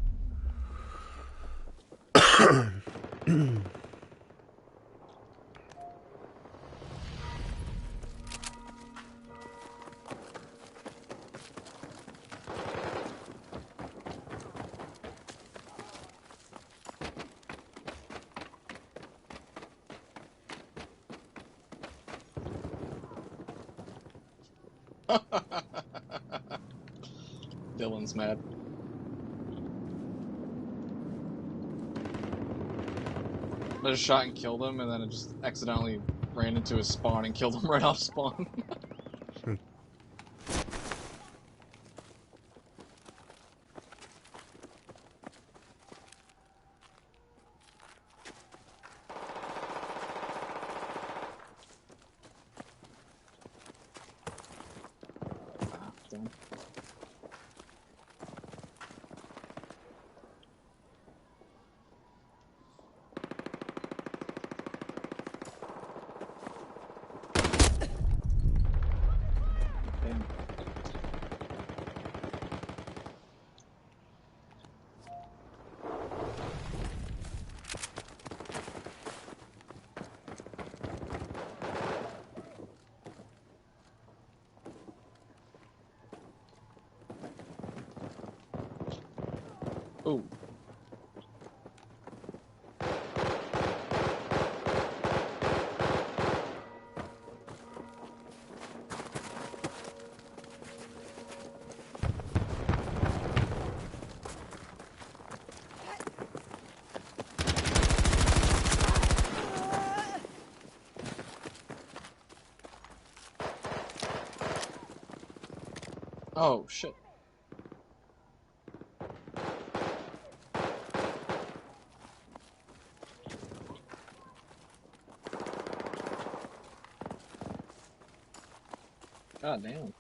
Dylan's mad. I just shot and killed him, and then it just accidentally ran into his spawn and killed him right off spawn. Damn. Damn. Ooh. Oh, shit. God damn.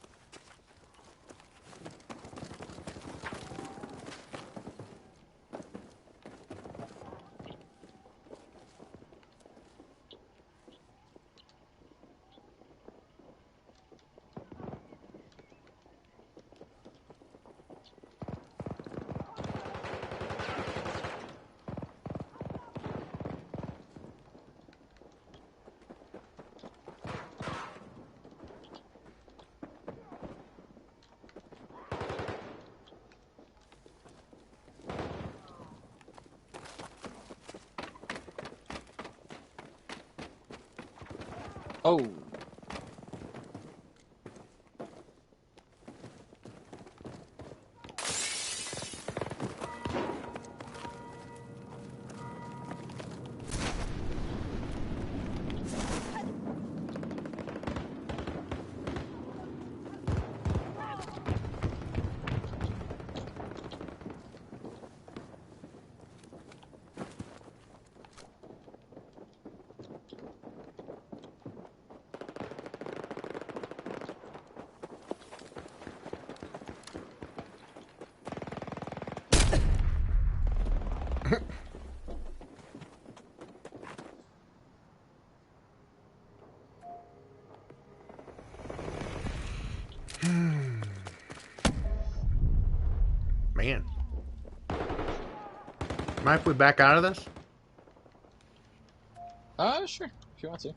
Oh. Man. Mind if we back out of this? Sure, if you want to.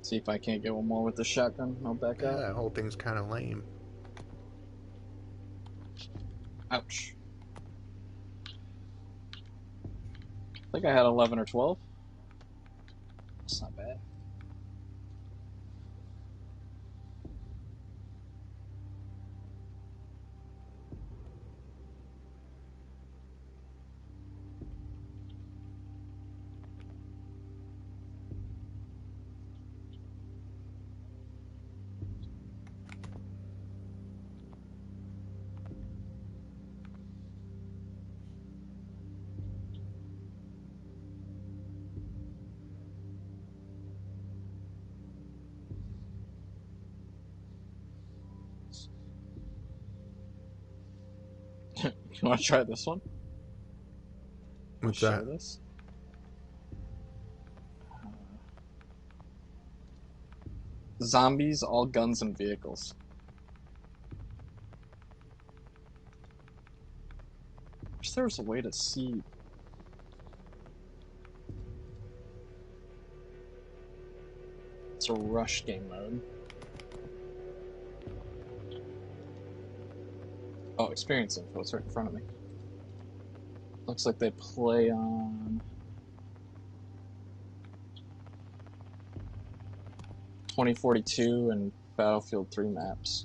See if I can't get one more with the shotgun. I'll back Yeah, out. that whole thing's kind of lame. Ouch. think I had 11 or 12. It's not bad. You want to try this one? What's Share that? this? Zombies, all guns and vehicles. Wish there was a way to see. It's a rush game mode. Oh, experience info. It's right in front of me. Looks like they play on 2042 and Battlefield 3 maps.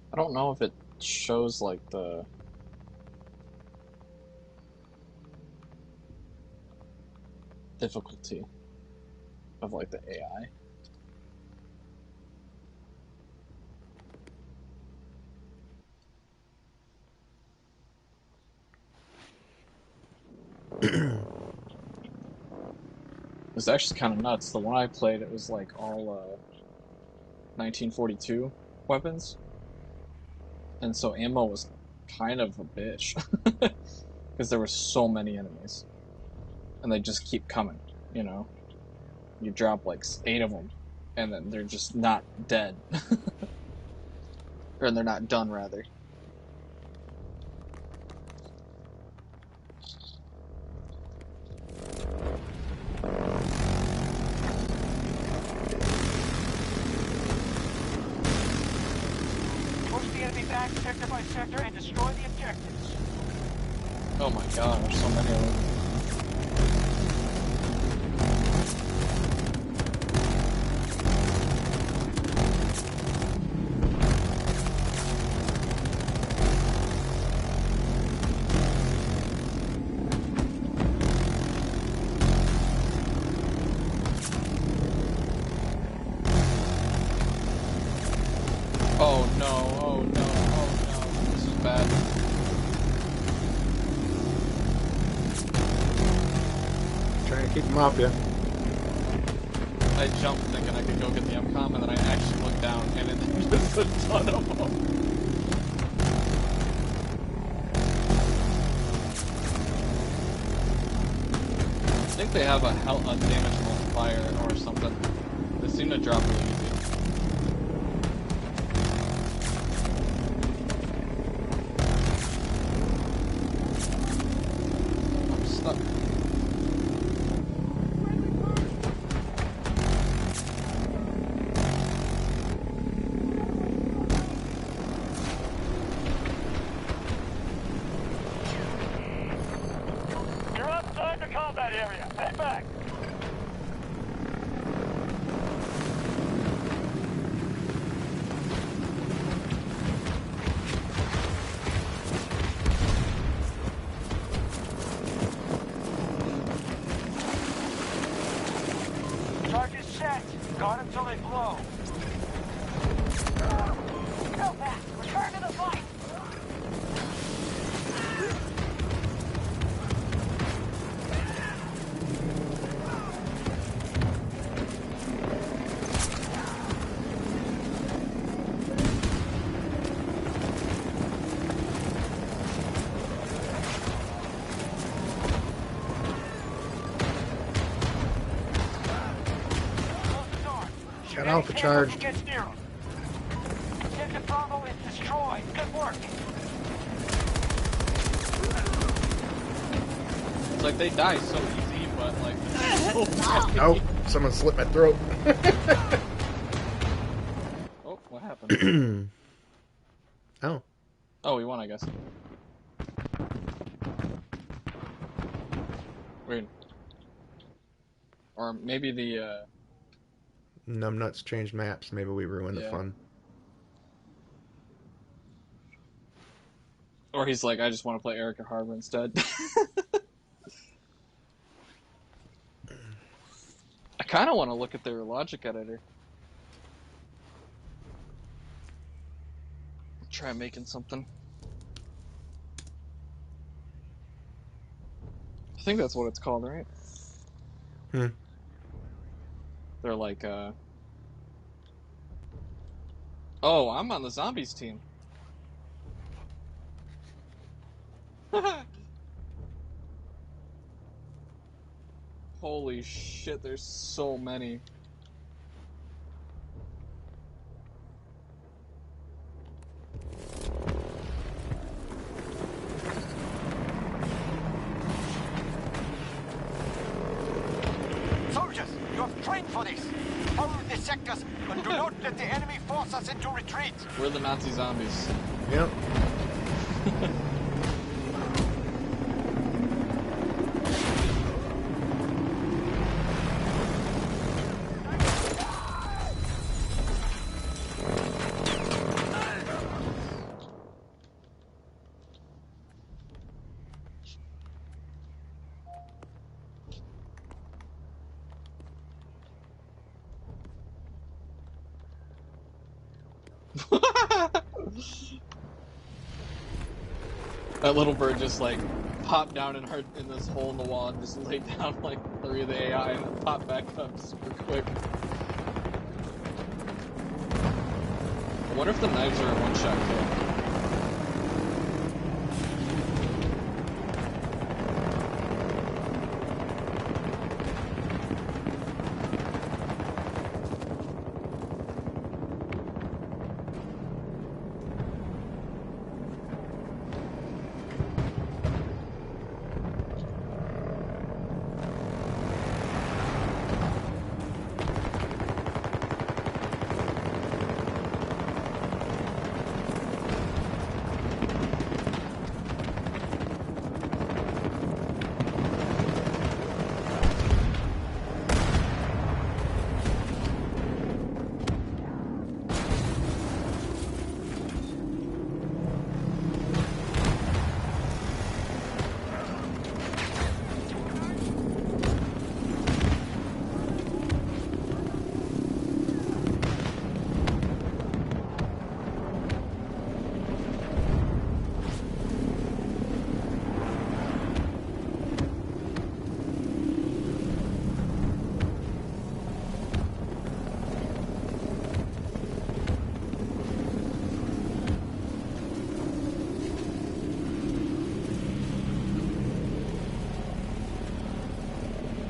I don't know if it shows like the difficulty of like the AI. It was actually kind of nuts. The one I played, it was like all 1942 weapons, and so ammo was kind of a bitch because there were so many enemies, and they just keep coming. You know, you drop like 8 of them, and then they're just not dead, or they're not done rather. Push the enemy back sector by sector and destroy the objectives. Oh my god, there's so many of them. Oh no, oh no, oh no, this is bad. Trying to keep them off you. I jumped thinking I could go get the MCOM, and then I actually looked down, and it just a ton of them. I think they have a damage multiplier or something. They seem to drop really easy. I'm stuck. You're outside the combat area. Head back. Target set. Guard until they blow. Go back. Return to the fight. Alpha charged. Objective Bravo is destroyed. Good work. It's like they die so easy, but like. Oh, someone slit my throat. Oh, what happened? Oh. Oh, we won, I guess. Weird. Or maybe the, Numbnuts changed maps. Maybe we ruined the Yeah. fun. Or he's like, I just want to play Erica Harbor instead. I kind of want to look at their logic editor. Try making something. I think that's what it's called, right? Hmm. They're like, oh, I'm on the zombies team. Holy shit, there's so many. Soldiers, you have trained for this. Follow the sectors and do not let the enemy force us into retreat. We're the Nazi zombies. Yep. That little bird just like popped down in this hole in the wall and just laid down like 3 of the AI and then popped back up super quick. I wonder if the knives are a one-shot kill.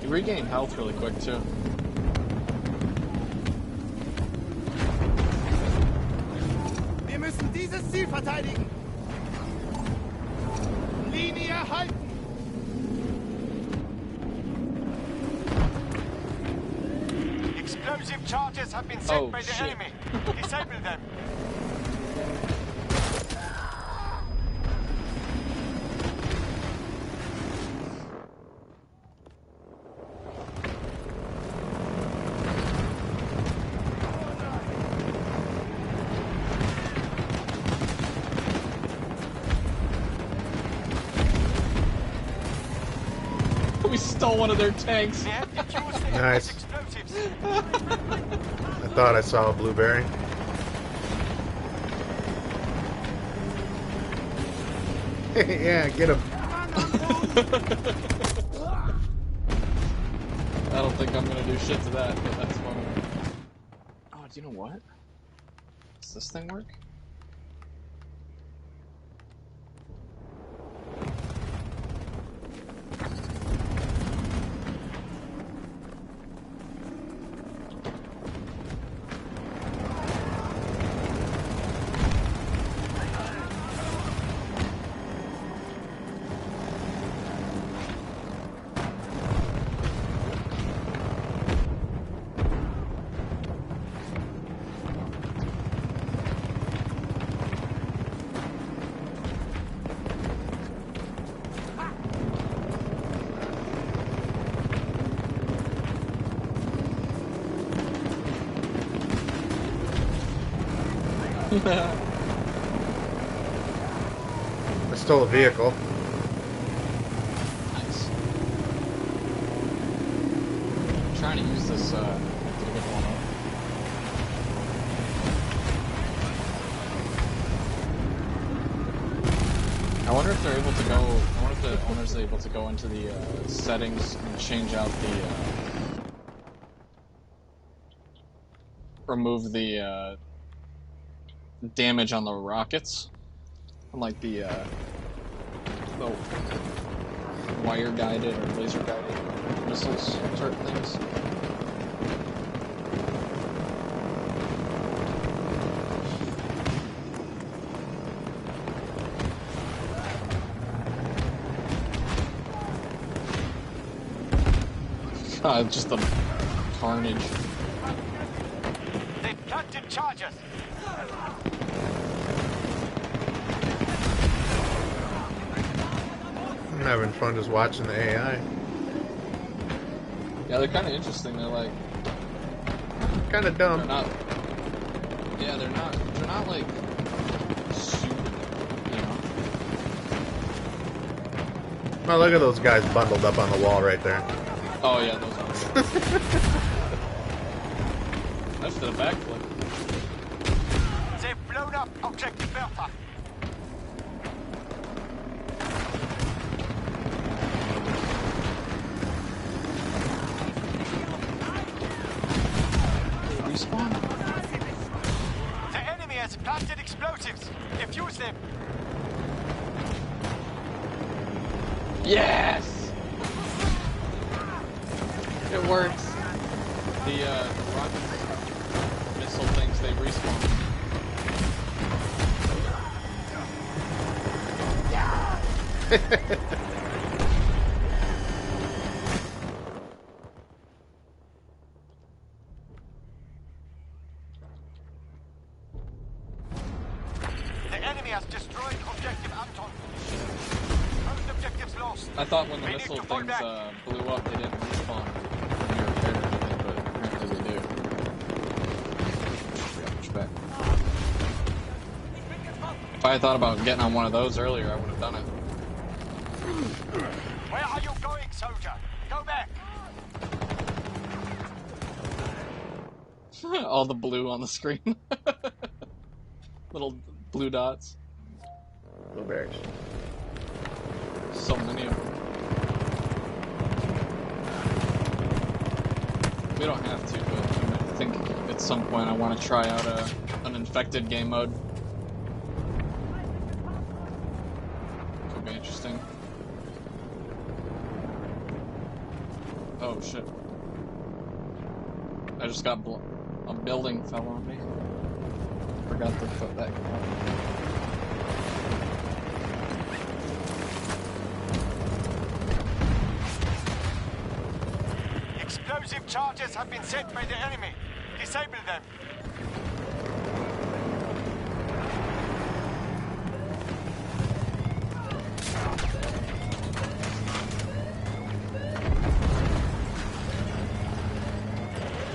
You regain health really quick too. Wir müssen dieses Ziel verteidigen. Linie halten. Explosive charges have been set by the shit. enemy. Disable them. We stole one of their tanks. They have defused the Nice. explosives. I thought I saw a blueberry. Yeah, get him. I don't think I'm gonna do shit to that, but that's funny. Oh, do you know what? Does this thing work? I stole a vehicle. Nice. I'm trying to use this to get one up. I wonder if they're able to go. I wonder if the owner's able to go into the settings and change out the remove the damage on the rockets, unlike the wire guided or laser guided missiles type things. Just the carnage. They've planted charges. I'm having fun just watching the AI. Yeah, they're kind of interesting. They're like Kind of dumb. they're not. Yeah, they're not. They're not like super. You know. Oh, look at those guys bundled up on the wall right there. Oh yeah, those are. That's the backflip. They've blown up objective Bertha. Respawn? The enemy has planted explosives. Defuse them. Yes! It works. The rocket missile things, they respawn. The enemy has destroyed objective Anton. Most objectives lost. I thought when the We need missile to fall things back. blew up, they didn't respawn when you repaired or anything, but apparently they do. We got pushed back. If I had thought about getting on one of those earlier, I would have done it. Where are you going, soldier? Go back. All the blue on the screen. Little blue dots. Blueberries. So many of them. We don't have to, but I think at some point I want to try out an infected game mode. Could be interesting. Oh shit. I just got a building fell on me. Forgot to put that. Explosive charges have been set by the enemy. Disable them.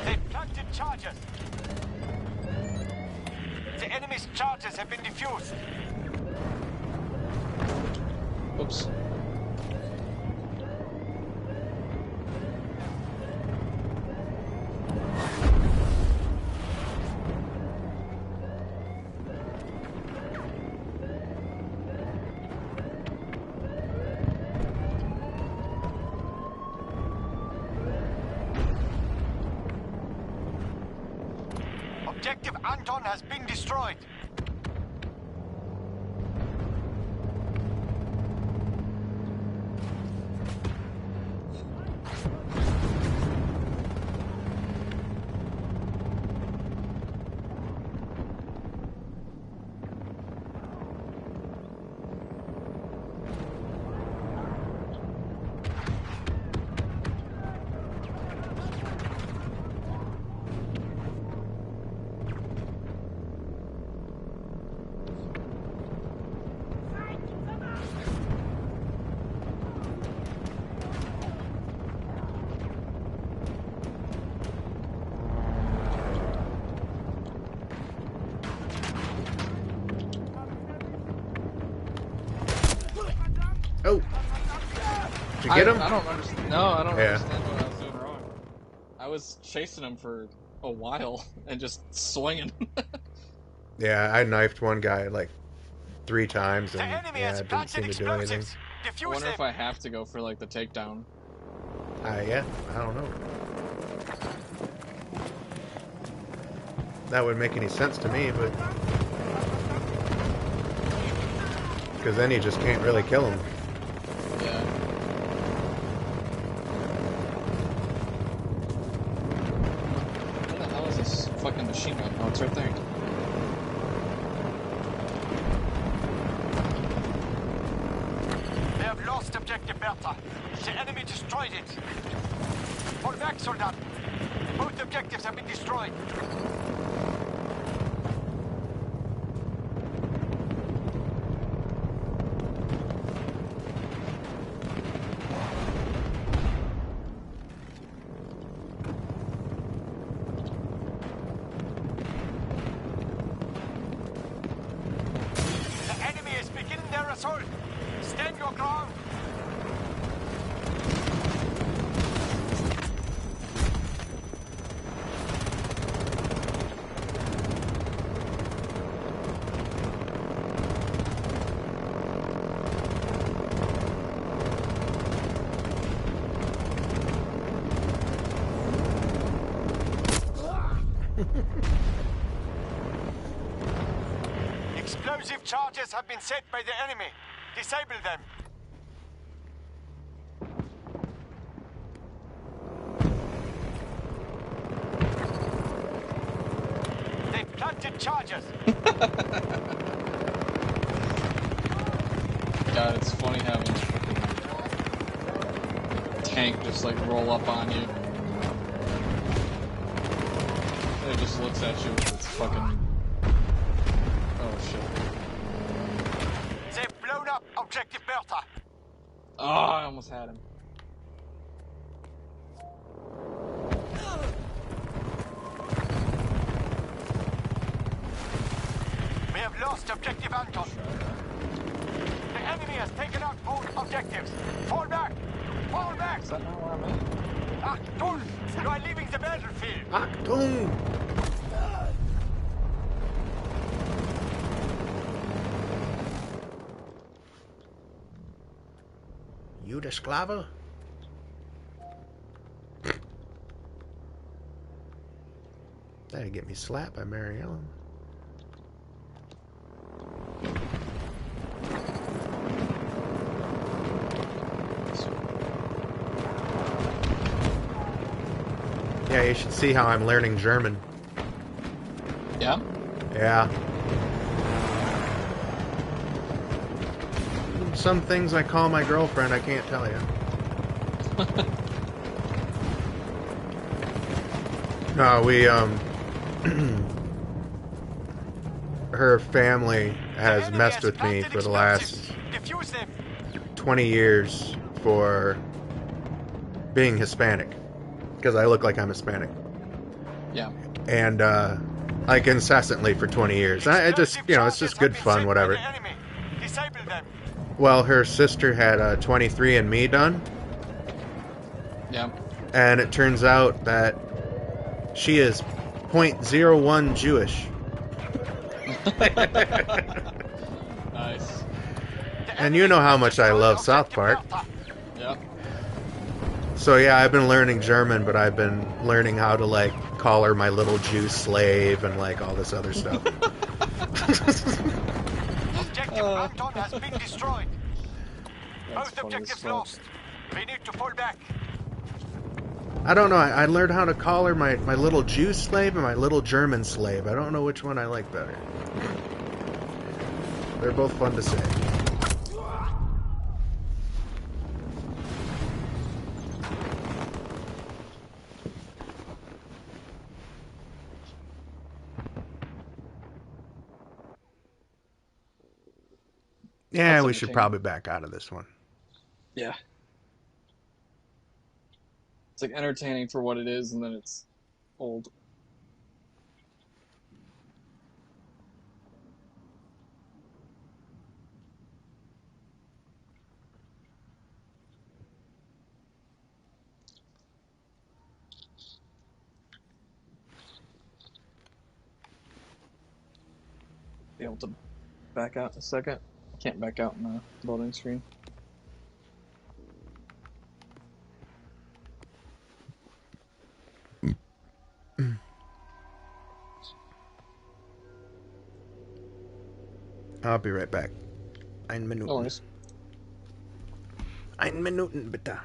They've planted charges. The enemy's charges have been defused. Oops. Objective Anton has been destroyed. Oh! Did you get him? I don't understand. No, I don't Yeah. understand what I was doing wrong. I was chasing him for a while and just swinging. Yeah, I knifed one guy like 3 times, The and enemy yeah, has it didn't seem planted to do anything. explosives. I Defuse wonder them. if I have to go for like the takedown. Yeah, I don't know. That would make any sense to me, but because then you just can't really kill him. Yeah. Where the hell is this fucking machine gun? Oh, it's right there. They have lost objective Bertha. The enemy destroyed it. Fall back, soldat. Both objectives have been destroyed. The enemy is beginning their assault. Stand your ground. Explosive charges have been set by the enemy. Disable them. They planted charges. God, it's funny having a fucking tank just like roll up on you. And it just looks at you with its fucking... Oh shit. They've blown up objective Bertha. Oh, I almost had him. We have lost objective Anton. The enemy has taken out both objectives. Fall back! Fall back! Is that not where I'm at? Achtung! You are leaving the battlefield. Achtung! Yugoslavia? That'd get me slapped by Mary Ellen. Yeah, you should see how I'm learning German. Yeah? Yeah. Some things I call my girlfriend, I can't tell you. No, we, her family has messed with me for the last 20 years for being Hispanic. Because I look like I'm Hispanic. Yeah. And, like, incessantly for 20 years. I just, you know, it's just good fun, whatever. Well, her sister had a 23andMe done. Yeah. And it turns out that she is 0.01 Jewish. Nice. And you know how much I love South Park. Yep. So yeah, I've been learning German, but I've been learning how to, like, call her my little Jew slave and, like, all this other stuff. Objective Anton has been destroyed. Both funny as objectives fuck. lost. We need to fall back. I don't know, I learned how to call her my little Jew slave and my little German slave. I don't know which one I like better. They're both fun to say. Yeah, That's we should entertaining. probably back out of this one. Yeah. It's like entertaining for what it is, and then it's old. be able to back out in a second. Can't back out in the loading screen. I'll be right back. Ein No Minuten. worries. Ein Minuten, bitte.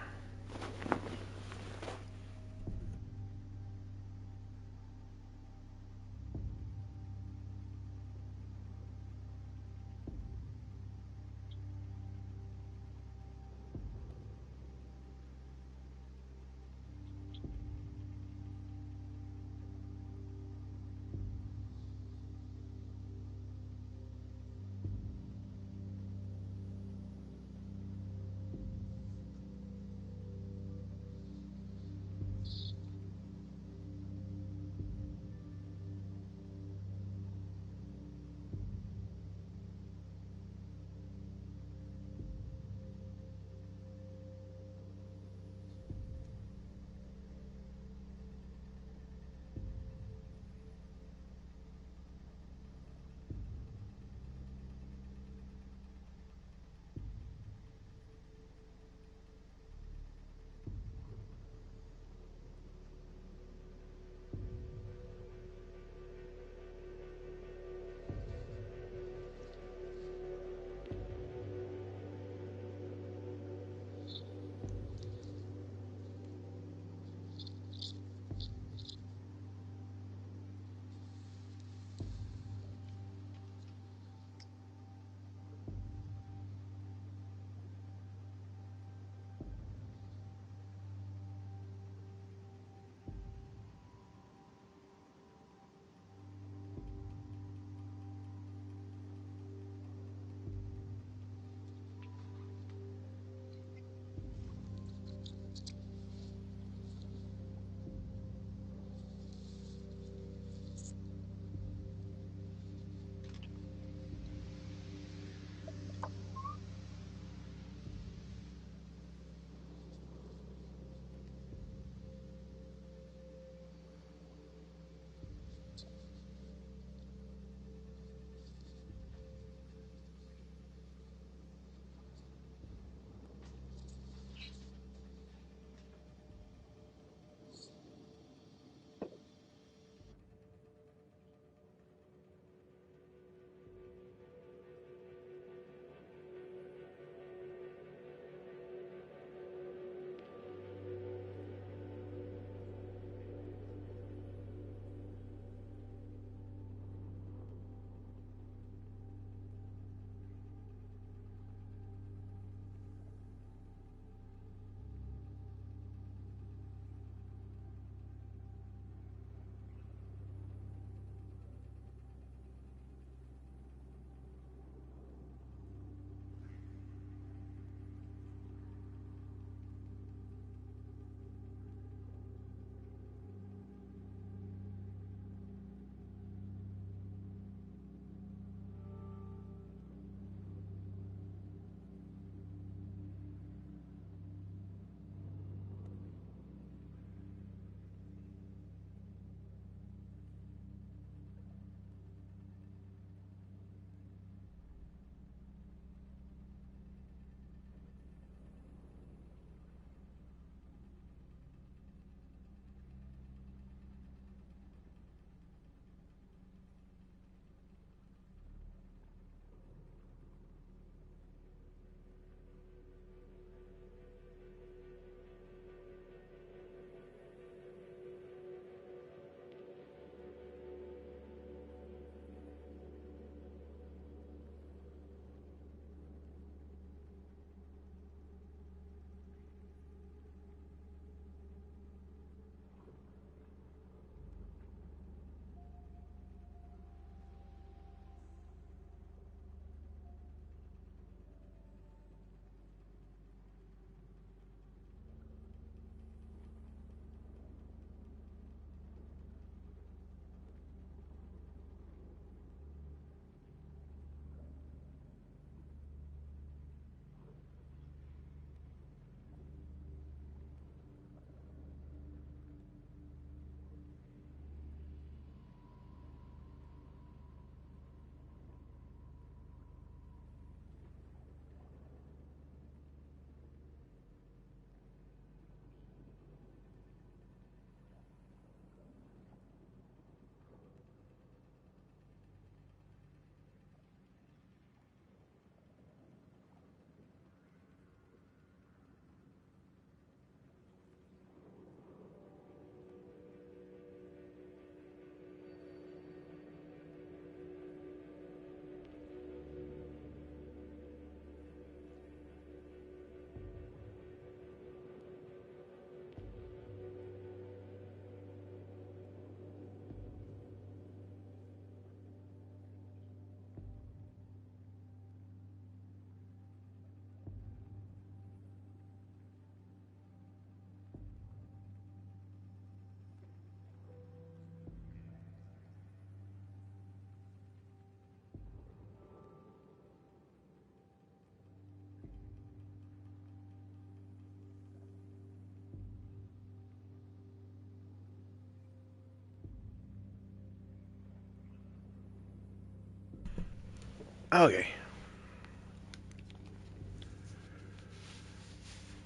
Okay.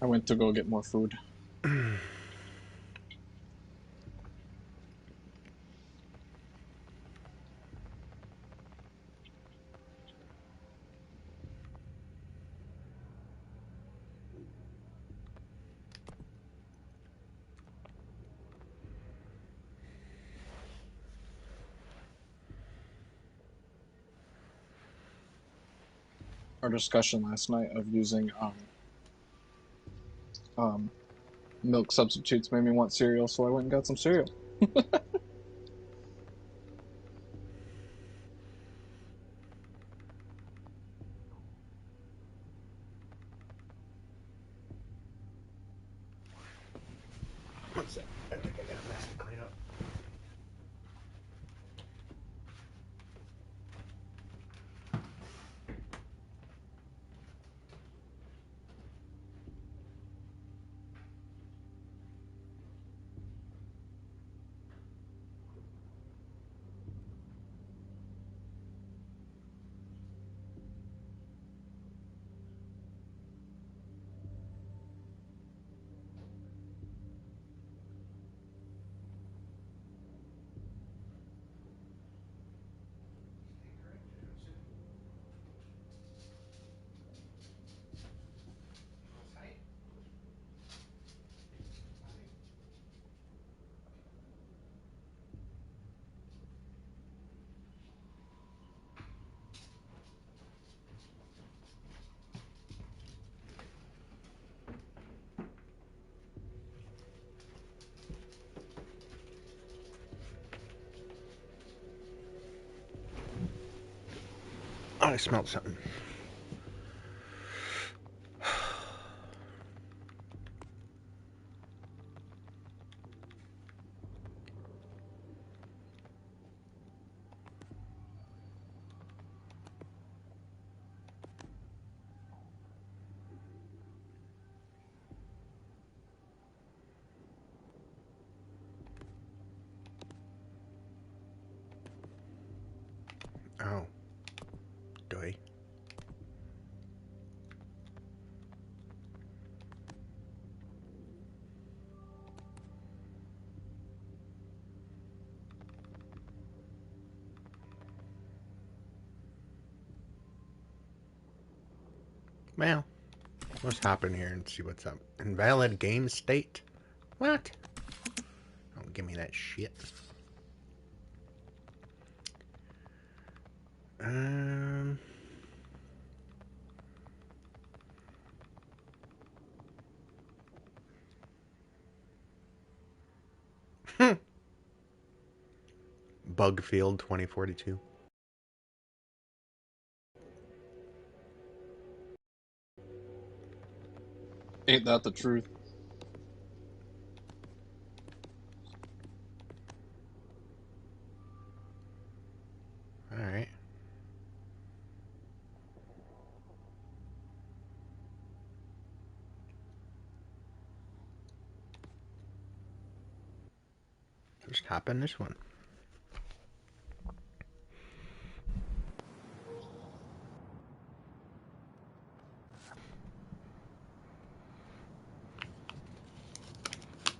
I went to go get more food. Our discussion last night of using milk substitutes made me want cereal, so I went and got some cereal. One sec. I think I got a mess to clean up. Oh, I smelled something. Oh. Doy. Well, let's hop in here and see what's up. Invalid game state? What? Don't give me that shit. Bugfield 2042. Ain't that the truth? Alright. Just hop in this one.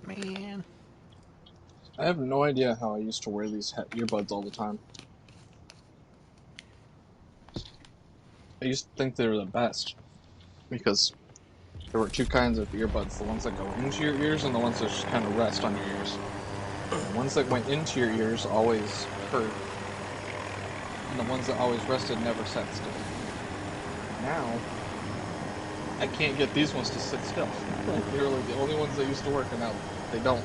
Man. I have no idea how I used to wear these earbuds all the time. I used to think they were the best because there were two kinds of earbuds, the ones that go into your ears and the ones that just kind of rest on your ears. The ones that went into your ears always hurt, and the ones that always rested never sat still. Now, I can't get these ones to sit still. They're like the only ones that used to work, and now they don't.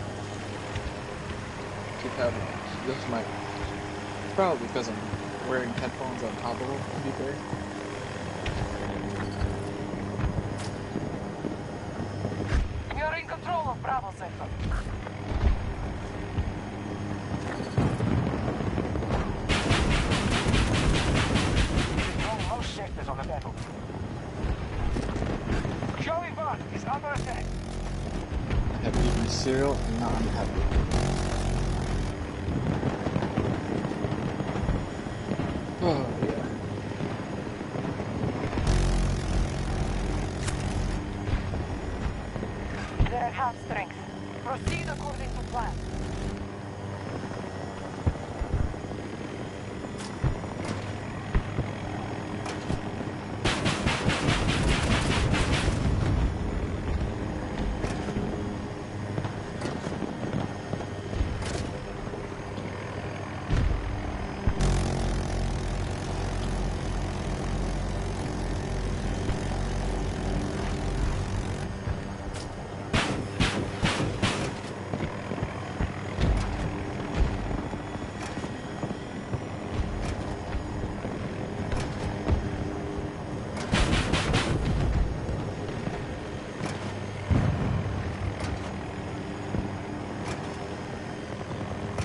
Keep having them. This might, probably because I'm wearing headphones on top of them, to be fair. You're in control of Bravo sector. Most sectors on the battle. Joey 1 is under attack. I have eaten cereal and now I'm happy. Oh, yeah. at half strength. Proceed according to plan.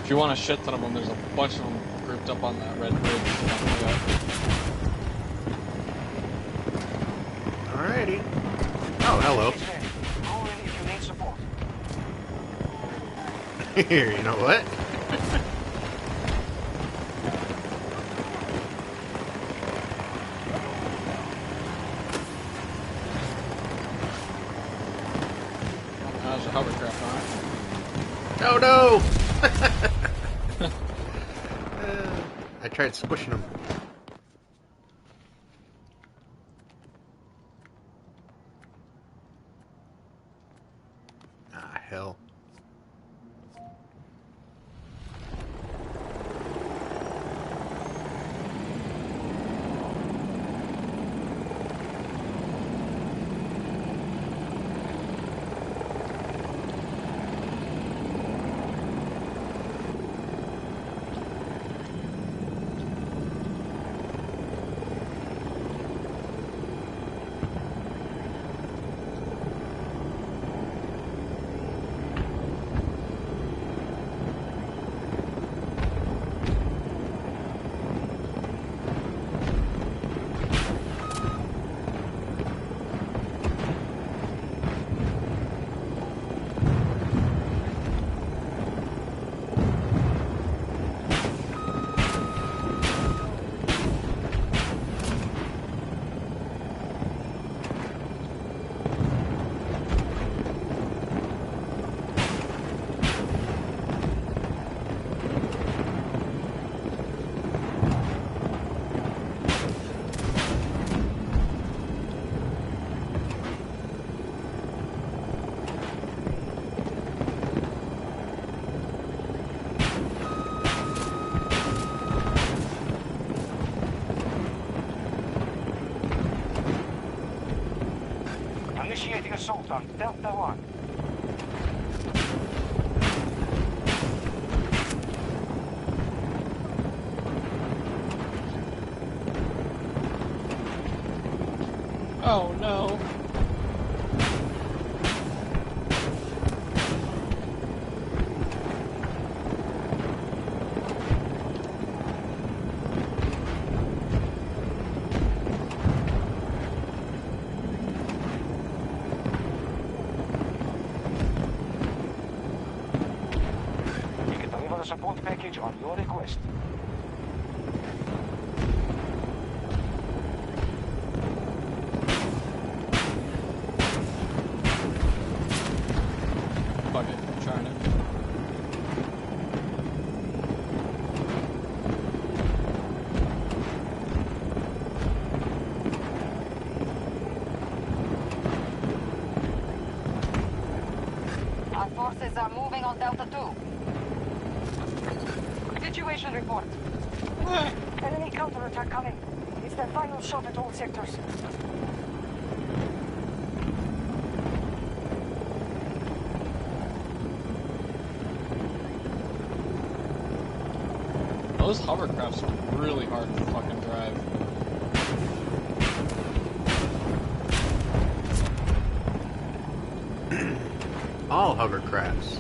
If you want a shit ton of them, there's a bunch of them grouped up on that red bridge. Alrighty. Oh, hello. Call in if you need support. Here, you know what? There's a hovercraft on it. Oh no! I tried squishing him. Ah, hell. Initiating assault on Delta 1. Oh no. You can deliver the support package on your request. Fuck it, I'm trying it. Our forces are moving on Delta 2. Situation report. Enemy counterattack coming. It's their final shot at all sectors. Those hovercrafts are really hard to fucking drive. All hovercrafts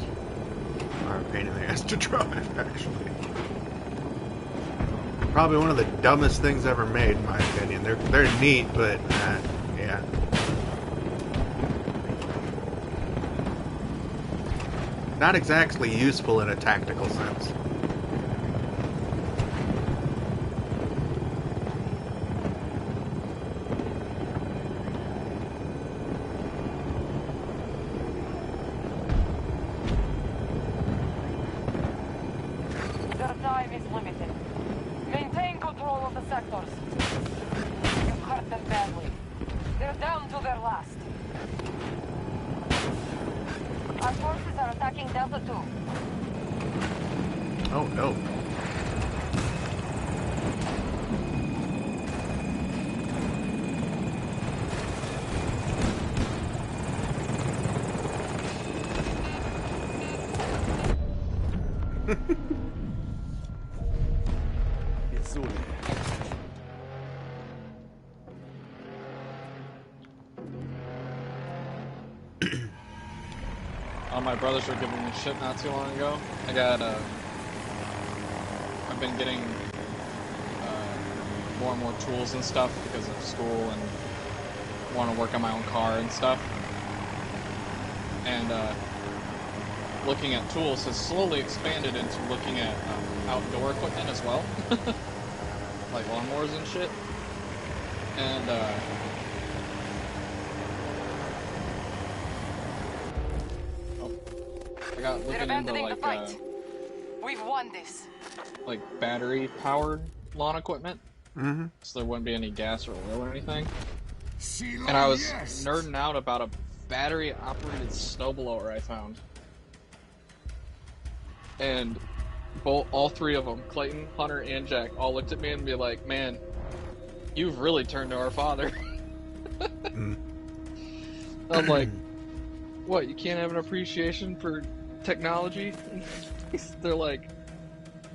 are a pain in the ass to drive, actually. Probably one of the dumbest things ever made, in my opinion. They're neat, but yeah. Not exactly useful in a tactical sense. Our forces are attacking Delta 2. Oh no. It's all there. My brothers were giving me shit not too long ago. I've been getting more and more tools and stuff because of school and want to work on my own car and stuff. And looking at tools has slowly expanded into looking at outdoor equipment as well, like lawnmowers and shit. And I got They're looking into abandoning the fight. We've won this. like battery powered lawn equipment, Mm-hmm. so there wouldn't be any gas or oil or anything. And I was nerding out about a battery operated snowblower I found. And all three of them, Clayton, Hunter, and Jack, all looked at me and be like, "Man, you've really turned to our father." I'm like, "What, you can't have an appreciation for technology?" They're like,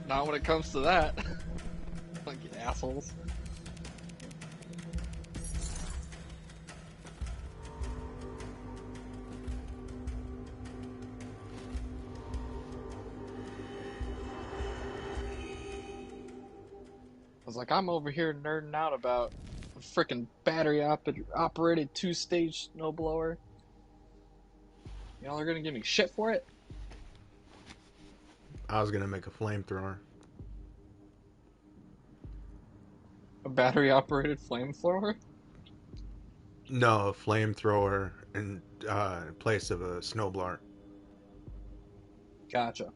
"Not when it comes to that." Like, you assholes. I was like, I'm over here nerding out about a freaking battery operated 2-stage snowblower. Y'all are gonna give me shit for it? I was gonna make a flamethrower. A battery operated flamethrower? No, a flamethrower in place of a snowblower. Gotcha.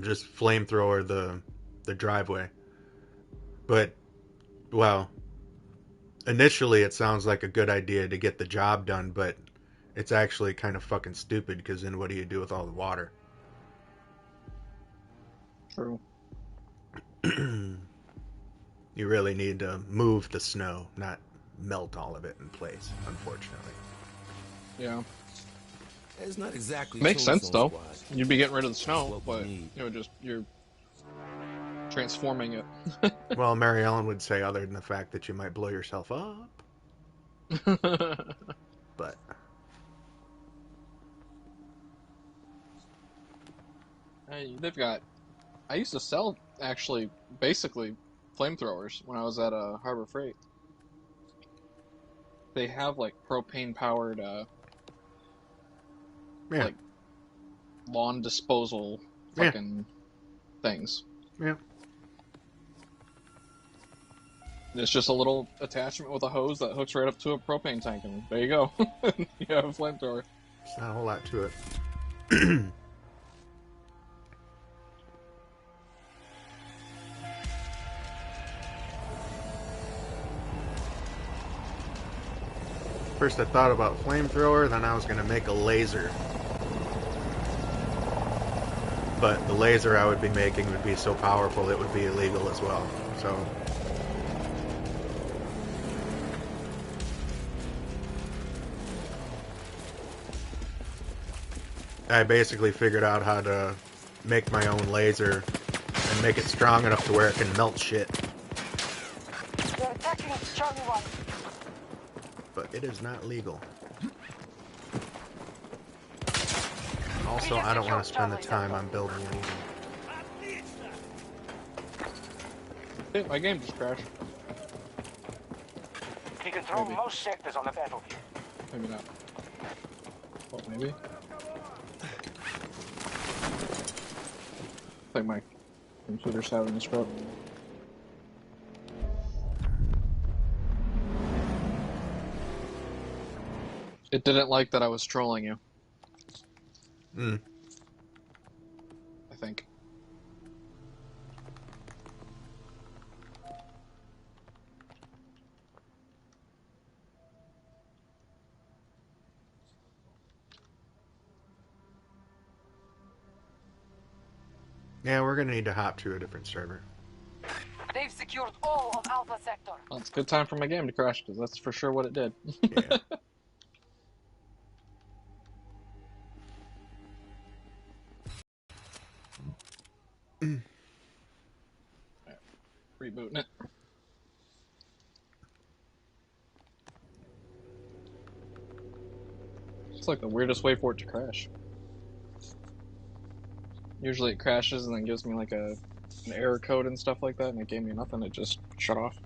Just flamethrower the driveway. But, well, initially it sounds like a good idea to get the job done, but it's actually kind of fucking stupid because then what do you do with all the water? True. You really need to move the snow, not melt all of it in place, unfortunately. Yeah. It's not exactly Makes sense though. Squad. You'd be getting rid of the snow, What we but need. you're transforming it. Well, Mary Ellen would say other than the fact that you might blow yourself up. But Hey, I used to sell actually basically flamethrowers when I was at Harbor Freight. They have like propane powered yeah. like lawn disposal fucking things. Yeah. It's just a little attachment with a hose that hooks right up to a propane tank, and there you go. You have a flamethrower. There's not a whole lot to it. First I thought about flamethrower, then I was going to make a laser. But the laser I would be making would be so powerful it would be illegal as well. So I basically figured out how to make my own laser and make it strong enough to where it can melt shit. They're attacking Charlie 1. But it is not legal. Also, I don't want to spend the time on building anything. Hey, my game just crashed. You control Maybe. most sectors on the battlefield. Maybe not. Oh, maybe. I think my computer's having a stroke. It didn't like that I was trolling you. I think. Yeah, we're gonna need to hop to a different server. They've secured all of Alpha Sector. Well, it's a good time for my game to crash, because that's for sure what it did. Yeah. Rebooting it. It's like the weirdest way for it to crash. Usually it crashes and then gives me like an error code and stuff like that, and it gave me nothing, it just shut off.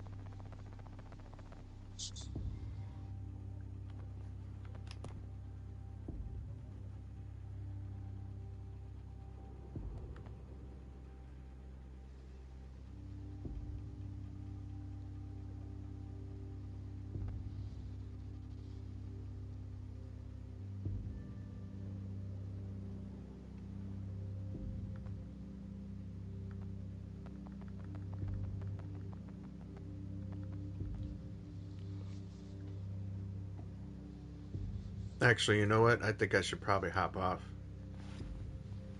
Actually, you know what? I think I should probably hop off.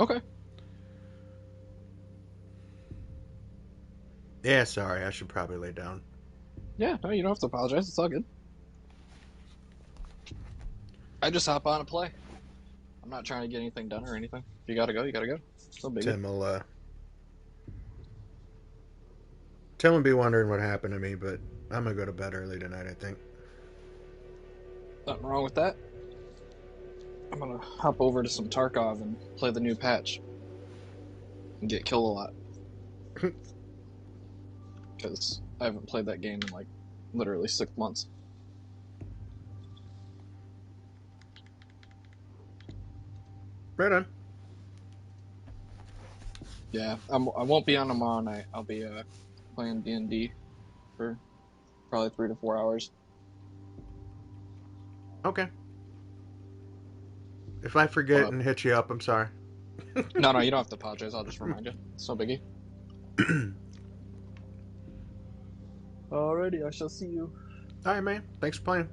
Okay. Yeah, sorry. I should probably lay down. Yeah, no, you don't have to apologize. It's all good. I just hop on and play. I'm not trying to get anything done or anything. If you gotta go, you gotta go. No biggie. Tim will be wondering what happened to me, but I'm gonna go to bed early tonight, I think. Nothing wrong with that. I'm gonna hop over to some Tarkov and play the new patch. And get killed a lot. Because I haven't played that game in like literally 6 months. Right on. Yeah, I won't be on tomorrow night. I'll be playing D&D for probably 3 to 4 hours. Okay. If I forget and hit you up, I'm sorry. No, you don't have to apologize. I'll just remind you. It's no biggie. Alrighty, I shall see you. Alright, man. Thanks for playing.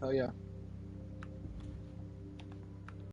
Hell yeah.